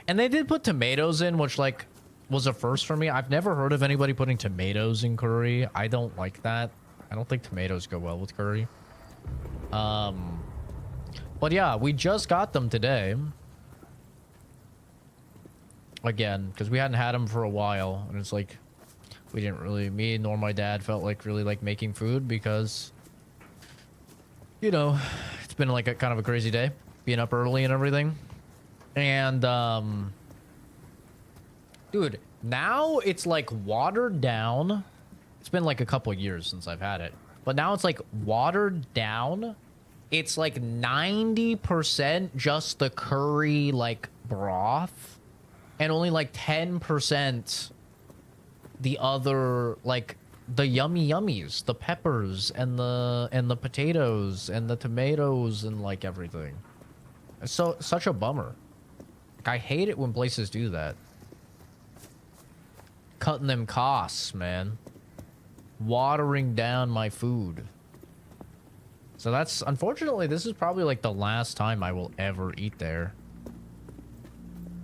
A: And they did put tomatoes in, which, like, was a first for me. I've never heard of anybody putting tomatoes in curry. I don't like that. I don't think tomatoes go well with curry. But yeah, we just got them today. Again, because we hadn't had them for a while. And it's like, we didn't really, me nor my dad felt like really like making food because, you know, it's been like a kind of a crazy day. Being up early and everything. And, dude, now it's like watered down. It's been like a couple years since I've had it. But now it's like watered down. It's like 90% just the curry like broth. And only like 10% the other like the yummy yummies. The peppers and the potatoes and the tomatoes and like everything. It's such a bummer. Like, I hate it when places do that. Cutting them costs, man. Watering down my food. So that's, unfortunately, this is probably like the last time I will ever eat there.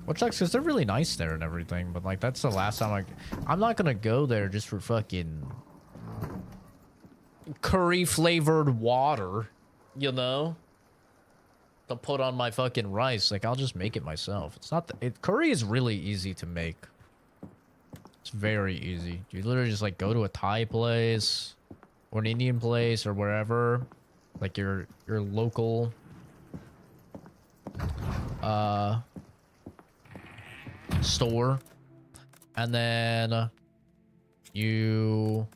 A: Which sucks because they're really nice there and everything, but like that's the last time I'm not gonna go there just for fucking curry flavored water, you know? To put on my fucking rice. Like, I'll just make it myself. It's not curry is really easy to make. It's very easy. You literally just like go to a Thai place or an Indian place or wherever, like your local store, and then you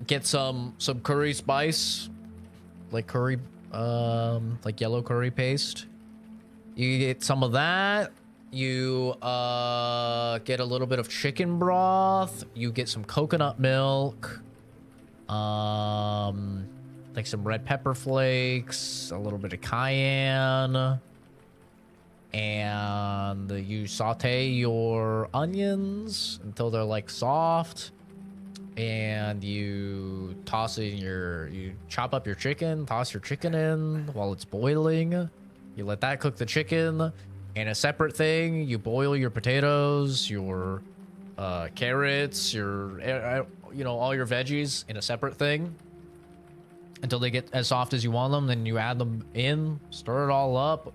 A: get some curry spice, like curry like yellow curry paste. You get some of that. You get a little bit of chicken broth. You get some coconut milk. Like some red pepper flakes, a little bit of cayenne. And you saute your onions until they're like soft. And you toss in you chop up your chicken, toss your chicken in while it's boiling. You let that cook the chicken. In a separate thing, you boil your potatoes, your carrots, your, you know, all your veggies in a separate thing until they get as soft as you want them. Then you add them in, stir it all up.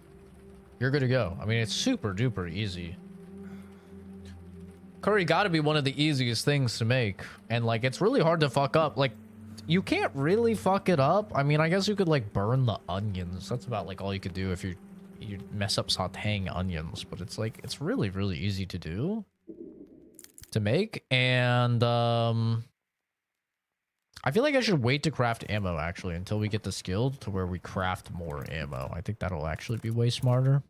A: You're good to go. I mean, it's super duper easy. Curry gotta be one of the easiest things to make. And like, it's really hard to fuck up. Like, you can't really fuck it up. I mean, I guess you could like burn the onions. That's about like all you could do if you mess up sauteing onions. But it's like, it's really, really easy to do. To make. And I feel like I should wait to craft ammo actually until we get the skill to where we craft more ammo. I think that'll actually be way smarter.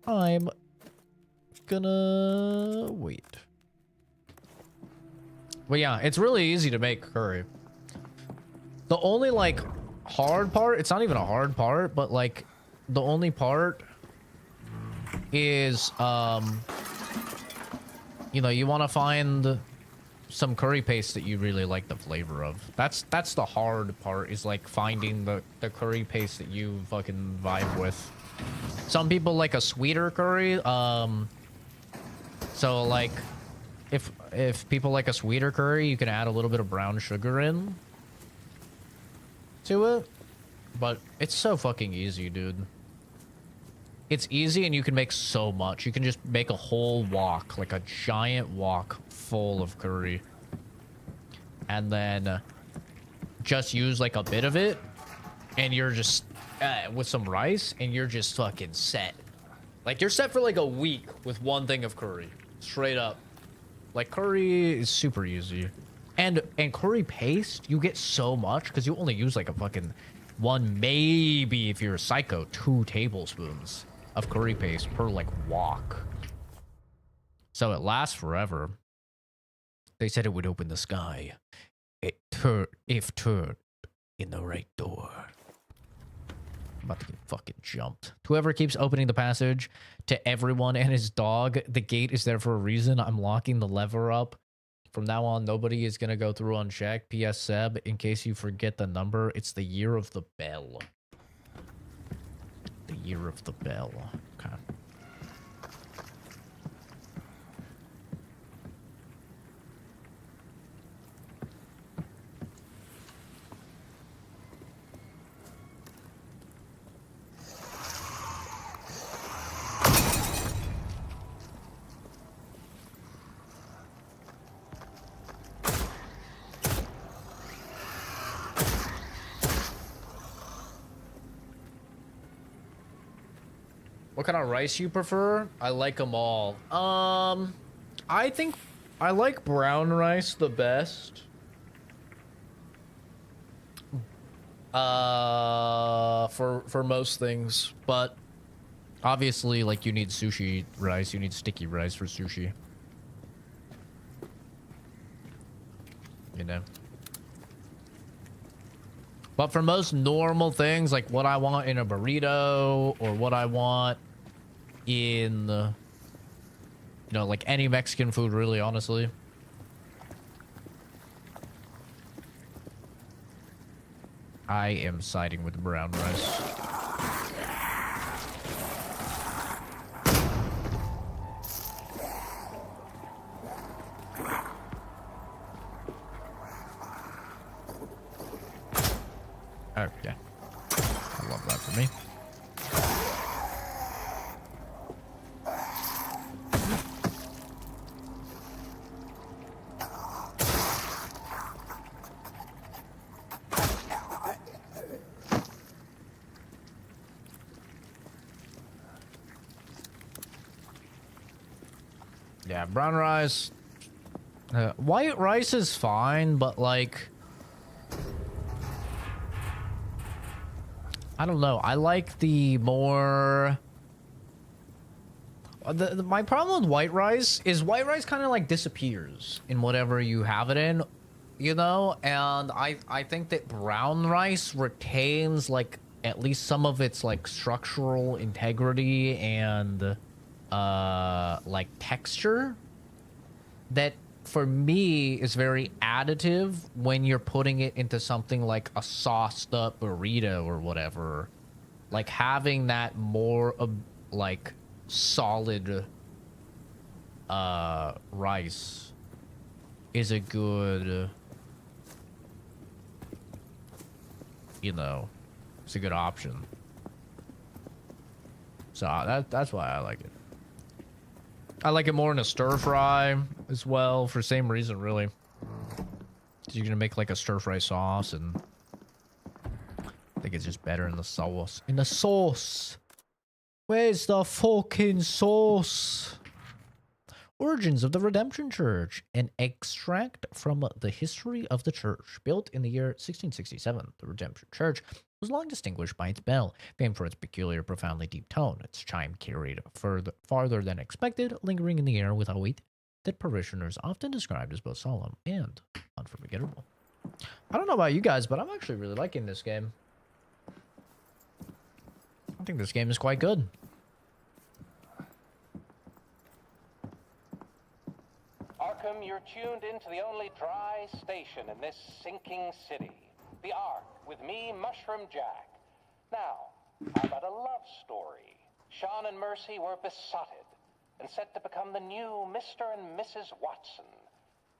A: I'm gonna wait. But yeah, it's really easy to make curry. The only like hard part, it's not even a hard part, but like the only part is you know, you want to find some curry paste that you really like the flavor of. That's the hard part, is like finding the curry paste that you fucking vibe with. Some people like a sweeter curry. So like if people like a sweeter curry, you can add a little bit of brown sugar in to it. But it's so fucking easy, dude. It's easy, and you can make so much. You can just make a whole wok, like a giant wok full of curry. And then just use like a bit of it, and you're just with some rice, and you're just fucking set. Like, you're set for like a week with one thing of curry. Straight up. Like, curry is super easy. And curry paste, you get so much because you only use like a fucking one, maybe if you're a psycho, 2 tablespoons of curry paste per like wok. So it lasts forever. They said it would open the sky. If turned in the right door. I'm about to get fucking jumped. Whoever keeps opening the passage to everyone and his dog, the gate is there for a reason. I'm locking the lever up. From now on, nobody is going to go through unchecked. P.S. Seb, in case you forget the number, it's the year of the bell. The year of the bell. Okay. What kind of rice you prefer? I like them all. I think I like brown rice the best. For most things, but obviously, like, you need sushi rice, you need sticky rice for sushi. You know. But for most normal things, like what I want in a burrito or what I want in, you know, like any Mexican food, really, honestly. I am siding with brown rice. Okay. I love that for me. Yeah, brown rice. White rice is fine, but like, I don't know. I like the more. My problem with white rice is white rice kind of like disappears in whatever you have it in, you know? And I think that brown rice retains like at least some of its like structural integrity and like texture that for me is very additive when you're putting it into something like a sauced up burrito or whatever. Like having that more like solid rice is a good, you know, it's a good option. So that's why I like it. I like it more in a stir fry as well, for same reason, really. You're gonna make like a stir fry sauce, and I think it's just better in the sauce. In the sauce! Where's the fucking sauce? Origins of the Redemption Church. An extract from the history of the church. Built in the year 1667, the Redemption Church was long distinguished by its bell, famed for its peculiar, profoundly deep tone. Its chime carried farther than expected, lingering in the air with a weight that parishioners often described as both solemn and unforgettable. I don't know about you guys, but I'm actually really liking this game. I think this game is quite good.
F: Arkham, you're tuned into the only dry station in this sinking city. The Ark, with me, Mushroom Jack. Now, how about a love story? Sean and Mercy were besotted and set to become the new Mr. and Mrs. Watson.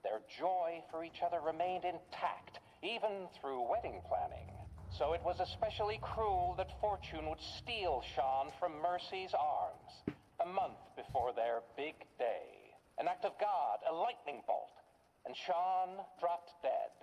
F: Their joy for each other remained intact, even through wedding planning. So it was especially cruel that fortune would steal Sean from Mercy's arms, a month before their big day. An act of God, a lightning bolt, and Sean dropped dead.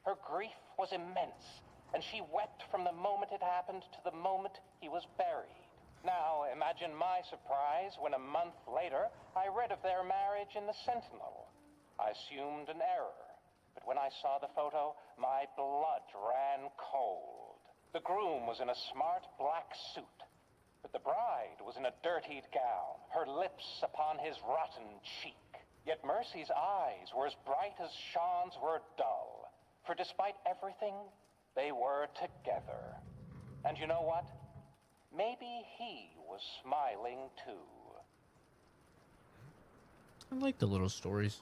F: Her grief was immense, and she wept from the moment it happened to the moment he was buried. Now, imagine my surprise when a month later, I read of their marriage in the Sentinel. I assumed an error, but when I saw the photo, my blood ran cold. The groom was in a smart black suit, but the bride was in a dirtied gown, her lips upon his rotten cheek. Yet Mercy's eyes were as bright as Sean's were dull. For despite everything, They were together. And you know what? Maybe he was smiling too.
A: I like the little stories.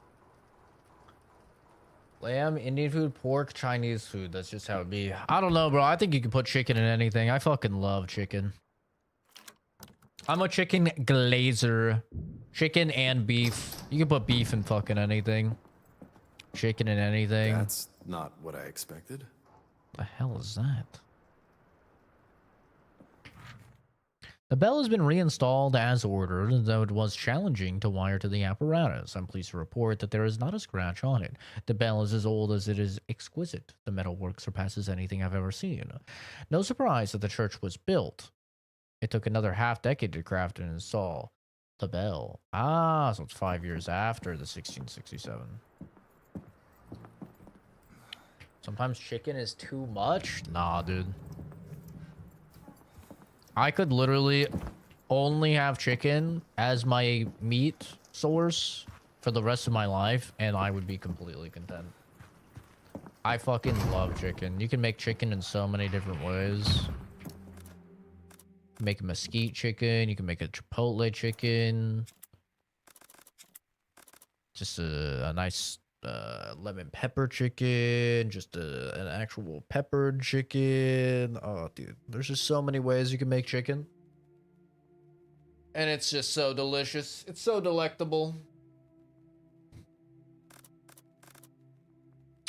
A: Lamb, Indian food, pork, Chinese food. That's just how it be. I don't know, bro. I think you can put chicken in anything. I fucking love chicken. I'm a chicken glazer. Chicken and beef. You can put beef in fucking anything. Chicken in anything.
B: That's not what I expected.
A: The hell is that? The bell has been reinstalled as ordered, though it was challenging to wire to the apparatus. I'm pleased to report that there is not a scratch on it. The bell is as old as it is exquisite. The metalwork surpasses anything I've ever seen. No surprise that the church was built. It took another half-decade to craft and install the bell. Ah, so it's 5 years after the 1667. Sometimes chicken is too much? Nah, dude. I could literally only have chicken as my meat source for the rest of my life, and I would be completely content. I fucking love chicken. You can make chicken in so many different ways. You can make a mesquite chicken. You can make a chipotle chicken. Just a nice lemon pepper chicken, just an actual peppered chicken. Oh, dude, there's just so many ways you can make chicken. And it's just so delicious. It's so delectable.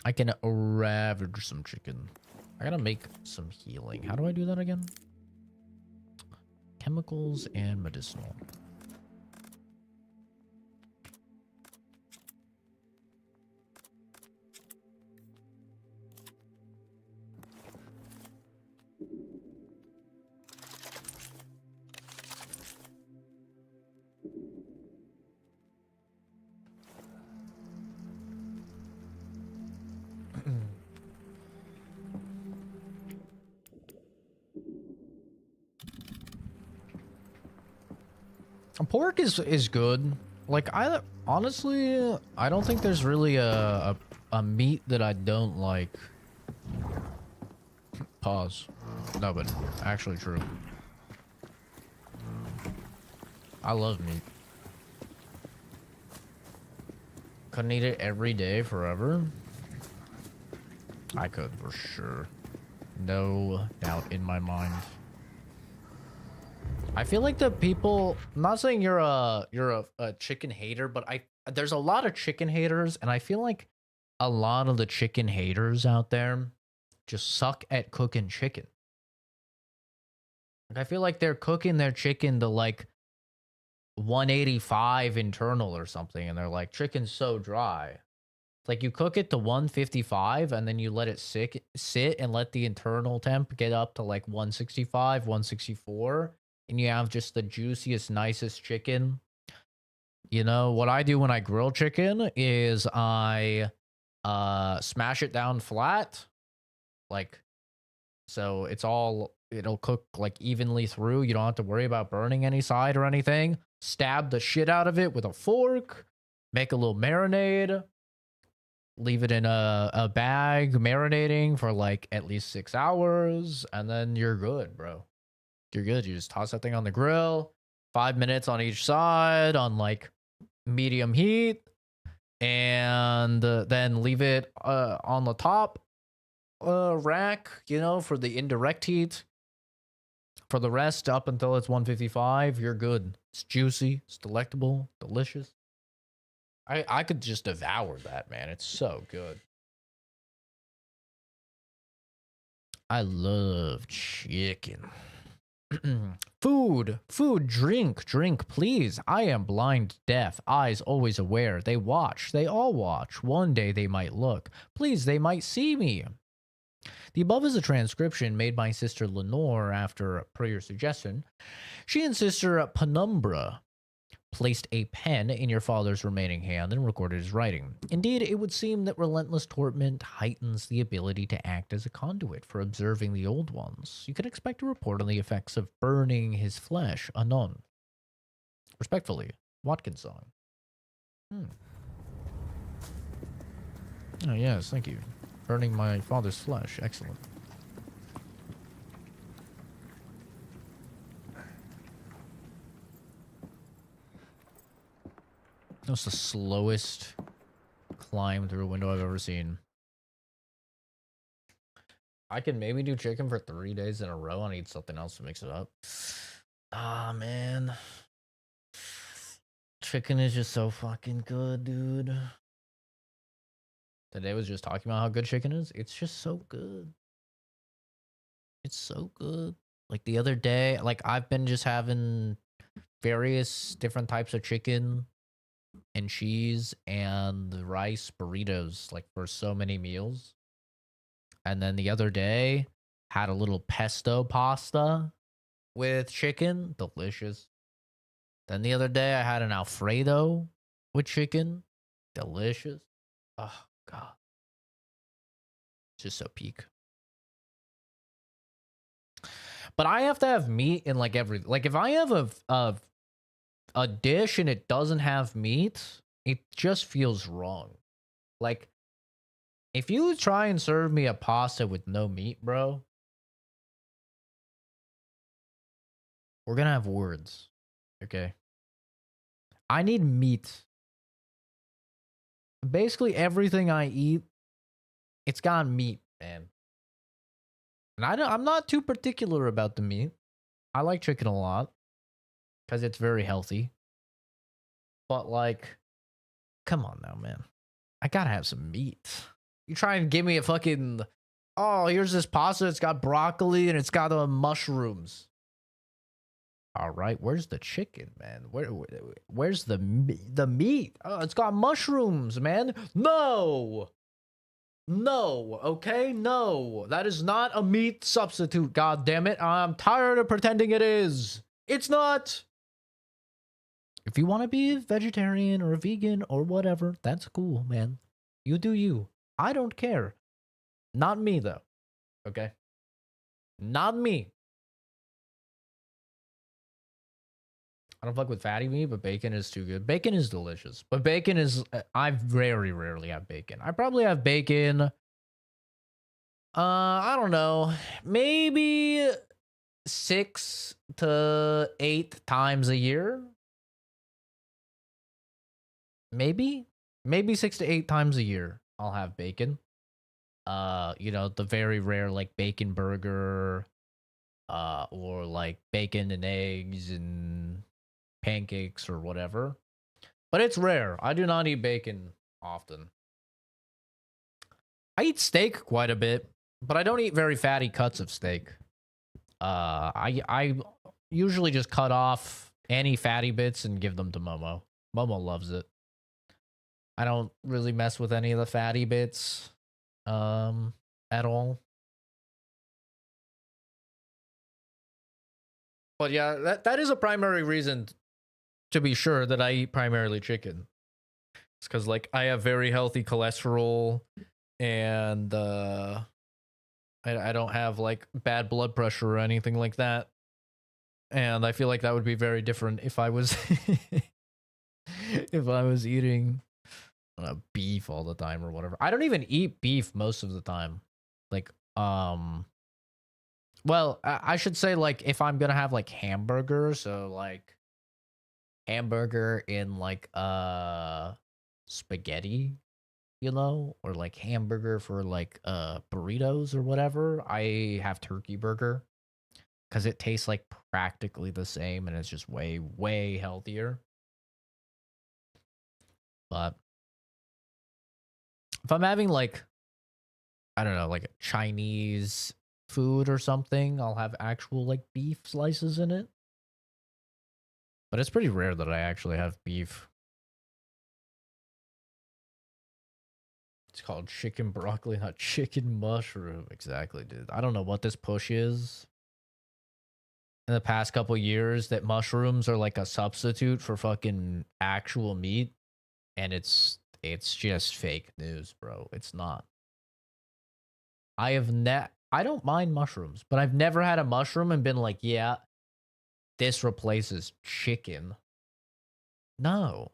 A: I can ravage some chicken. I gotta make some healing. How do I do that again? Chemicals and medicinal. Pork is good. Like, I honestly, I don't think there's really a meat that I don't like. Pause. No, but actually true. I love meat. Couldn't eat it every day forever. I could for sure. No doubt in my mind. I feel like the people, I'm not saying you're a chicken hater, but there's a lot of chicken haters, and I feel like a lot of the chicken haters out there just suck at cooking chicken. Like, I feel like they're cooking their chicken to like 185 internal or something, and they're like, chicken's so dry. Like, you cook it to 155 and then you let it sit and let the internal temp get up to like 165, 164. And you have just the juiciest, nicest chicken. You know, what I do when I grill chicken is I smash it down flat. Like, so it'll cook like evenly through. You don't have to worry about burning any side or anything. Stab the shit out of it with a fork. Make a little marinade. Leave it in a bag marinating for like at least 6 hours. And then you're good, bro. You're good. You just toss that thing on the grill, 5 minutes on each side on like medium heat, and then leave it on the top rack, you know, for the indirect heat. For the rest, up until it's 155, you're good. It's juicy, it's delectable, delicious. I could just devour that, man. It's so good. I love chicken. Food, drink, please. I am blind, deaf, eyes always aware. They watch, they all watch. One day they might look. Please, they might see me. The above is a transcription made by Sister Lenore after, per your suggestion. She and Sister Penumbra placed a pen in your father's remaining hand and recorded his writing. Indeed, it would seem that relentless torment heightens the ability to act as a conduit for observing the old ones. You can expect a report on the effects of burning his flesh anon. Respectfully, Watkins song. Oh, yes, thank you. Burning my father's flesh. Excellent. That was the slowest climb through a window I've ever seen. I can maybe do chicken for 3 days in a row and eat something else to mix it up. Ah, man. Chicken is just so fucking good, dude. Today was just talking about how good chicken is. It's just so good. It's so good. Like the other day, like I've been just having various different types of chicken and cheese and rice burritos like for so many meals. And then the other day had a little pesto pasta with chicken, delicious. Then the other day I had an Alfredo with chicken, delicious. Oh god. It's just so peak. But I have to have meat in like every, like if I have a dish and it doesn't have meat, it just feels wrong. Like if you try and serve me a pasta with no meat, bro, we're gonna have words. Okay. I need meat. Basically everything I eat, it's got meat, man. And I'm not too particular about the meat. I like chicken a lot because it's very healthy. But like, come on now, man. I gotta have some meat. You try and give me a fucking, oh, here's this pasta. It's got broccoli and it's got mushrooms. All right, where's the chicken, man? Where's the meat? Oh, it's got mushrooms, man. No, okay, no. That is not a meat substitute. God damn it! I'm tired of pretending it is. It's not. If you want to be a vegetarian or a vegan or whatever, that's cool, man. You do you. I don't care. Not me though. Okay. Not me. I don't fuck with fatty meat, but bacon is too good. Bacon is delicious, but bacon is, I very rarely have bacon. I probably have bacon, I don't know, maybe 6 to 8 times a year. Maybe 6 to 8 times a year I'll have bacon. You know, the very rare like bacon burger, or like bacon and eggs and pancakes or whatever. But it's rare. I do not eat bacon often. I eat steak quite a bit, but I don't eat very fatty cuts of steak. I usually just cut off any fatty bits and give them to Momo. Momo loves it. I don't really mess with any of the fatty bits at all. But yeah, that is a primary reason to be sure that I eat primarily chicken. It's because like I have very healthy cholesterol and I don't have like bad blood pressure or anything like that. And I feel like that would be very different if I was if I was eating beef all the time or whatever. I don't even eat beef most of the time. Like well, I should say like if I'm gonna have like hamburger, so like hamburger in like spaghetti, you know, or like hamburger for like burritos or whatever, I have turkey burger because it tastes like practically the same and it's just way healthier. But if I'm having like, I don't know, like Chinese food or something, I'll have actual like beef slices in it. But it's pretty rare that I actually have beef. It's called chicken broccoli, not chicken mushroom. Exactly, dude. I don't know what this push is in the past couple years that mushrooms are like a substitute for fucking actual meat. And it's just fake news, bro. It's not. I don't mind mushrooms, but I've never had a mushroom and been like, yeah, this replaces chicken. No.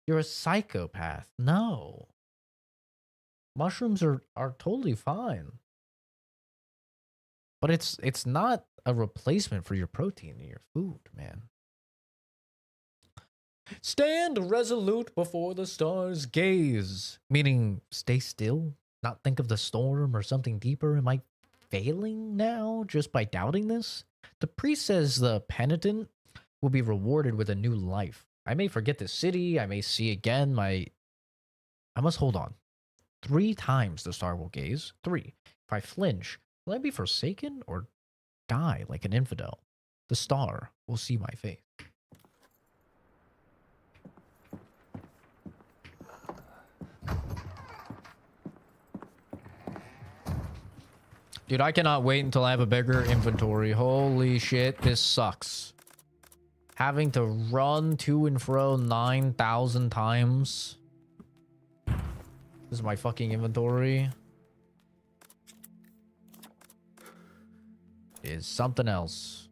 A: You're a psychopath. No. Mushrooms are totally fine. But it's not a replacement for your protein in your food, man. Stand resolute before the stars gaze. Meaning, stay still, not think of the storm or something deeper. Am I failing now just by doubting this? The priest says the penitent will be rewarded with a new life. I may forget the city, I may see again I must hold on. 3 times the star will gaze. 3. If I flinch, will I be forsaken or die like an infidel? The star will see my faith. Dude, I cannot wait until I have a bigger inventory. Holy shit, this sucks. Having to run to and fro 9,000 times. This is my fucking inventory. Is something else.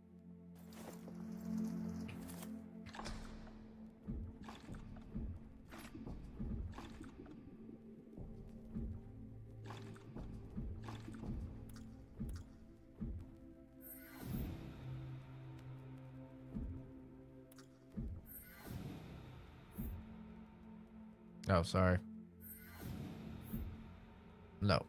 A: Oh, sorry. No.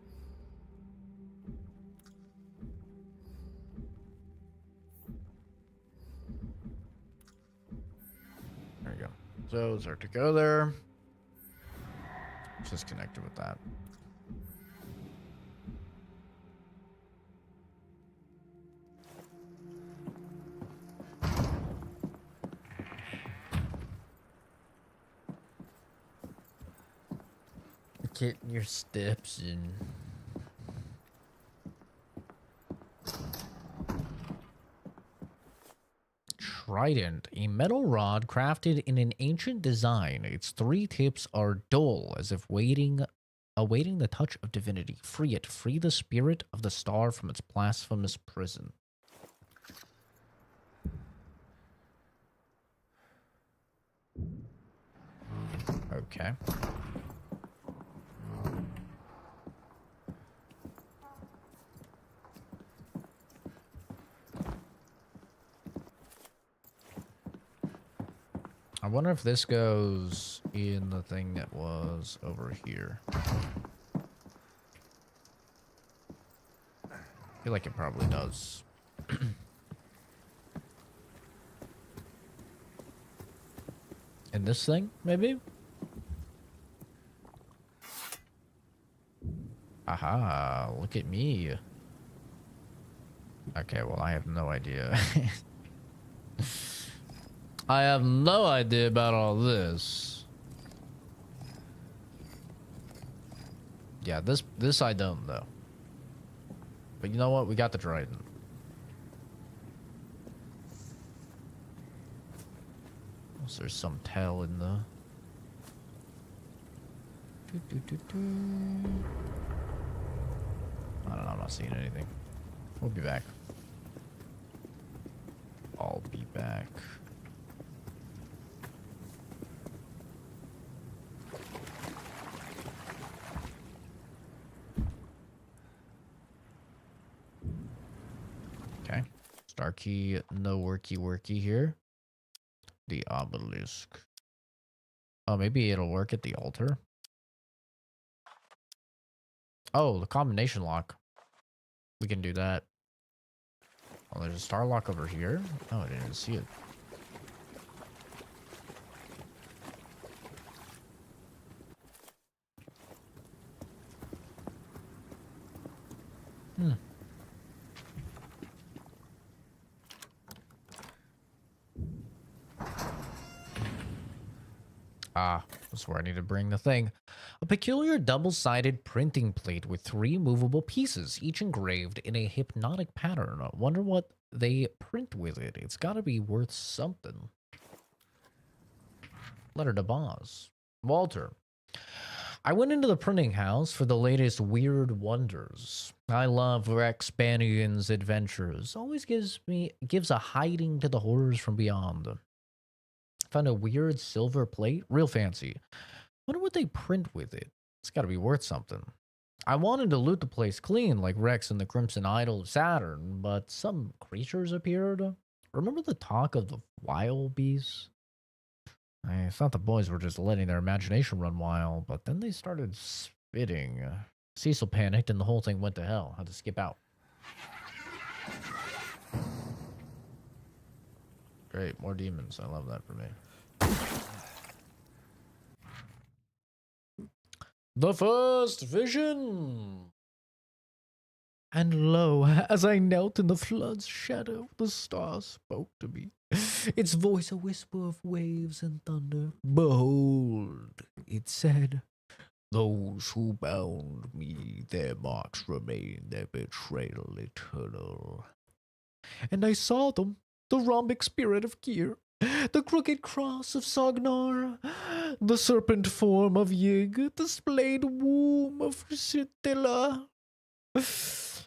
A: There you go. So start to go there. Just connected with that. Getting your steps in. Trident, a metal rod crafted in an ancient design. Its 3 tips are dull, as if awaiting the touch of divinity. Free it. Free the spirit of the star from its blasphemous prison. Okay. I wonder if this goes in the thing that was over here. I feel like it probably does. In this thing, maybe? Aha, look at me. Okay, well, I have no idea. I have no idea about all this. Yeah, this I don't know. But you know what? We got the trident. So there's some tell in the... I don't know, I'm not seeing anything. We'll be back. I'll be back. Okay. Star key, no worky here. The obelisk. Oh, maybe it'll work at the altar. Oh, the combination lock. We can do that. Oh, there's a star lock over here. Oh, I didn't even see it. Ah, that's where I need to bring the thing. A peculiar double-sided printing plate with 3 movable pieces, each engraved in a hypnotic pattern. I wonder what they print with it. It's gotta be worth something. Letter to boss. Walter. I went into the printing house for the latest weird wonders. I love Rex Bannigan's adventures. Always gives a hiding to the horrors from beyond. Found a weird silver plate, real fancy. Wonder what they print with it. It's got to be worth something. I wanted to loot the place clean, like Rex and the Crimson Idol of Saturn, but some creatures appeared. Remember the talk of the wild beasts? I thought the boys were just letting their imagination run wild, but then they started spitting. Cecil panicked and the whole thing went to hell. Had to skip out. Great, more demons. I love that for me. The first vision! And lo, as I knelt in the flood's shadow, the star spoke to me. Its voice a whisper of waves and thunder. Behold, it said, those who bound me, their marks remain, their betrayal eternal. And I saw them, the rhombic spirit of Kyr, the crooked cross of Sognar, the serpent form of Yig, the splayed womb of Sitilla,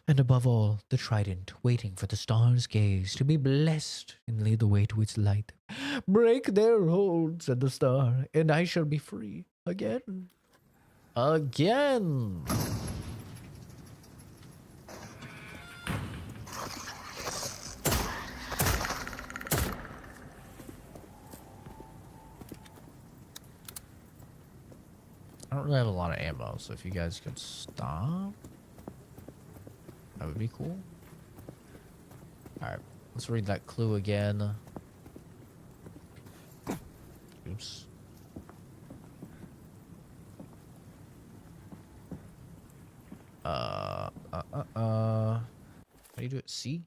A: and above all, the trident waiting for the star's gaze to be blessed and lead the way to its light. Break their hold, said the star, and I shall be free again. Again! I don't really have a lot of ammo, so if you guys could stop, that would be cool. Alright, let's read that clue again. Oops. How do you do it? C?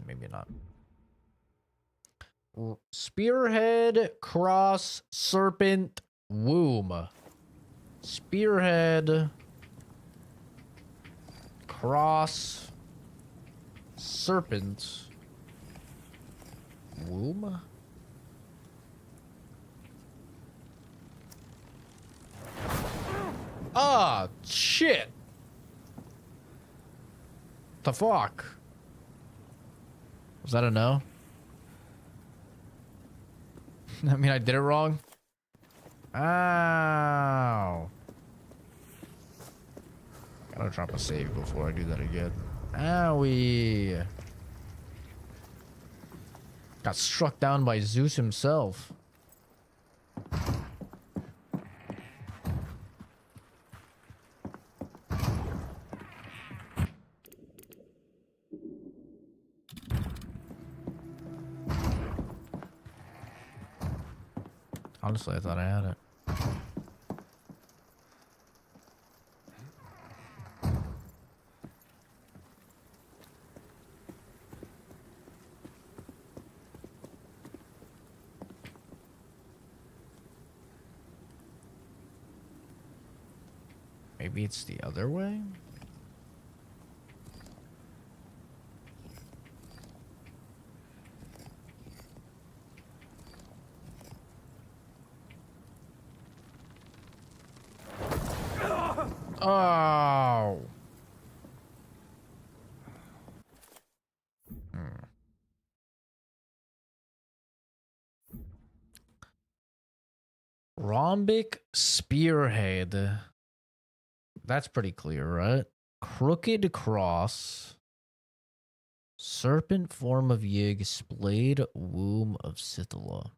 A: Maybe not. Spearhead, cross, serpent, womb. Spearhead, cross, serpent, womb. Ah, shit. The fuck? Was that a no? I mean, I did it wrong. Ow. Gotta drop a save before I do that again. Owie. Got struck down by Zeus himself. Honestly, I thought I had it. Maybe it's the other way? Oh. Rhombic spearhead. That's pretty clear, right? Crooked cross. Serpent form of Yig, splayed womb of Scythila.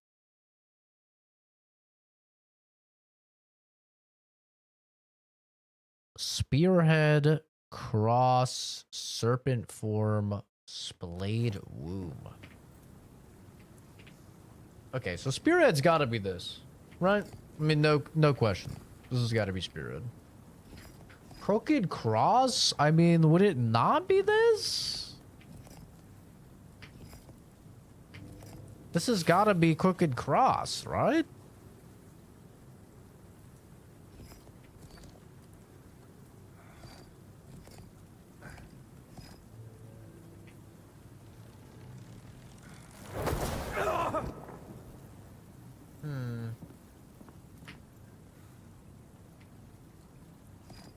A: Spearhead, cross, serpent form, splayed womb. Okay, so Spearhead's gotta be this, right? I mean, no question. This has gotta be Spearhead. Crooked cross? I mean, would it not be this? This has gotta be Crooked Cross, right?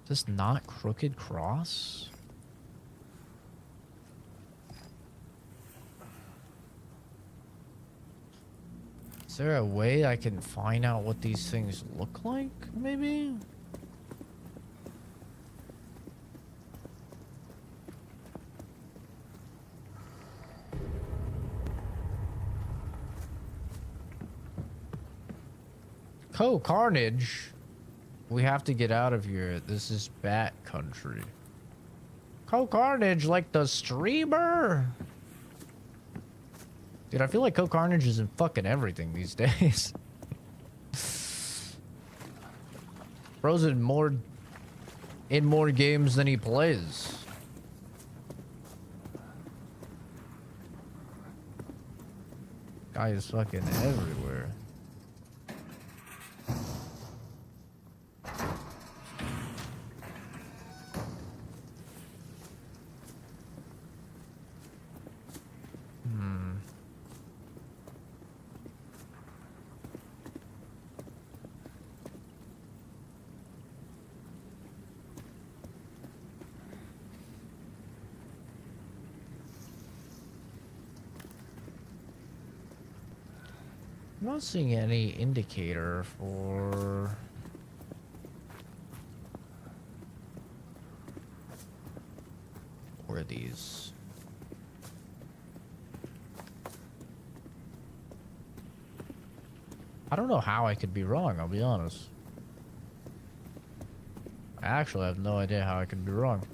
A: Is this not Crooked Cross? Is there a way I can find out what these things look like, maybe? Carnage. We have to get out of here. This is Bat Country. Carnage, like the streamer. Dude, I feel like Carnage is in fucking everything these days. Bro's in more games than he plays. Guy is fucking everywhere. I'm not seeing any indicator for these. I don't know how I could be wrong, I'll be honest. I actually have no idea how I could be wrong.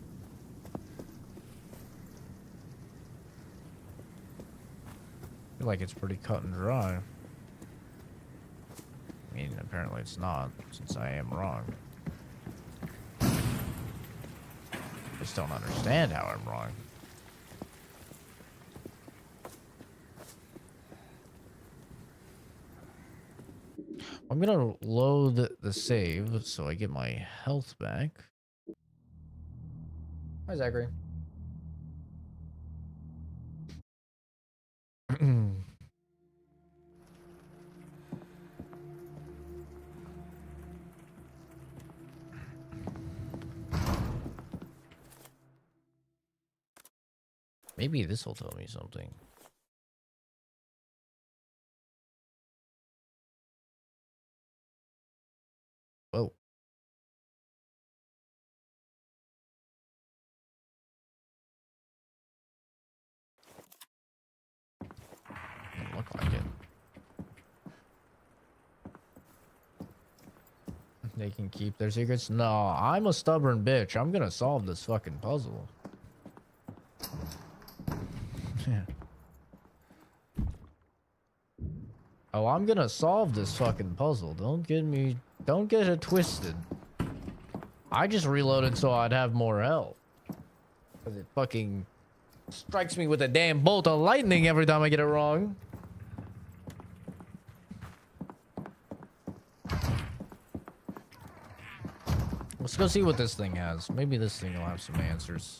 A: I feel like it's pretty cut and dry. I mean, apparently it's not, since I am wrong. I just don't understand how I'm wrong. I'm gonna load the save so I get my health back. Hi, Zachary. Maybe this will tell me something. Whoa. Doesn't look like it. They can keep their secrets? No, I'm a stubborn bitch. I'm gonna solve this fucking puzzle. Oh, I'm gonna solve this fucking puzzle. Don't get it twisted. I just reloaded so I'd have more health. Cause it fucking strikes me with a damn bolt of lightning every time I get it wrong. Let's go see what this thing has. Maybe this thing will have some answers.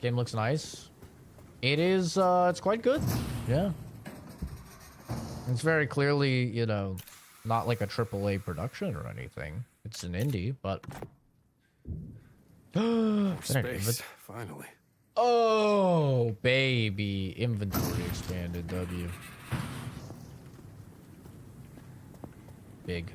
A: Game looks nice. It is, it's quite good. Yeah. It's very clearly, you know, not like a AAA production or anything. It's an indie, but...
B: Space, finally.
A: Oh, baby. Inventory expanded, W. Big.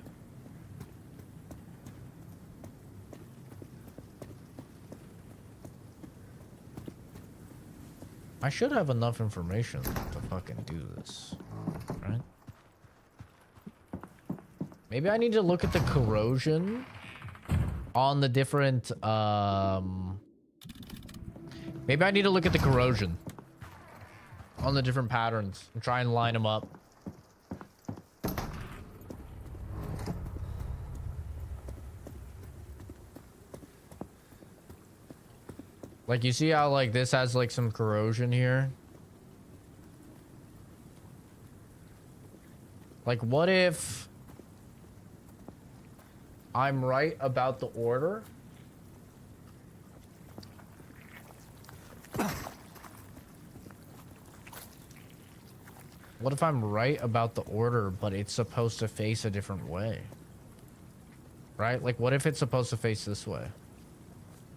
A: I should have enough information to fucking do this, right? Maybe I need to look at the corrosion on the different, maybe I need to look at the corrosion on the different patterns and try and line them up. Like, you see how, like, this has, like, some corrosion here? Like, what if I'm right about the order? What if I'm right about the order, but it's supposed to face a different way? Right? Like, what if it's supposed to face this way?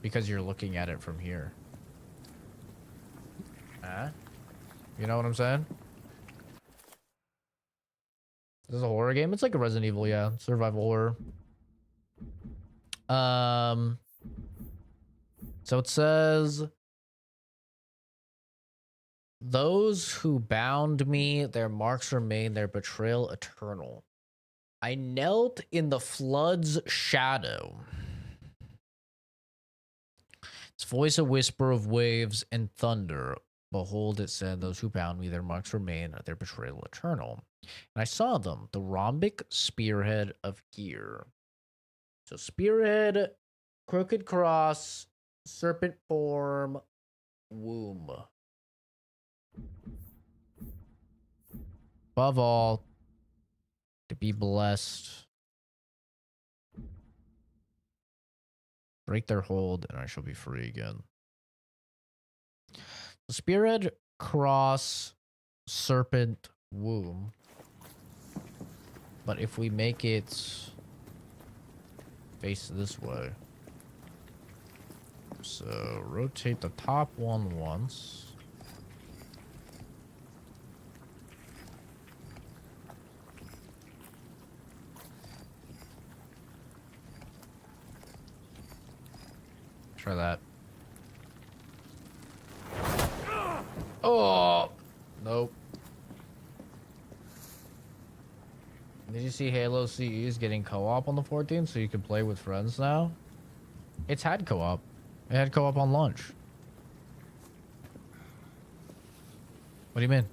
A: Because you're looking at it from here. Huh? You know what I'm saying? This is a horror game. It's like a Resident Evil, yeah. Survival horror. So it says, those who bound me, their marks remain, their betrayal eternal. I knelt in the flood's shadow. Its voice a whisper of waves and thunder. Behold, it said, those who bound me, their marks remain, their betrayal eternal. And I saw them, the rhombic spearhead of gear. So spearhead, crooked cross, serpent form, womb. Above all, to be blessed. Break their hold, and I shall be free again. Spearhead, cross, serpent, womb. But if we make it face this way. So rotate the top one once. Try that. Oh, nope. Did you see Halo CE is getting co-op on the 14th, so you can play with friends now? It's had co-op. It had co-op on launch. What do you mean?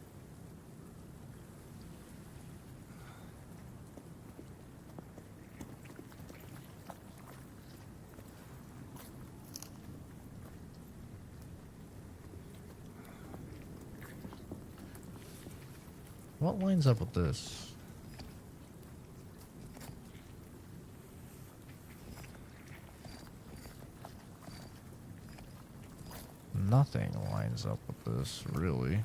A: What lines up with this? Nothing lines up with this, really.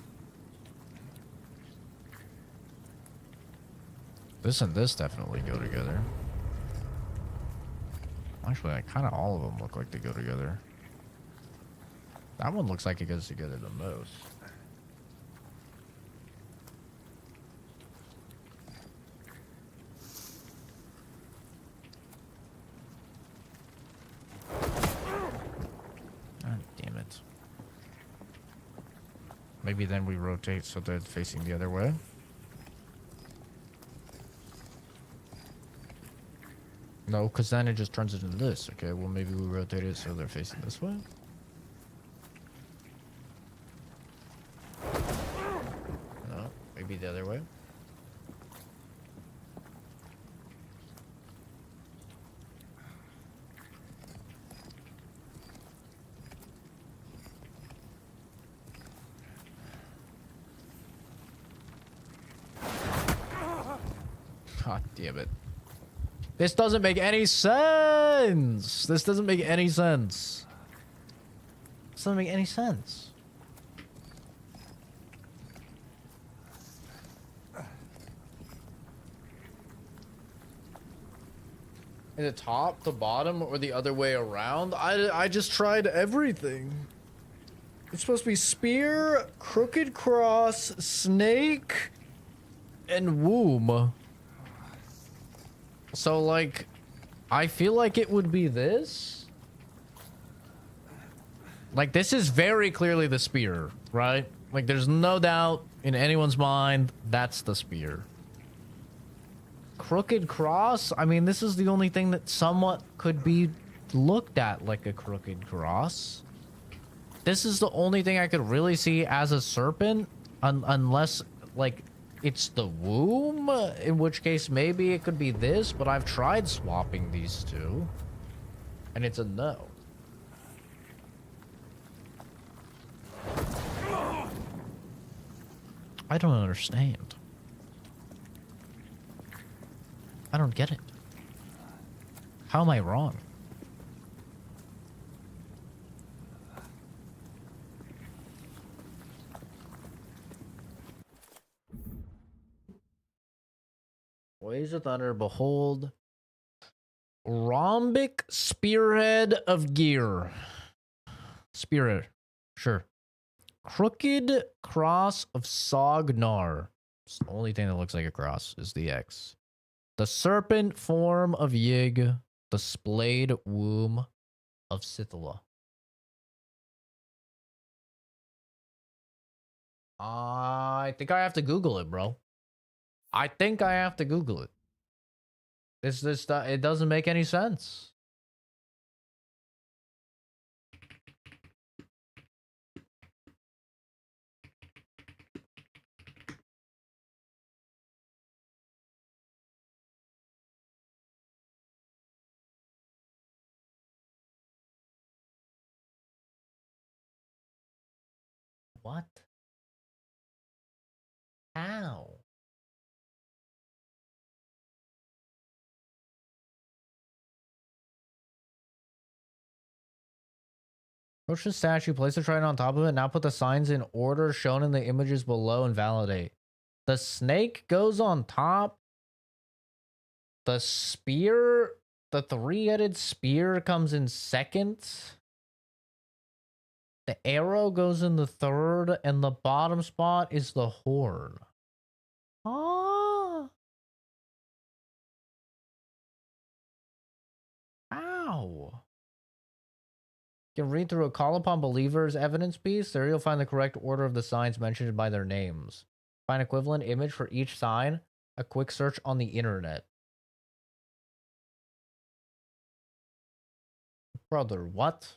A: This and this definitely go together. Actually, kind of all of them look like they go together. That one looks like it goes together the most. God damn it. Maybe then we rotate so they're facing the other way. No, because then it just turns it into this. Okay, well maybe we rotate it so they're facing this way. No, maybe the other way. God damn it. This doesn't make any sense. This doesn't make any sense. This doesn't make any sense. Is it top to bottom or the other way around? I just tried everything. It's supposed to be spear, crooked cross, snake, and womb. So, like, I feel like it would be this. Like, this is very clearly the spear, right? Like, there's no doubt in anyone's mind that's the spear. Crooked cross? I mean, this is the only thing that somewhat could be looked at like a crooked cross. This is the only thing I could really see as a serpent, unless, like, it's the womb, in which case maybe it could be this, but I've tried swapping these two, and it's a no. I don't understand. I don't get it. How am I wrong? Waves of Thunder, behold. Rhombic Spearhead of Gear. Spearhead. Sure. Crooked Cross of Sognar. It's the only thing that looks like a cross is the X. The serpent form of Yig. The splayed womb of Scythila. I think I have to Google it, bro. I think I have to Google it. It doesn't make any sense. What? How? Approach the statue, place the trident on top of it, now put the signs in order shown in the images below and validate. The snake goes on top. The spear, the three-headed spear comes in second. The arrow goes in the third, and the bottom spot is the horn. Ah. Ow. You can read through a call upon believers evidence piece. There you'll find the correct order of the signs mentioned by their names. Find equivalent image for each sign. A quick search on the internet. Brother, what?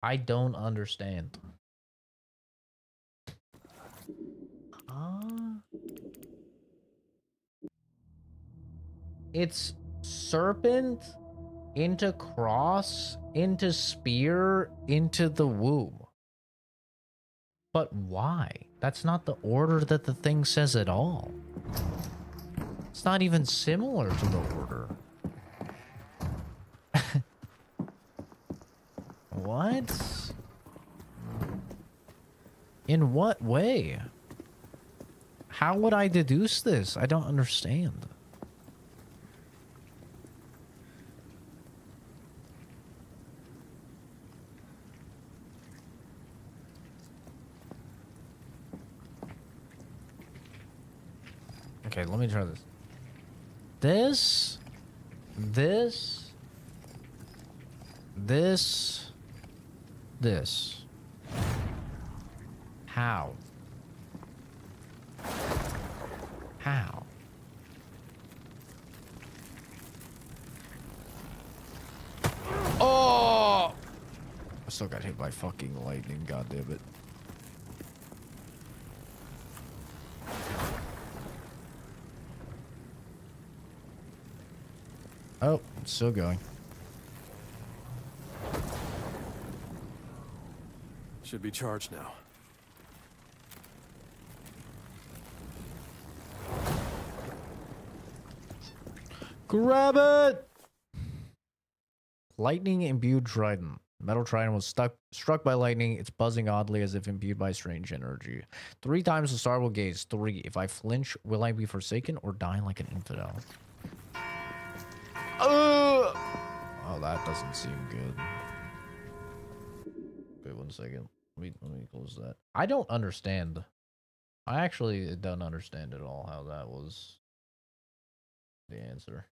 A: I don't understand. It's serpent into cross into spear into the womb. But why? That's not the order that the thing says at all. It's not even similar to the order. What? In what way? How would I deduce this? I don't understand. Okay, let me try this. This. How? How? Oh! I still got hit by fucking lightning, goddammit. Oh, it's still going.
B: Should be charged now.
A: Grab it! Lightning imbued trident. Metal trident was struck by lightning. It's buzzing oddly as if imbued by strange energy. 3 times the star will gaze. 3. If I flinch, will I be forsaken or die like an infidel? Oh, that doesn't seem good. Okay, 1 second. Let me close that. I don't understand. I actually don't understand at all how that was the answer.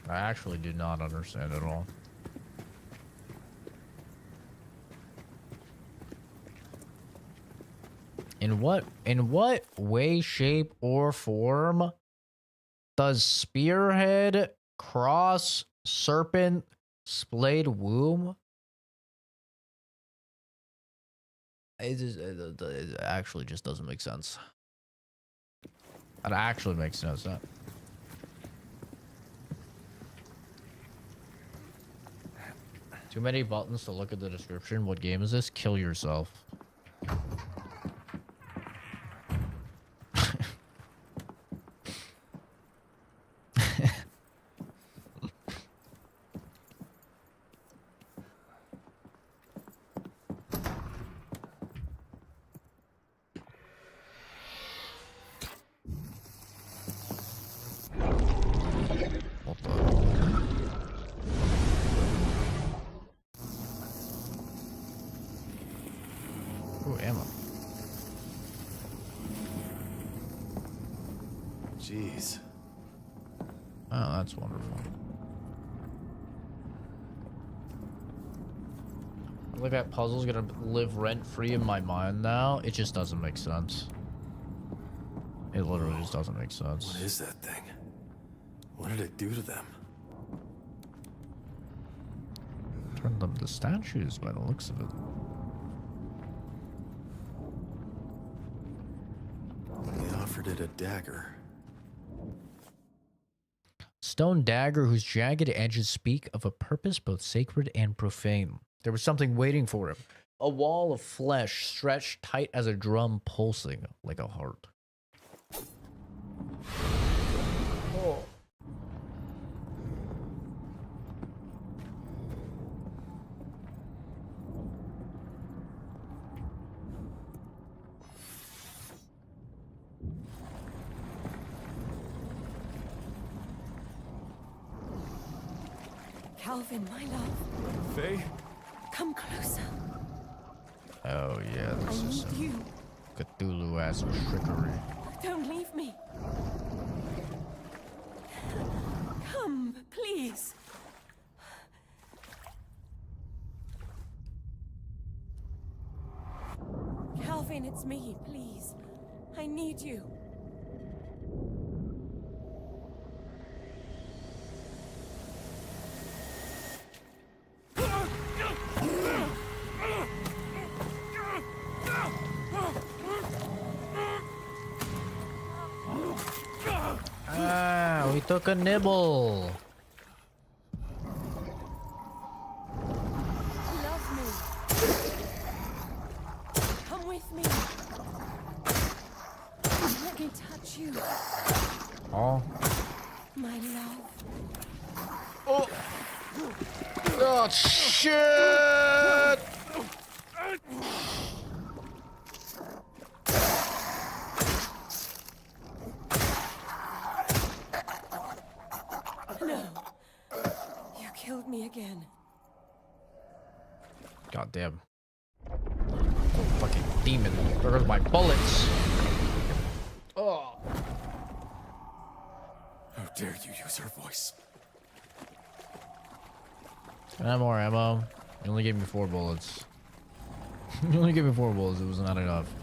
A: I actually do not understand at all. In what way, shape, or form does spearhead, cross, serpent, splayed womb? It actually just doesn't make sense. That actually makes no sense. Too many buttons to look at the description. What game is this? Kill yourself.
B: Jeez.
A: Oh, that's wonderful. Like that puzzle's gonna live rent-free in my mind now. It just doesn't make sense. It literally just doesn't make sense.
B: What is that thing? What did it do to them?
A: Turned them to statues by the looks of it.
B: They offered it a dagger.
A: Stone dagger whose jagged edges speak of a purpose both sacred and profane. There was something waiting for him. A wall of flesh stretched tight as a drum pulsing like a heart. Oh.
C: Calvin, my love.
B: Faye?
C: Come closer.
A: Oh yeah,
C: I
A: this is
C: need
A: some
C: you.
A: Cthulhu-ass trickery.
C: Don't leave me. Come, please. Calvin, it's me, please. I need you.
A: Ah, we took a nibble.
C: Love me. Come with me. Let me touch you,
A: Oh.
C: my love.
A: Oh. Oh shit!
C: No. You killed me again.
A: God damn. Oh, fucking demon. There goes my bullets. Oh.
B: How dare you use her voice?
A: Can I have more ammo? You only gave me 4 bullets. You only gave me 4 bullets. It was not enough.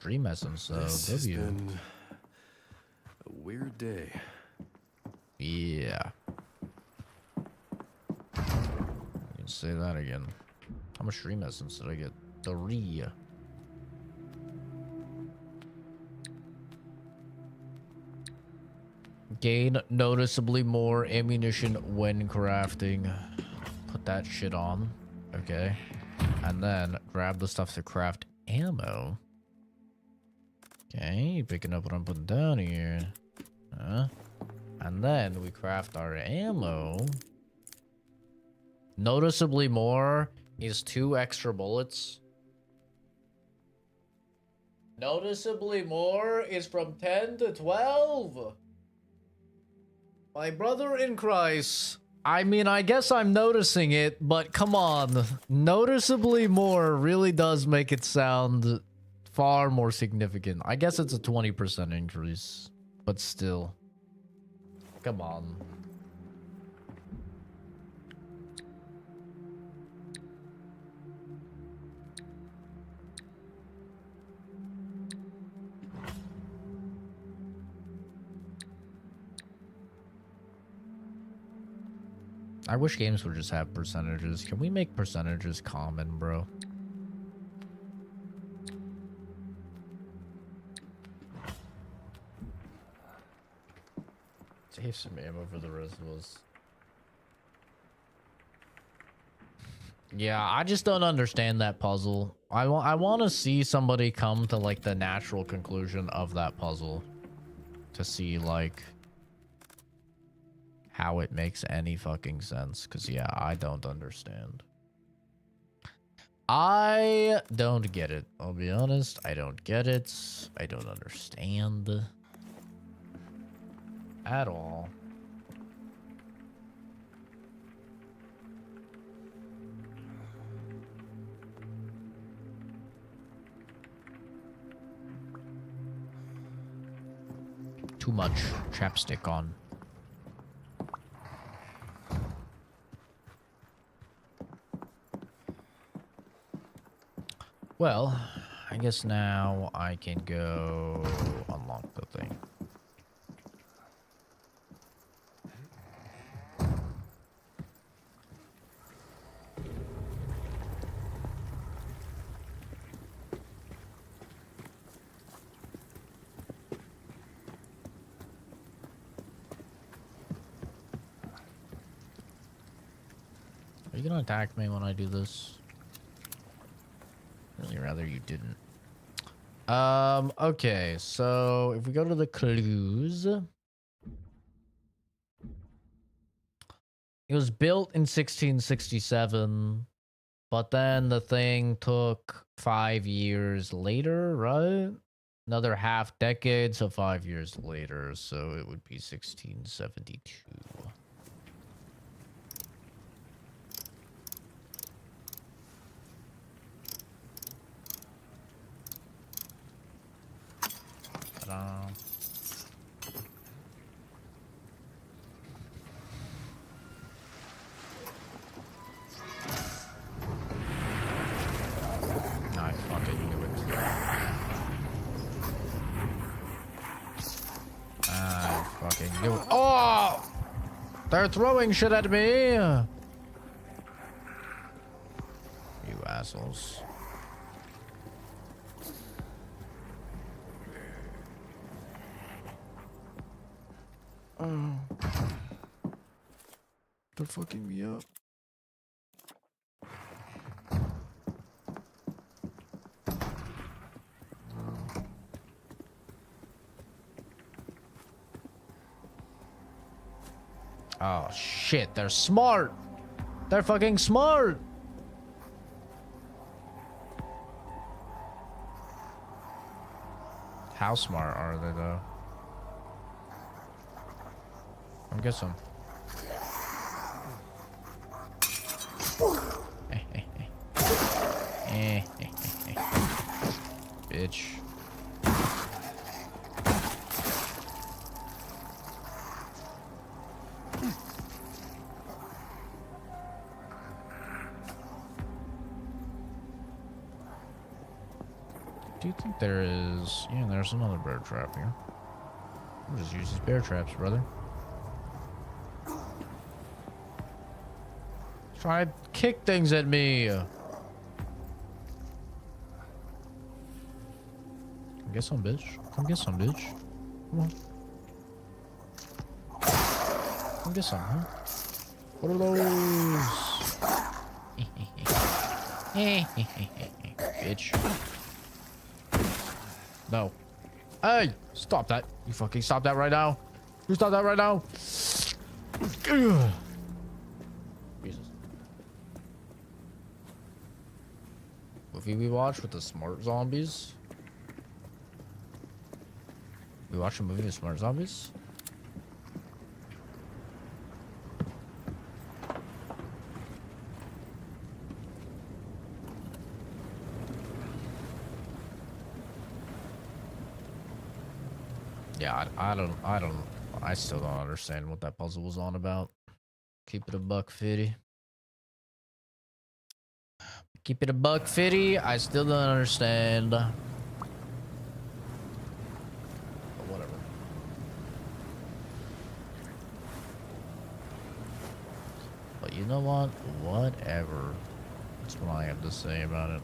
A: Dream essence, though.
B: This has
A: W.
B: been a weird day.
A: Yeah. You can say that again. How much dream essence did I get? 3. Gain noticeably more ammunition when crafting. Put that shit on. Okay. And then grab the stuff to craft ammo. Okay, picking up what I'm putting down here. And then we craft our ammo. Noticeably more is 2 extra bullets. Noticeably more is from 10 to 12. My brother in Christ. I mean, I guess I'm noticing it, but come on. Noticeably more really does make it sound far more significant. I guess it's a 20% increase, but still. Come on. I wish games would just have percentages. Can we make percentages common, bro? Save some ammo for the rest of us. Yeah, I just don't understand that puzzle. I want to see somebody come to like the natural conclusion of that puzzle to see like how it makes any fucking sense. Because yeah, I don't understand. I don't get it. I'll be honest. I don't get it. I don't understand at all. too much chapstick on. Well, I guess now I can go unlock the thing. Are you gonna attack me when I do this? Really rather you didn't. Okay, so if we go to the clues. It was built in 1667, but then the thing took 5 years later, right? Another half decade, so 5 years later, so it would be 1672. Ta-da. I fucking knew it. I fucking knew it. Oh! They're throwing shit at me! You assholes. Oh. They're fucking me up. Oh shit, they're smart! They're fucking smart! How smart are they though? I'm guessing. Bitch. Do you think there is... Yeah, there's another bear trap here. We'll just use these bear traps, brother. Try to kick things at me. Come get some, bitch. Come get some, bitch. Come on. Come get some, huh? What are those? Bitch. No. Hey! Stop that. You fucking stop that right now. You stop that right now. Ugh. Jesus. Movie we watched with the smart zombies? We watched a movie with smart zombies? Yeah, I still don't understand what that puzzle was on about. Keep it a $1.50. Keep it a $1.50. I still don't understand. But whatever. But you know what? Whatever. That's what I have to say about it.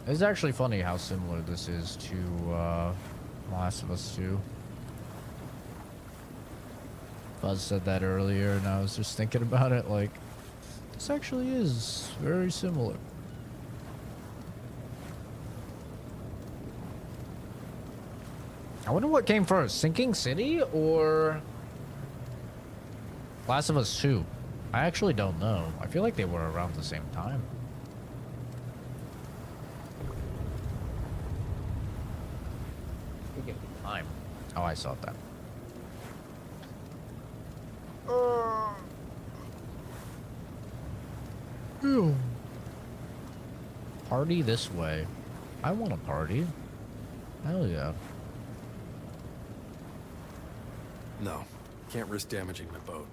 A: It's actually funny how similar this is to Last of Us 2. Buzz said that earlier, and I was just thinking about it, like, this actually is very similar. I wonder what came first, Sinking City or Last of Us 2? I actually don't know. I feel like they were around the same time. Oh, I saw that. Ew. Party this way. I want a party. Hell yeah.
B: No, can't risk damaging my boat.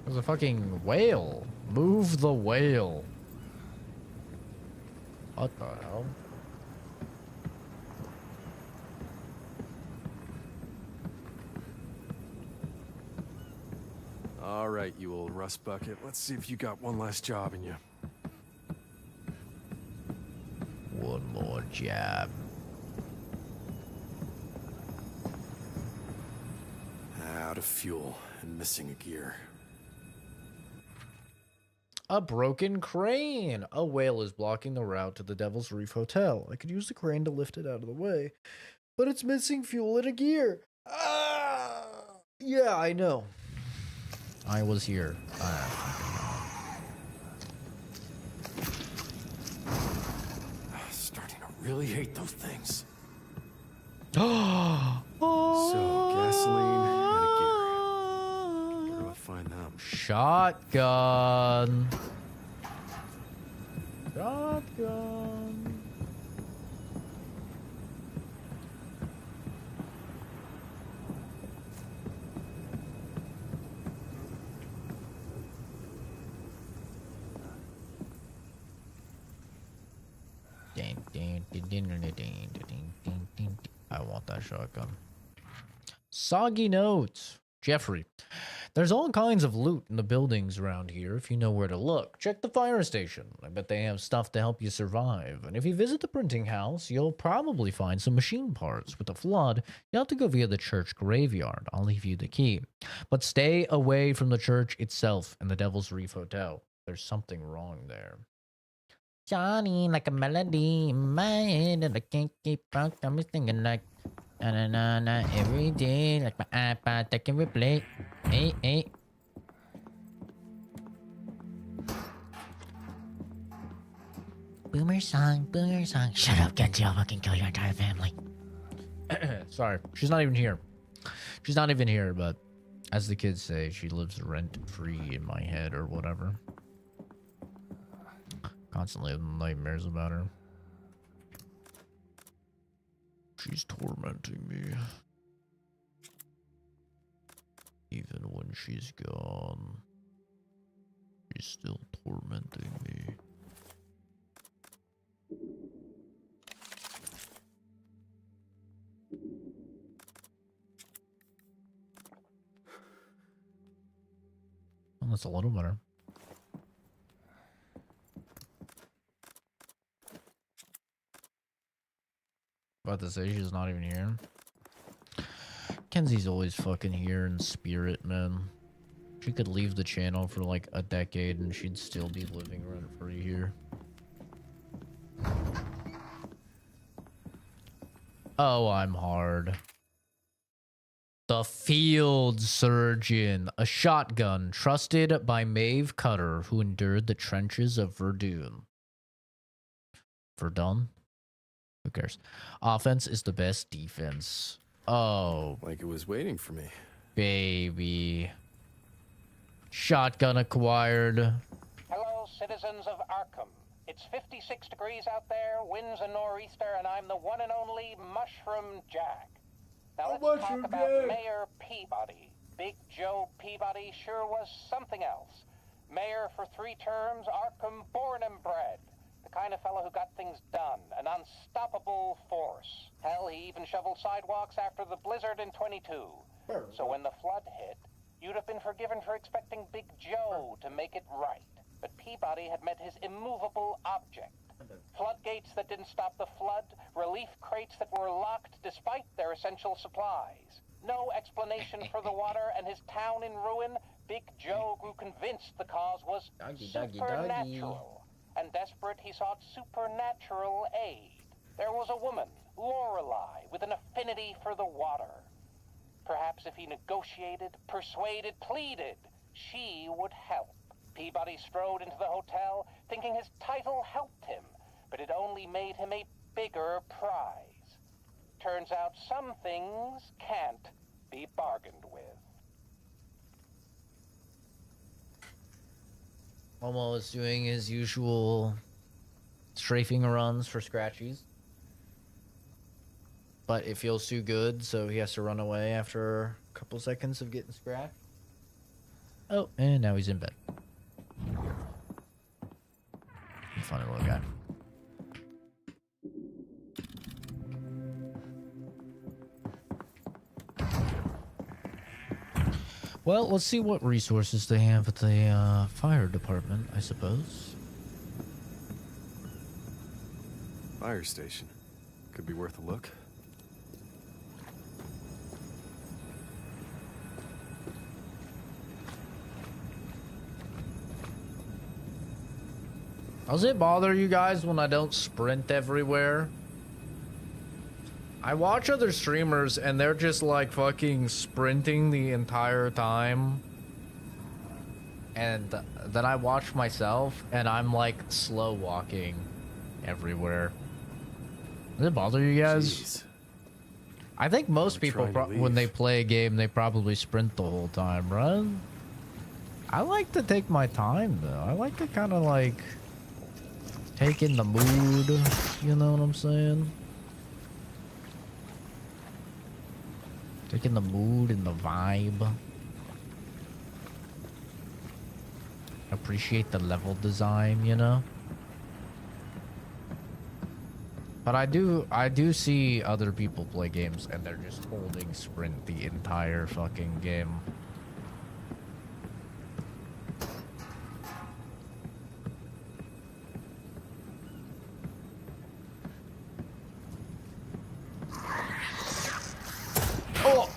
A: There's a fucking whale. Move the whale. What the hell?
B: All right, you old rust bucket. Let's see if you got one last job in you.
A: One more job.
B: Out of fuel and missing a gear.
A: A broken crane. A whale is blocking the route to the Devil's Reef Hotel. I could use the crane to lift it out of the way, but it's missing fuel and a gear. Ah! Yeah, I know. I was here.
B: Starting to really hate those things.
A: Oh.
B: So, gasoline and a gear. Where do I find them?
A: Shotgun. Shotgun. I want that shotgun. Soggy notes. Jeffrey. There's all kinds of loot in the buildings around here if you know where to look. Check the fire station. I bet they have stuff to help you survive. And if you visit the printing house, you'll probably find some machine parts. With the flood, you'll have to go via the church graveyard. I'll leave you the key. But stay away from the church itself and the Devil's Reef Hotel. There's something wrong there. Johnny, like a melody in my head that I can't keep out. I'm singing like na na na na every day, like my iPod that can replay. Hey, hey. Boomer song, boomer song. Shut up, Kenzie. I'll fucking kill your entire family. Sorry, she's not even here. She's not even here, but as the kids say, she lives rent-free in my head or whatever. Constantly having nightmares about her. She's tormenting me. Even when she's gone, she's still tormenting me. Well, that's a little better. About to say she's not even here. Kenzie's always fucking here in spirit, man. She could leave the channel for like a decade and she'd still be living rent free here. Oh, I'm hard. The field surgeon, a shotgun trusted by Maeve Cutter, who endured the trenches of Verdun. Verdun? Who cares? Offense is the best defense. Oh,
B: Like it was waiting for me.
A: baby. Shotgun acquired.
F: Hello, citizens of Arkham. It's 56 degrees out there, winds a nor'easter, and I'm the one and only Mushroom Jack. Now let's talk about Mayor Peabody. Big Joe Peabody sure was something else. Mayor for 3 terms, Arkham born and bred. The kind of fellow who got things done, an unstoppable force. Hell, he even shoveled sidewalks after the blizzard in 22. So when the flood hit, you'd have been forgiven for expecting Big Joe to make it right. But Peabody had met his immovable object. Floodgates that didn't stop the flood, relief crates that were locked despite their essential supplies. No explanation for the water and his town in ruin. Big Joe grew convinced the cause was supernatural. And desperate, he sought supernatural aid. There was a woman, Lorelei, with an affinity for the water. Perhaps if he negotiated, persuaded, pleaded, she would help. Peabody strode into the hotel, thinking his title helped him, but it only made him a bigger prize. Turns out some things can't be bargained with.
A: Momo is doing his usual strafing runs for scratchies. But it feels too good, so he has to run away after a couple seconds of getting scratched. Oh, and now he's in bed. Funny little guy. Well, let's see what resources they have at the fire department, I suppose.
B: Fire station. Could be worth a look.
A: Does it bother you guys when I don't sprint everywhere? I watch other streamers and they're just like fucking sprinting the entire time. And then I watch myself and I'm like slow walking everywhere. Does it bother you guys?
B: Jeez.
A: I think most
B: We're
A: people,
B: trying to
A: when they
B: leave.
A: play a game, they probably sprint the whole time, right? I like to take my time though. I like to kind of like take in the mood, you know what I'm saying? Take in the mood and the vibe. Appreciate the level design, you know? But I do see other people play games and they're just holding sprint the entire fucking game. Oh!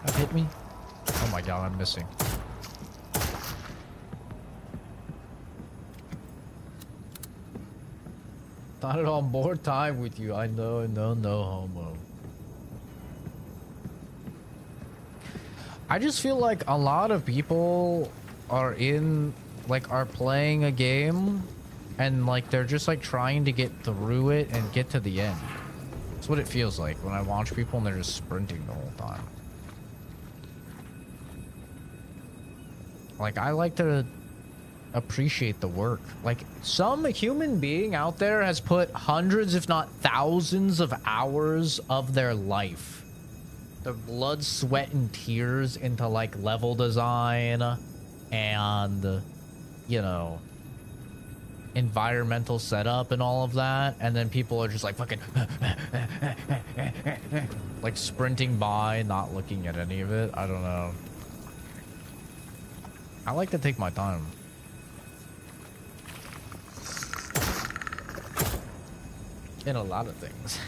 A: That hit me? Oh my god, I'm missing. Not at all more time with you. I know, no homo. I just feel like a lot of people are playing a game and like they're just like trying to get through it and get to the end. That's what it feels like when I watch people and they're just sprinting the whole time. Like, I like to appreciate the work. Like, some human being out there has put hundreds, if not thousands of hours of their life, their blood, sweat, and tears into like level design and, you know, environmental setup and all of that, and then people are just like fucking like sprinting by, not looking at any of it. I don't know. I like to take my time. In a lot of things.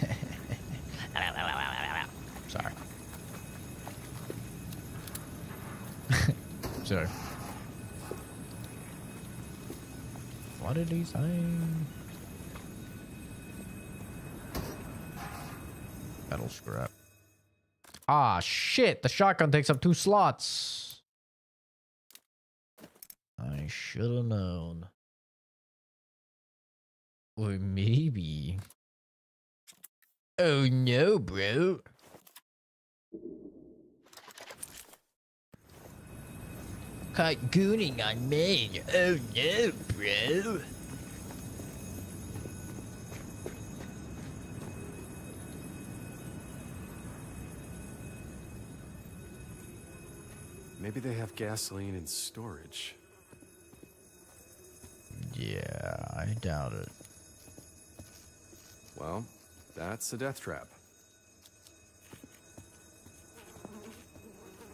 A: Sorry. Sorry. What did he say? Metal scrap. Ah, shit. The shotgun takes up 2 slots. I should have known. Or maybe. Oh no, bro. Caught gooning on me. Oh no, bro.
B: Maybe they have gasoline in storage.
A: Yeah, I doubt it.
B: Well, that's a death trap.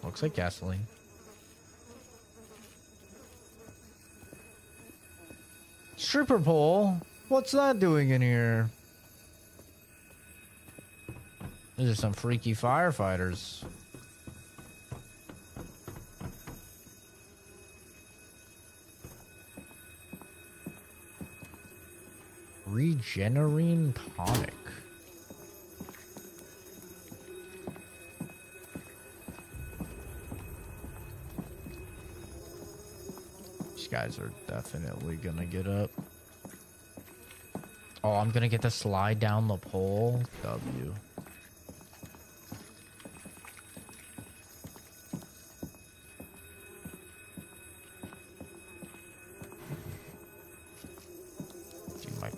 A: Looks like gasoline. Stripper pole? What's that doing in here? These are some freaky firefighters. Regenerating tonic. These guys are definitely gonna get up. Oh, I'm gonna get to slide down the pole. W.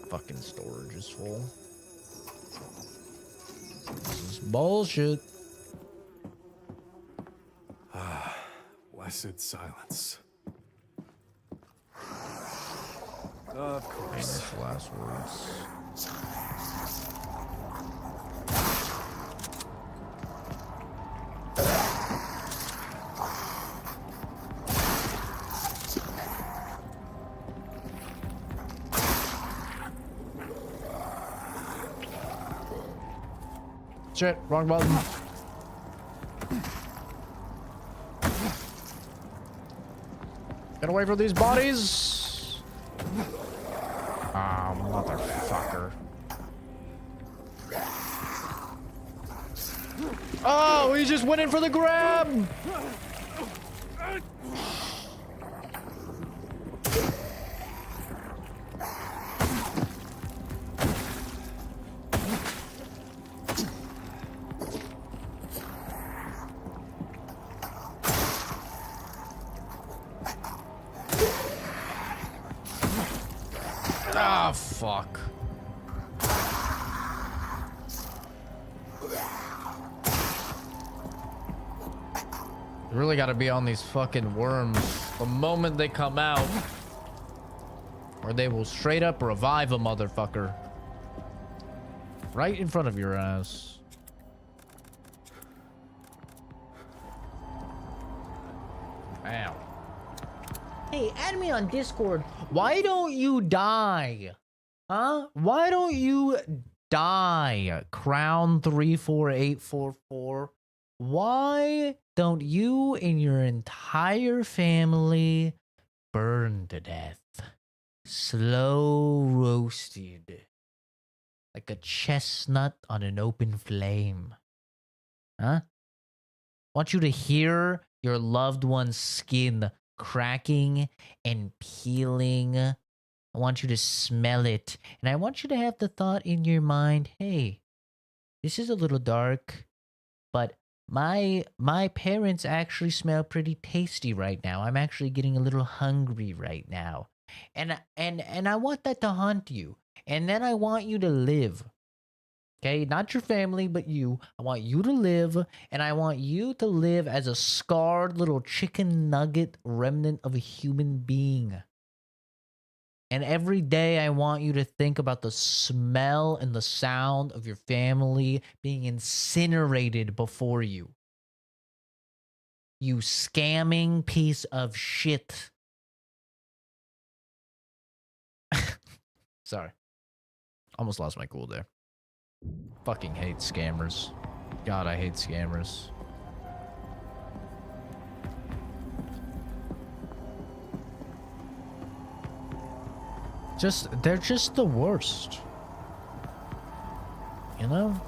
A: fucking storage is full. This is bullshit.
B: Blessed silence. Of course.
A: Famous last words. Shit, wrong button. Get away from these bodies. Ah, motherfucker. Oh, he just went in for the grab. Ah, fuck. You really gotta be on these fucking worms the moment they come out, or they will straight up revive a motherfucker right in front of your ass. Ow. Hey, add me on Discord. Why don't you die? Huh? Why don't you die? Crown 34844. Why don't you and your entire family burn to death? Slow roasted. Like a chestnut on an open flame. Huh? Want you to hear your loved one's skin cracking and peeling. I want you to smell it. And I want you to have the thought in your mind, hey, this is a little dark, but my parents actually smell pretty tasty right now. I'm actually getting a little hungry right now. And I want that to haunt you. And then I want you to live. Okay, not your family, but you. I want you to live, and I want you to live as a scarred little chicken nugget remnant of a human being. And every day I want you to think about the smell and the sound of your family being incinerated before you. You scamming piece of shit. Sorry. Almost lost my cool there. Fucking hate scammers. God, I hate scammers. They're just the worst. You know?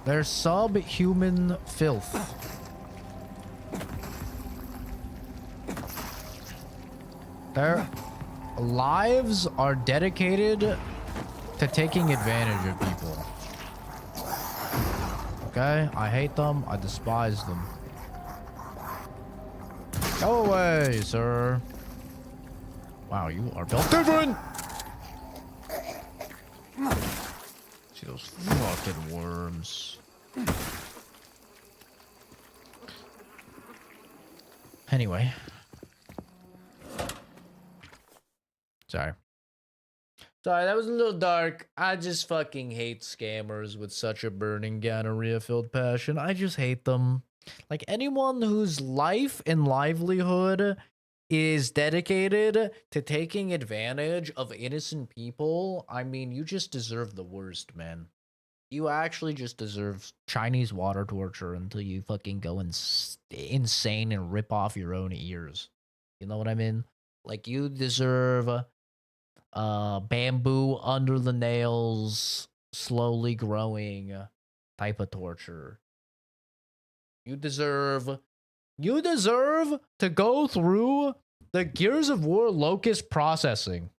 A: They're subhuman filth. Their lives are dedicated to taking advantage of people. Okay? I hate them. I despise them. Go away, sir. Wow, you are built different! See those fucking worms. Anyway. Sorry, that was a little dark. I just fucking hate scammers with such a burning gonorrhea-filled passion. I just hate them. Like, anyone whose life and livelihood is dedicated to taking advantage of innocent people, I mean, you just deserve the worst, man. You actually just deserve Chinese water torture until you fucking go insane and rip off your own ears. You know what I mean? Like, you deserve bamboo under the nails, slowly growing type of torture. You deserve to go through the Gears of War locust processing.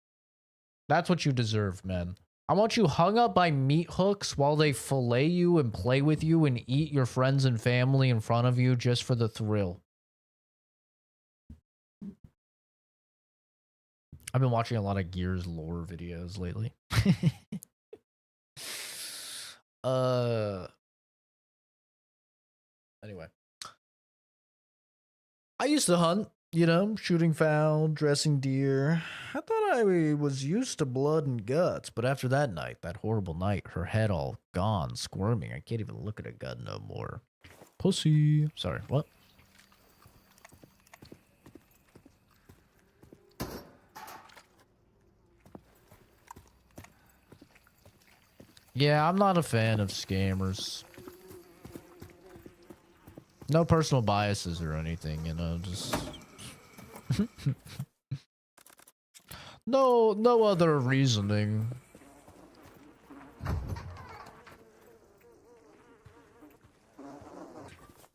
A: That's what you deserve, man. I want you hung up by meat hooks while they fillet you and play with you and eat your friends and family in front of you just for the thrill. I've been watching a lot of Gears lore videos lately. Anyway. I used to hunt, you know, shooting fowl, dressing deer. I thought I was used to blood and guts, but after that night, that horrible night, her head all gone, squirming. I can't even look at a gun no more. Pussy. Sorry, what? Yeah, I'm not a fan of scammers. No personal biases or anything, you know, just... no other reasoning.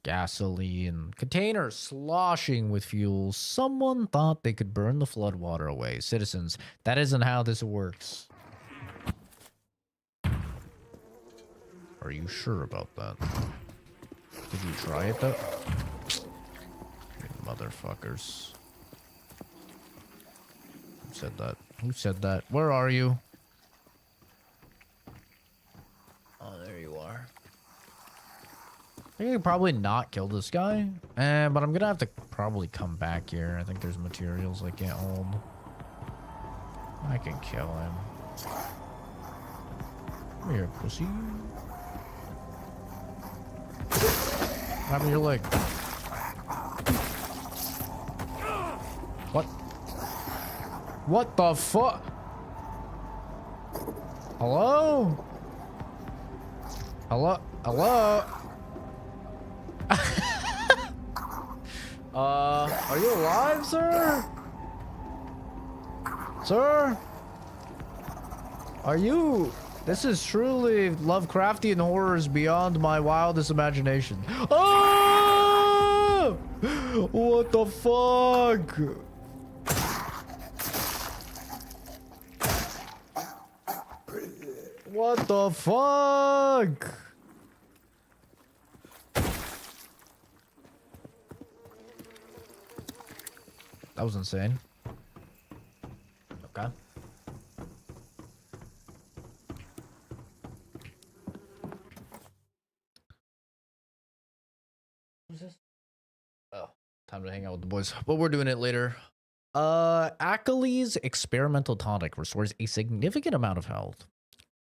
A: Gasoline. Container sloshing with fuel. Someone thought they could burn the floodwater away. Citizens, that isn't how this works. Are you sure about that? Did you try it though? You motherfuckers. Who said that? Who said that? Where are you? Oh, there you are. I think I could probably not kill this guy. But I'm gonna have to probably come back here. I think there's materials I can't hold. I can kill him. Come here, pussy. What happened to your leg? What? What the fuck? Hello? Hello? Hello? Are you alive, sir? Sir? Are you... This is truly Lovecraftian horrors beyond my wildest imagination. Oh! What the fuck? What the fuck? That was insane. Okay. Who's this? Oh, time to hang out with the boys. But we're doing it later. Achilles experimental tonic restores a significant amount of health.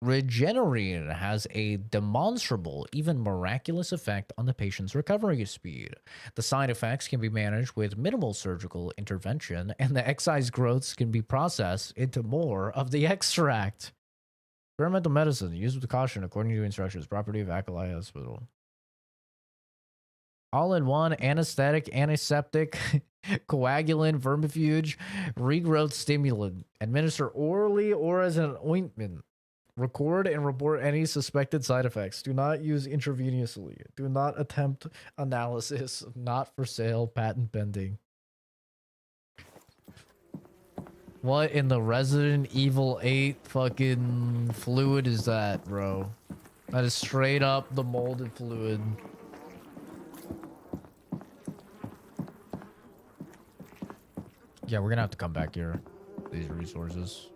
A: Regenerating has a demonstrable, even miraculous effect on the patient's recovery speed. The side effects can be managed with minimal surgical intervention, and the excised growths can be processed into more of the extract. Experimental medicine, used with caution according to instructions. Property of Achilles Hospital. All-in-one anesthetic, antiseptic, coagulant, vermifuge, regrowth stimulant. Administer orally or as an ointment. Record and report any suspected side effects. Do not use intravenously. Do not attempt analysis. Not for sale. Patent pending. What in the Resident Evil 8 fucking fluid is that, bro? That is straight up the molded fluid. Yeah, we're gonna have to come back here. These resources.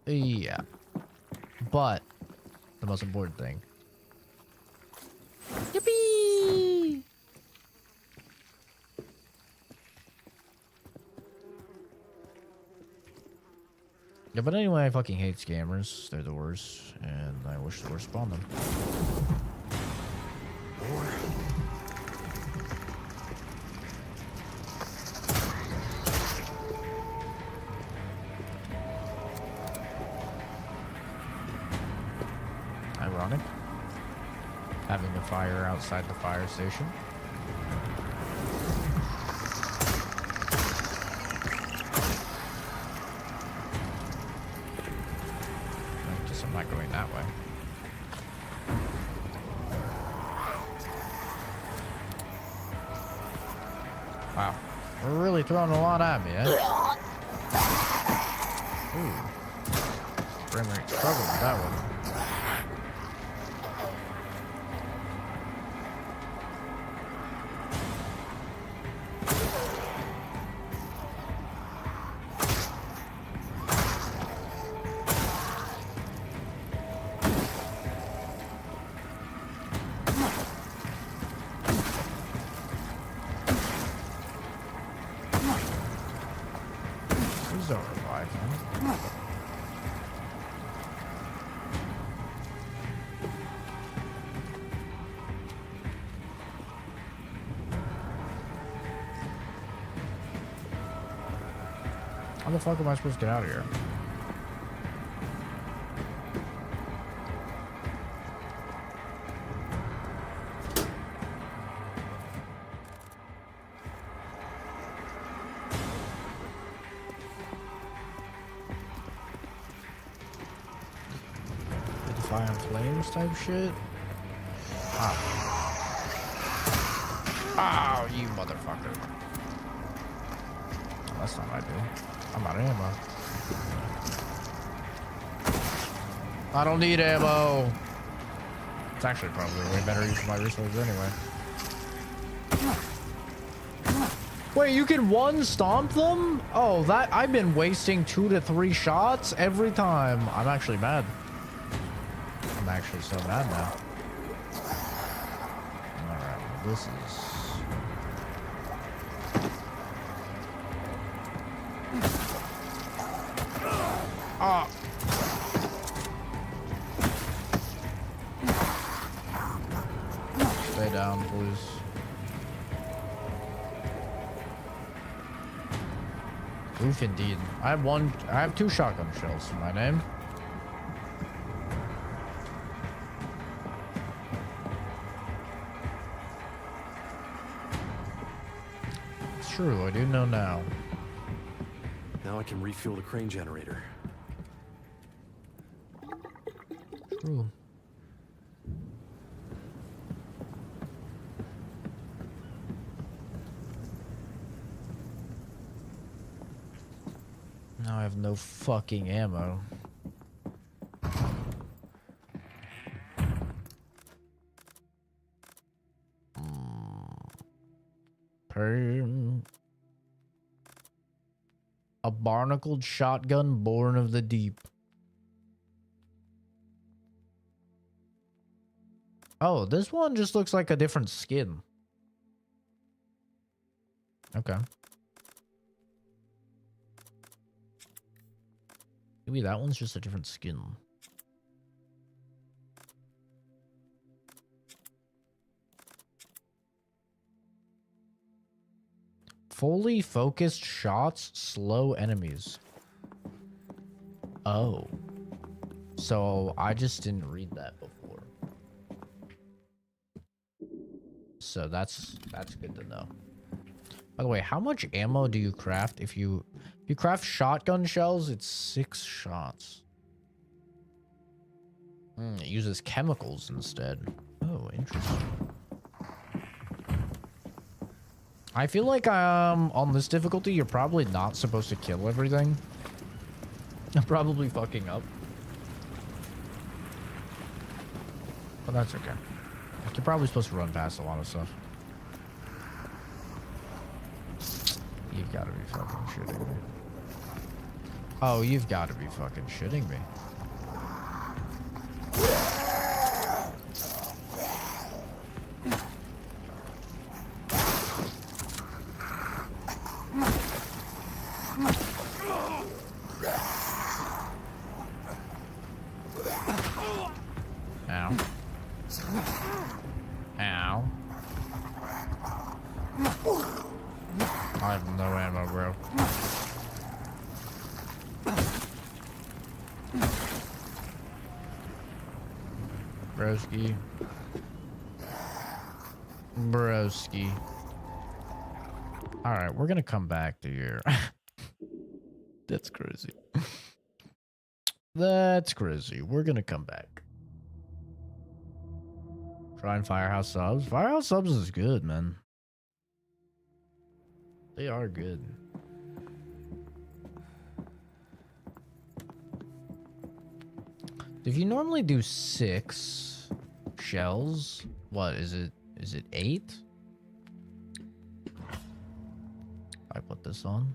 A: Yeah. But the most important thing. Yippee! Yeah, but anyway, I fucking hate scammers. They're the worst, and I wish the worst upon them. Ironic. Having a fire outside the fire station. I guess I'm not going that way. Wow. We're really throwing a lot at me, eh? Ooh. Frame rate struggle with that one.
G: Please don't revive him. How the fuck am I supposed to get out of here? Fire and flames type shit. Oh. Oh, you motherfucker. Oh, that's not what I do. I'm out of ammo. I don't need ammo. It's actually probably way better use of my resources anyway. Wait, you can one stomp them? Oh, that I've been wasting 2 to 3 shots every time. I'm actually mad. I'm actually so mad now. Alright, well, this is... Ah! Stay down, please. Oof, indeed. I have 2 shotgun shells in my name. It's true, I do know now.
B: Now I can refuel the crane generator.
G: True. Now I have no fucking ammo. A barnacled shotgun born of the deep. Oh, this one just looks like a different skin. Okay. Maybe that one's just a different skin. Fully focused shots slow enemies. Oh. So I just didn't read that before. So that's good to know. By the way, how much ammo do you craft if you craft shotgun shells? It's 6 shots. It uses chemicals instead. Oh, interesting. I feel like on this difficulty, you're probably not supposed to kill everything. I'm probably fucking up. But that's okay. Like, you're probably supposed to run past a lot of stuff. You've got to be fucking shitting me. Oh, you've got to be fucking shitting me. Ow. Ow. I have no ammo, bro. Broski. Broski. Alright, we're gonna come back to here. That's crazy. That's crazy. We're gonna come back. Try and Firehouse Subs. Firehouse Subs is good, man. They are good. If you normally do 6 shells, what is it? Is it 8? I put this on.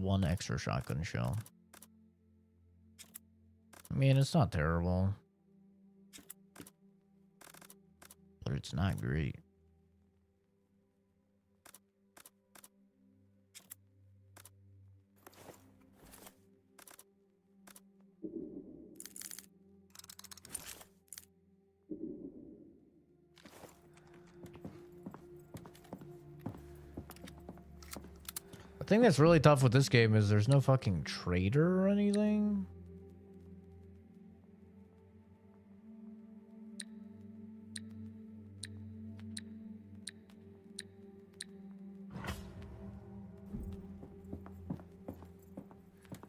G: 1 extra shotgun shell. I mean, it's not terrible. But it's not great. The thing that's really tough with this game is there's no fucking trader or anything.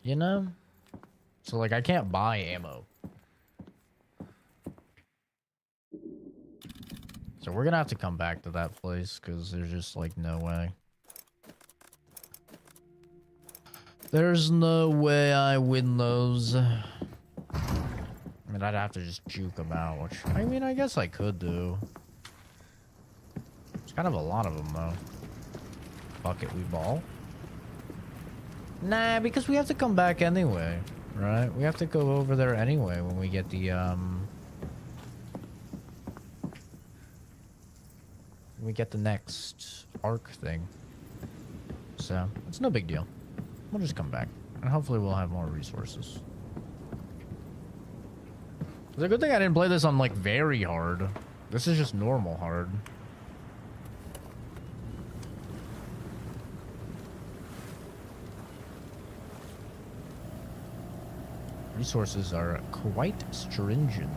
G: You know? So, like, I can't buy ammo. So we're gonna have to come back to that place, because there's just, like, no way. There's no way I win those. I mean, I'd have to just juke them out, which, I mean, I guess I could do. It's kind of a lot of them, though. Fuck it, we ball. Nah, because we have to come back anyway, right? We have to go over there anyway when we get the, we get the next arc thing. So, it's no big deal. We'll just come back. And hopefully we'll have more resources. It's a good thing I didn't play this on, like, very hard. This is just normal hard. Resources are quite stringent.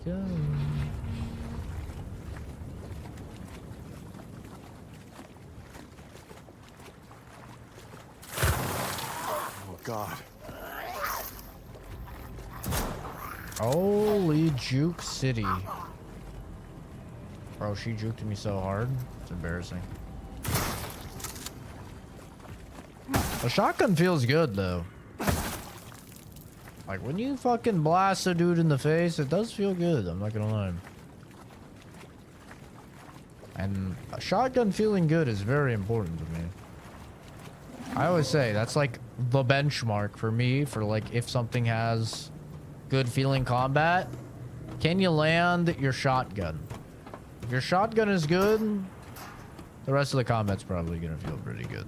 G: Go.
B: Oh, God.
G: Holy Juke City. Bro, she juked me so hard. It's embarrassing. The shotgun feels good, though. Like, when you fucking blast a dude in the face, it does feel good, I'm not gonna lie. And a shotgun feeling good is very important to me. I always say, that's like the benchmark for me for, like, if something has good feeling combat. Can you land your shotgun? If your shotgun is good, the rest of the combat's probably gonna feel pretty good.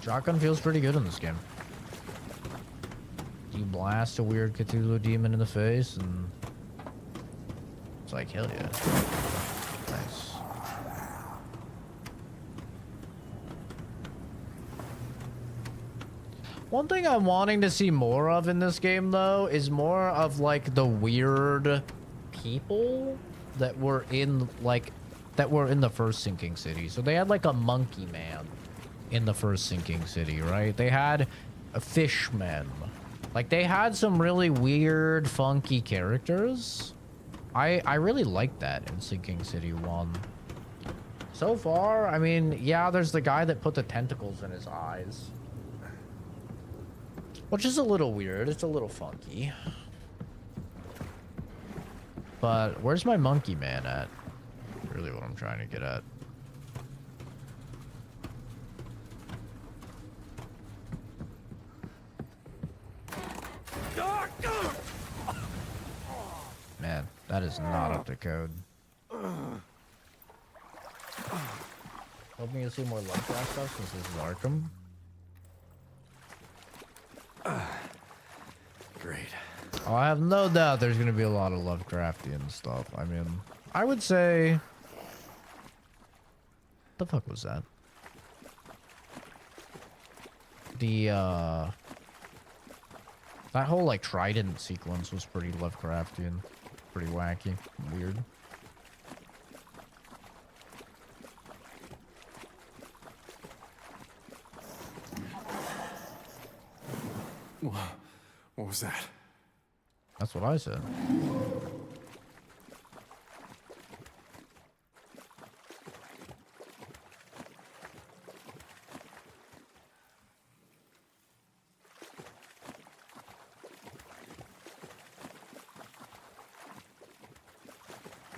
G: Shotgun feels pretty good in this game. You blast a weird Cthulhu demon in the face and it's like, hell yeah. Nice. One thing I'm wanting to see more of in this game, though, is more of, like, the weird people that were in, like, the first Sinking City. So they had, like, a monkey man in the first Sinking City, right? They had a fishman. Like, they had some really weird, funky characters. I really liked that in Sinking City 1. So far, I mean, yeah, there's the guy that put the tentacles in his eyes. Which is a little weird. It's a little funky. But where's my monkey man at? Really what I'm trying to get at. Man, that is not up to code. Hoping to see more Lovecraft stuff since this is Arkham.
B: Great.
G: Oh, I have no doubt there's going to be a lot of Lovecraftian stuff. I mean, I would say... The fuck was that? That whole like trident sequence was pretty Lovecraftian, pretty wacky, weird.
B: What was that?
G: That's what I said.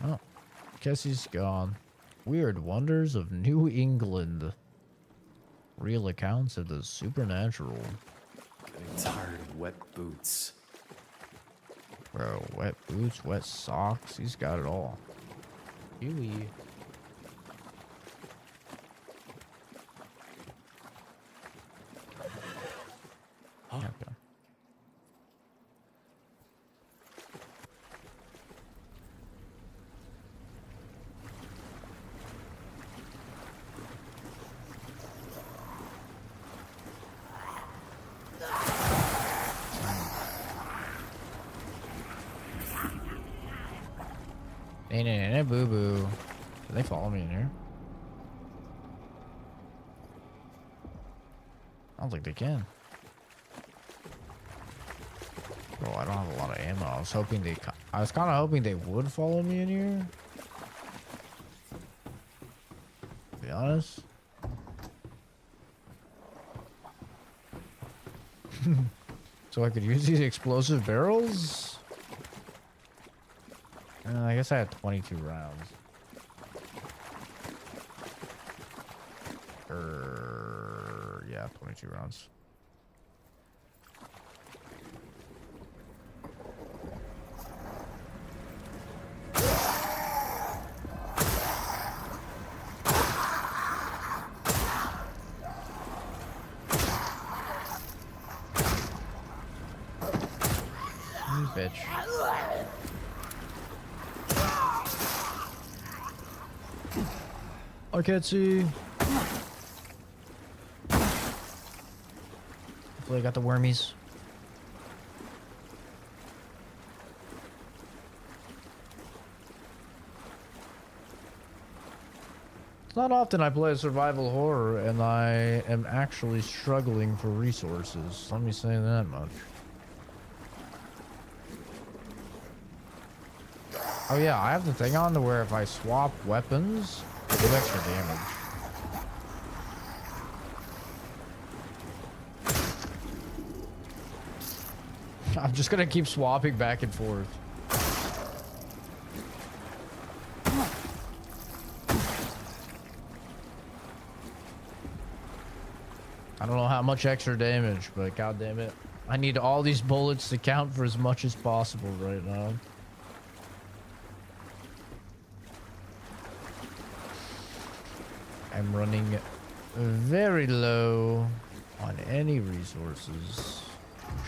G: Oh, guess he's gone. Weird Wonders of New England. Real accounts of the supernatural.
B: Getting tired of wet boots.
G: Bro, wet boots, wet socks. He's got it all. Huey.
B: Huh?
G: Okay. Hey, boo boo. Can they follow me in here? I don't think they can. Bro, I don't have a lot of ammo. I was hoping they. I was kind of hoping they would follow me in here. To be honest. So I could use these explosive barrels. I guess I had 22 rounds. Yeah, 22 rounds. You bitch. I can't see. Hopefully I got the wormies. It's not often I play survival horror and I am actually struggling for resources. Let me say that much. Oh yeah, I have the thing on to where if I swap weapons, I do extra damage. I'm just gonna keep swapping back and forth. I don't know how much extra damage, but god damn it. I need all these bullets to count for as much as possible right now. I'm running very low on any resources.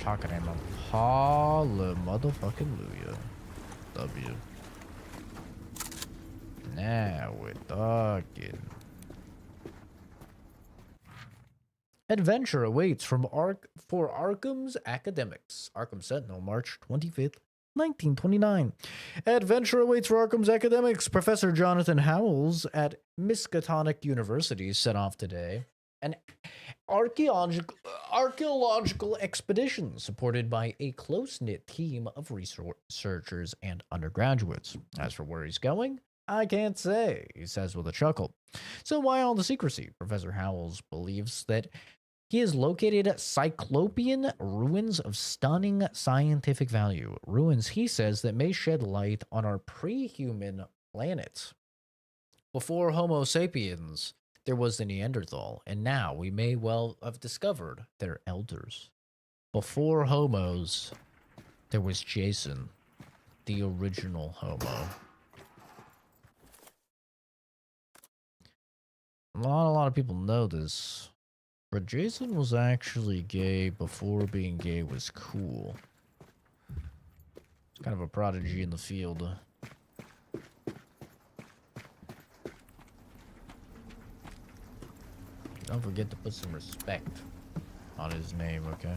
G: Shotgun ammo. Holla motherfucking Luya. W. Now we're talking. Adventure awaits from Arkham's academics. Arkham Sentinel, March 25th, 1929. Adventure awaits for Arkham's academics. Professor Jonathan Howells at Miskatonic University set off today an archaeological expedition supported by a close-knit team of researchers and undergraduates. As for where he's going, I can't say, he says with a chuckle. So why all the secrecy? Professor Howells believes that he has located Cyclopean ruins of stunning scientific value. Ruins, he says, that may shed light on our pre-human planet. Before Homo sapiens, there was the Neanderthal, and now we may well have discovered their elders. Before Homos, there was Jason, the original Homo. Not a lot of people know this, but Jason was actually gay before being gay was cool. Kind of a prodigy in the field. Don't forget to put some respect on his name, okay?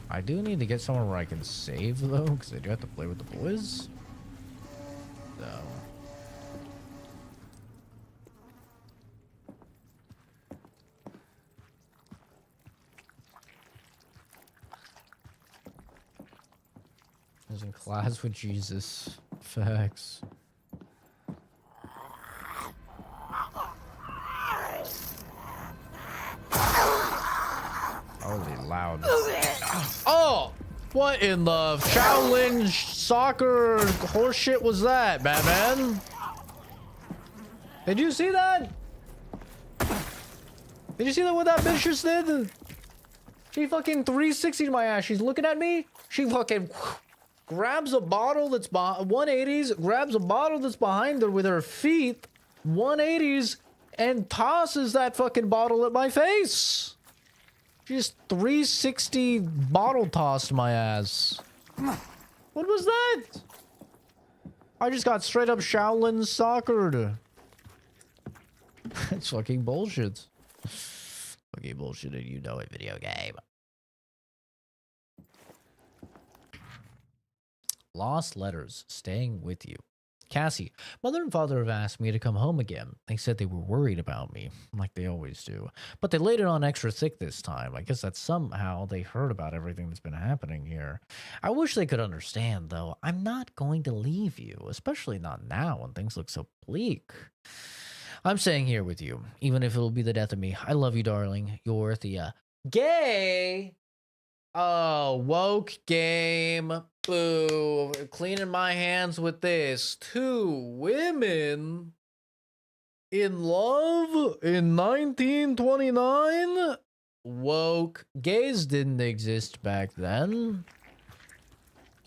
G: I do need to get somewhere where I can save, though, because I do have to play with the boys. So... I was in class with Jesus. Facts. Holy loud. Oh! What in the Shaolin soccer horseshit was that, Batman? Did you see that? Did you see that what that bitch just did? She fucking 360'd my ass. She's looking at me. She fucking grabs a bottle that's 180s, grabs a bottle that's behind her with her feet, 180s, and tosses that fucking bottle at my face. She just 360 bottle tossed my ass. What was that? I just got straight up Shaolin soccered. It's fucking bullshit. Fucking bullshit and you know it, video game. Lost letters staying with you. Cassie, mother and father have asked me to come home again. They said they were worried about me, like they always do. But they laid it on extra thick this time. I guess that somehow they heard about everything that's been happening here. I wish they could understand, though. I'm not going to leave you, especially not now when things look so bleak. I'm staying here with you, even if it'll be the death of me. I love you, darling. You're the, gay! Oh, woke game. Boo. Cleaning my hands with this. 2 women in love in 1929? Woke. Gays didn't exist back then.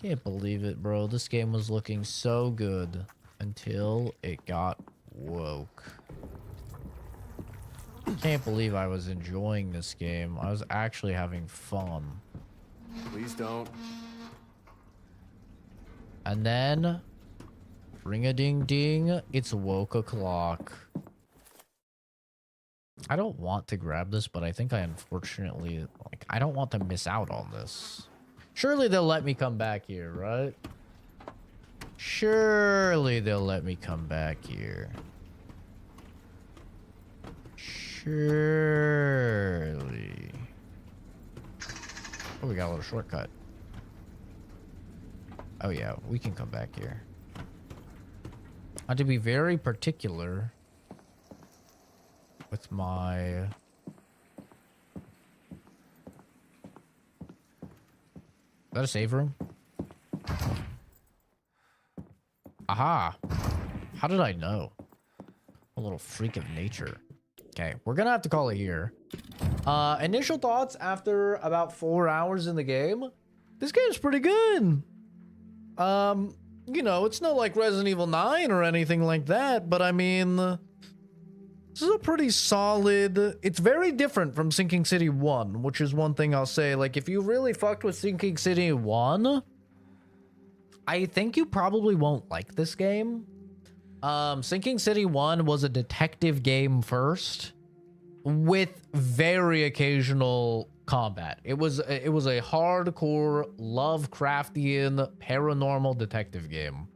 G: Can't believe it, bro. This game was looking so good until it got woke. Can't believe I was enjoying this game. I was actually having fun.
B: Please don't.
G: And then, ring-a-ding-ding, it's woke o'clock. I don't want to grab this, but I think I unfortunately, like, I don't want to miss out on this. Surely they'll let me come back here, right? Surely they'll let me come back here. Surely. Oh, we got a little shortcut. Oh yeah, we can come back here. I have to be very particular with my... Is that a save room? Aha! How did I know? A little freak of nature. Okay, we're gonna have to call it here. Initial thoughts after about 4 hours in the game. This game's pretty good. You know, it's not like Resident Evil 9 or anything like that, but I mean, this is a pretty solid... It's very different from Sinking City 1, which is one thing I'll say. Like, if you really fucked with Sinking City 1, I think you probably won't like this game. Sinking City 1 was a detective game first, with very occasional combat. It was a hardcore Lovecraftian paranormal detective game.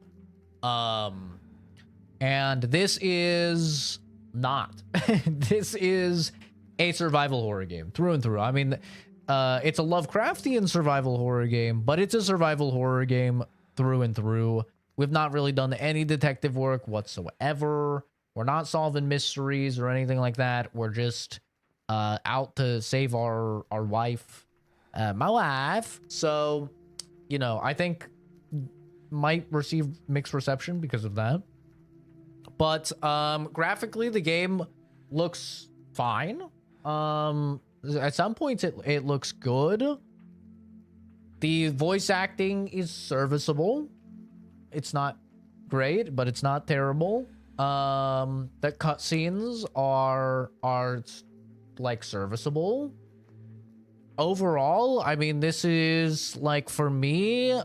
G: And this is not. This is a survival horror game through and through. I mean, it's a Lovecraftian survival horror game, but it's a survival horror game through and through. We've not really done any detective work whatsoever. We're not solving mysteries or anything like that. We're just out to save our wife, my wife. So, you know, I think might receive mixed reception because of that. But graphically, the game looks fine. At some points, it looks good. The voice acting is serviceable. It's not great, but it's not terrible. The cutscenes are like serviceable. Overall, I mean, this is like, for me,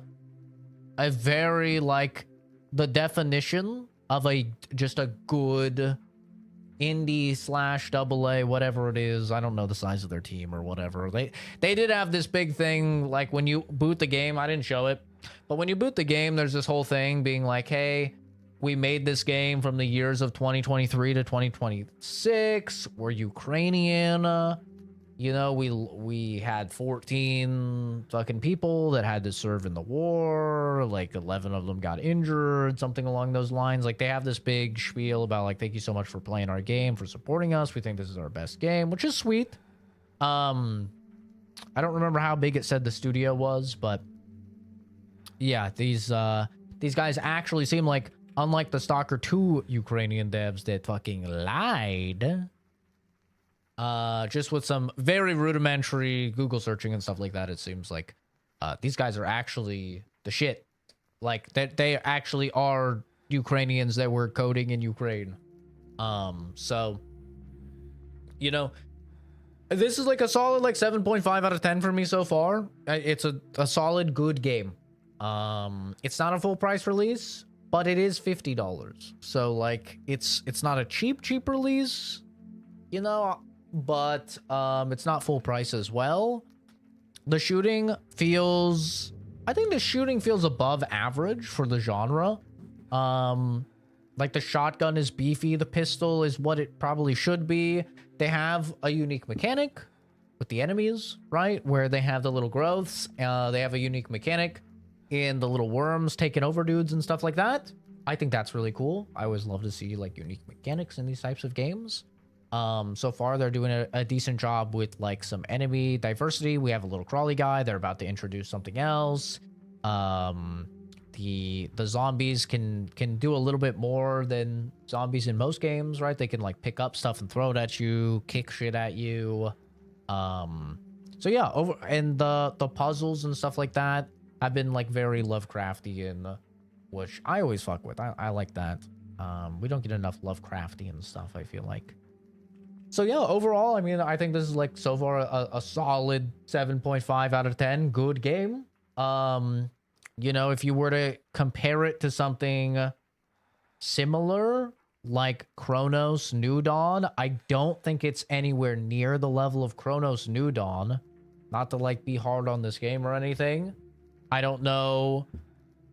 G: a very like the definition of just a good indie slash double A, whatever it is. I don't know the size of their team or whatever. They did have this big thing, like when you boot the game, I didn't show it, but when you boot the game, there's this whole thing being like, hey, we made this game from the years of 2023 to 2026. We're Ukrainian. You know, we had 14 fucking people that had to serve in the war. Like 11 of them got injured, something along those lines. Like they have this big spiel about like, thank you so much for playing our game, for supporting us. We think this is our best game, which is sweet. I don't remember how big it said the studio was, but yeah, these guys actually seem like, unlike the Stalker 2 Ukrainian devs that fucking lied, just with some very rudimentary Google searching and stuff like that, it seems like these guys are actually the shit. Like, that they actually are Ukrainians that were coding in Ukraine. So, you know, this is like a solid like 7.5 out of 10 for me so far. It's a solid, good game. It's not a full price release, but it is $50. So like it's not a cheap release, you know, but it's not full price as well. The shooting feels, I think the shooting feels above average for the genre. Like the shotgun is beefy, the pistol is what it probably should be. They have a unique mechanic with the enemies, right? Where they have the little growths. They have a unique mechanic in the little worms taking over dudes and stuff like that. I think that's really cool. I always love to see like unique mechanics in these types of games. So far they're doing a decent job with like some enemy diversity. We have a little crawly guy. They're about to introduce something else. The zombies can do a little bit more than zombies in most games, right? They can like pick up stuff and throw it at you, kick shit at you. So yeah, and the puzzles and stuff like that have been like very Lovecraftian, which I always fuck with. I like that. We don't get enough Lovecraftian stuff, I feel like. So yeah, overall, I mean, I think this is like so far a solid 7.5 out of 10. Good game. You know, if you were to compare it to something similar like Chronos New Dawn, I don't think it's anywhere near the level of Chronos New Dawn. Not to like be hard on this game or anything. I don't know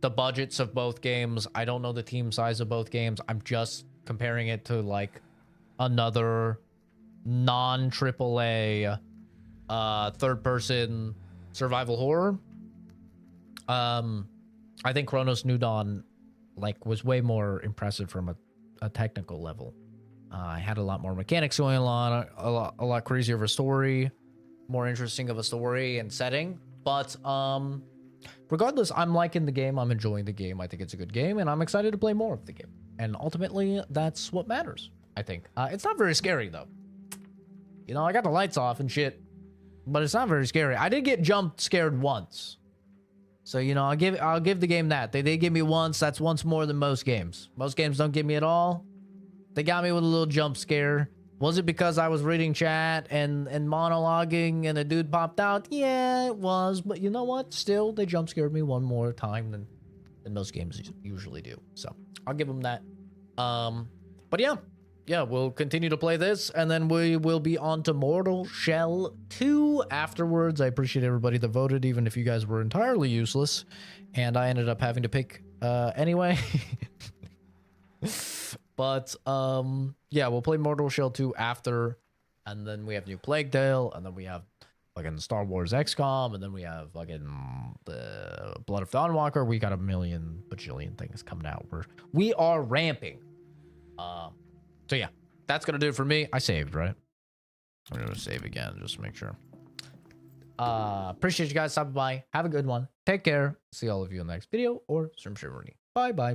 G: the budgets of both games. I don't know the team size of both games. I'm just comparing it to like another non-AAA third person survival horror. I think Chronos New Dawn like was way more impressive from a technical level. I had a lot more mechanics going on, a lot crazier of a story, more interesting of a story and setting. But regardless, I'm liking the game. I'm enjoying the game. I think it's a good game, and I'm excited to play more of the game. And ultimately, that's what matters, I think. It's not very scary though. You know, I got the lights off and shit, but it's not very scary. I did get jump scared once. So, you know, I'll give the game that. They did give me once. That's once more than most games. Most games don't give me at all. They got me with a little jump scare. Was it because I was reading chat and monologuing and a dude popped out? Yeah, it was. But you know what? Still, they jump scared me one more time than most games usually do. So, I'll give them that. But yeah. Yeah, we'll continue to play this, and then we will be on to Mortal Shell 2 afterwards. I appreciate everybody that voted, even if you guys were entirely useless, and I ended up having to pick anyway. But, yeah, we'll play Mortal Shell 2 after, and then we have New Plague Tale, and then we have fucking Star Wars XCOM, and then we have fucking the Blood of Dawnwalker. We got a million bajillion things coming out. We are ramping. So yeah, that's gonna do it for me. I saved, right? I'm gonna save again just to make sure. Appreciate you guys stopping by. Have a good one. Take care. See all of you in the next video or stream. Bye bye.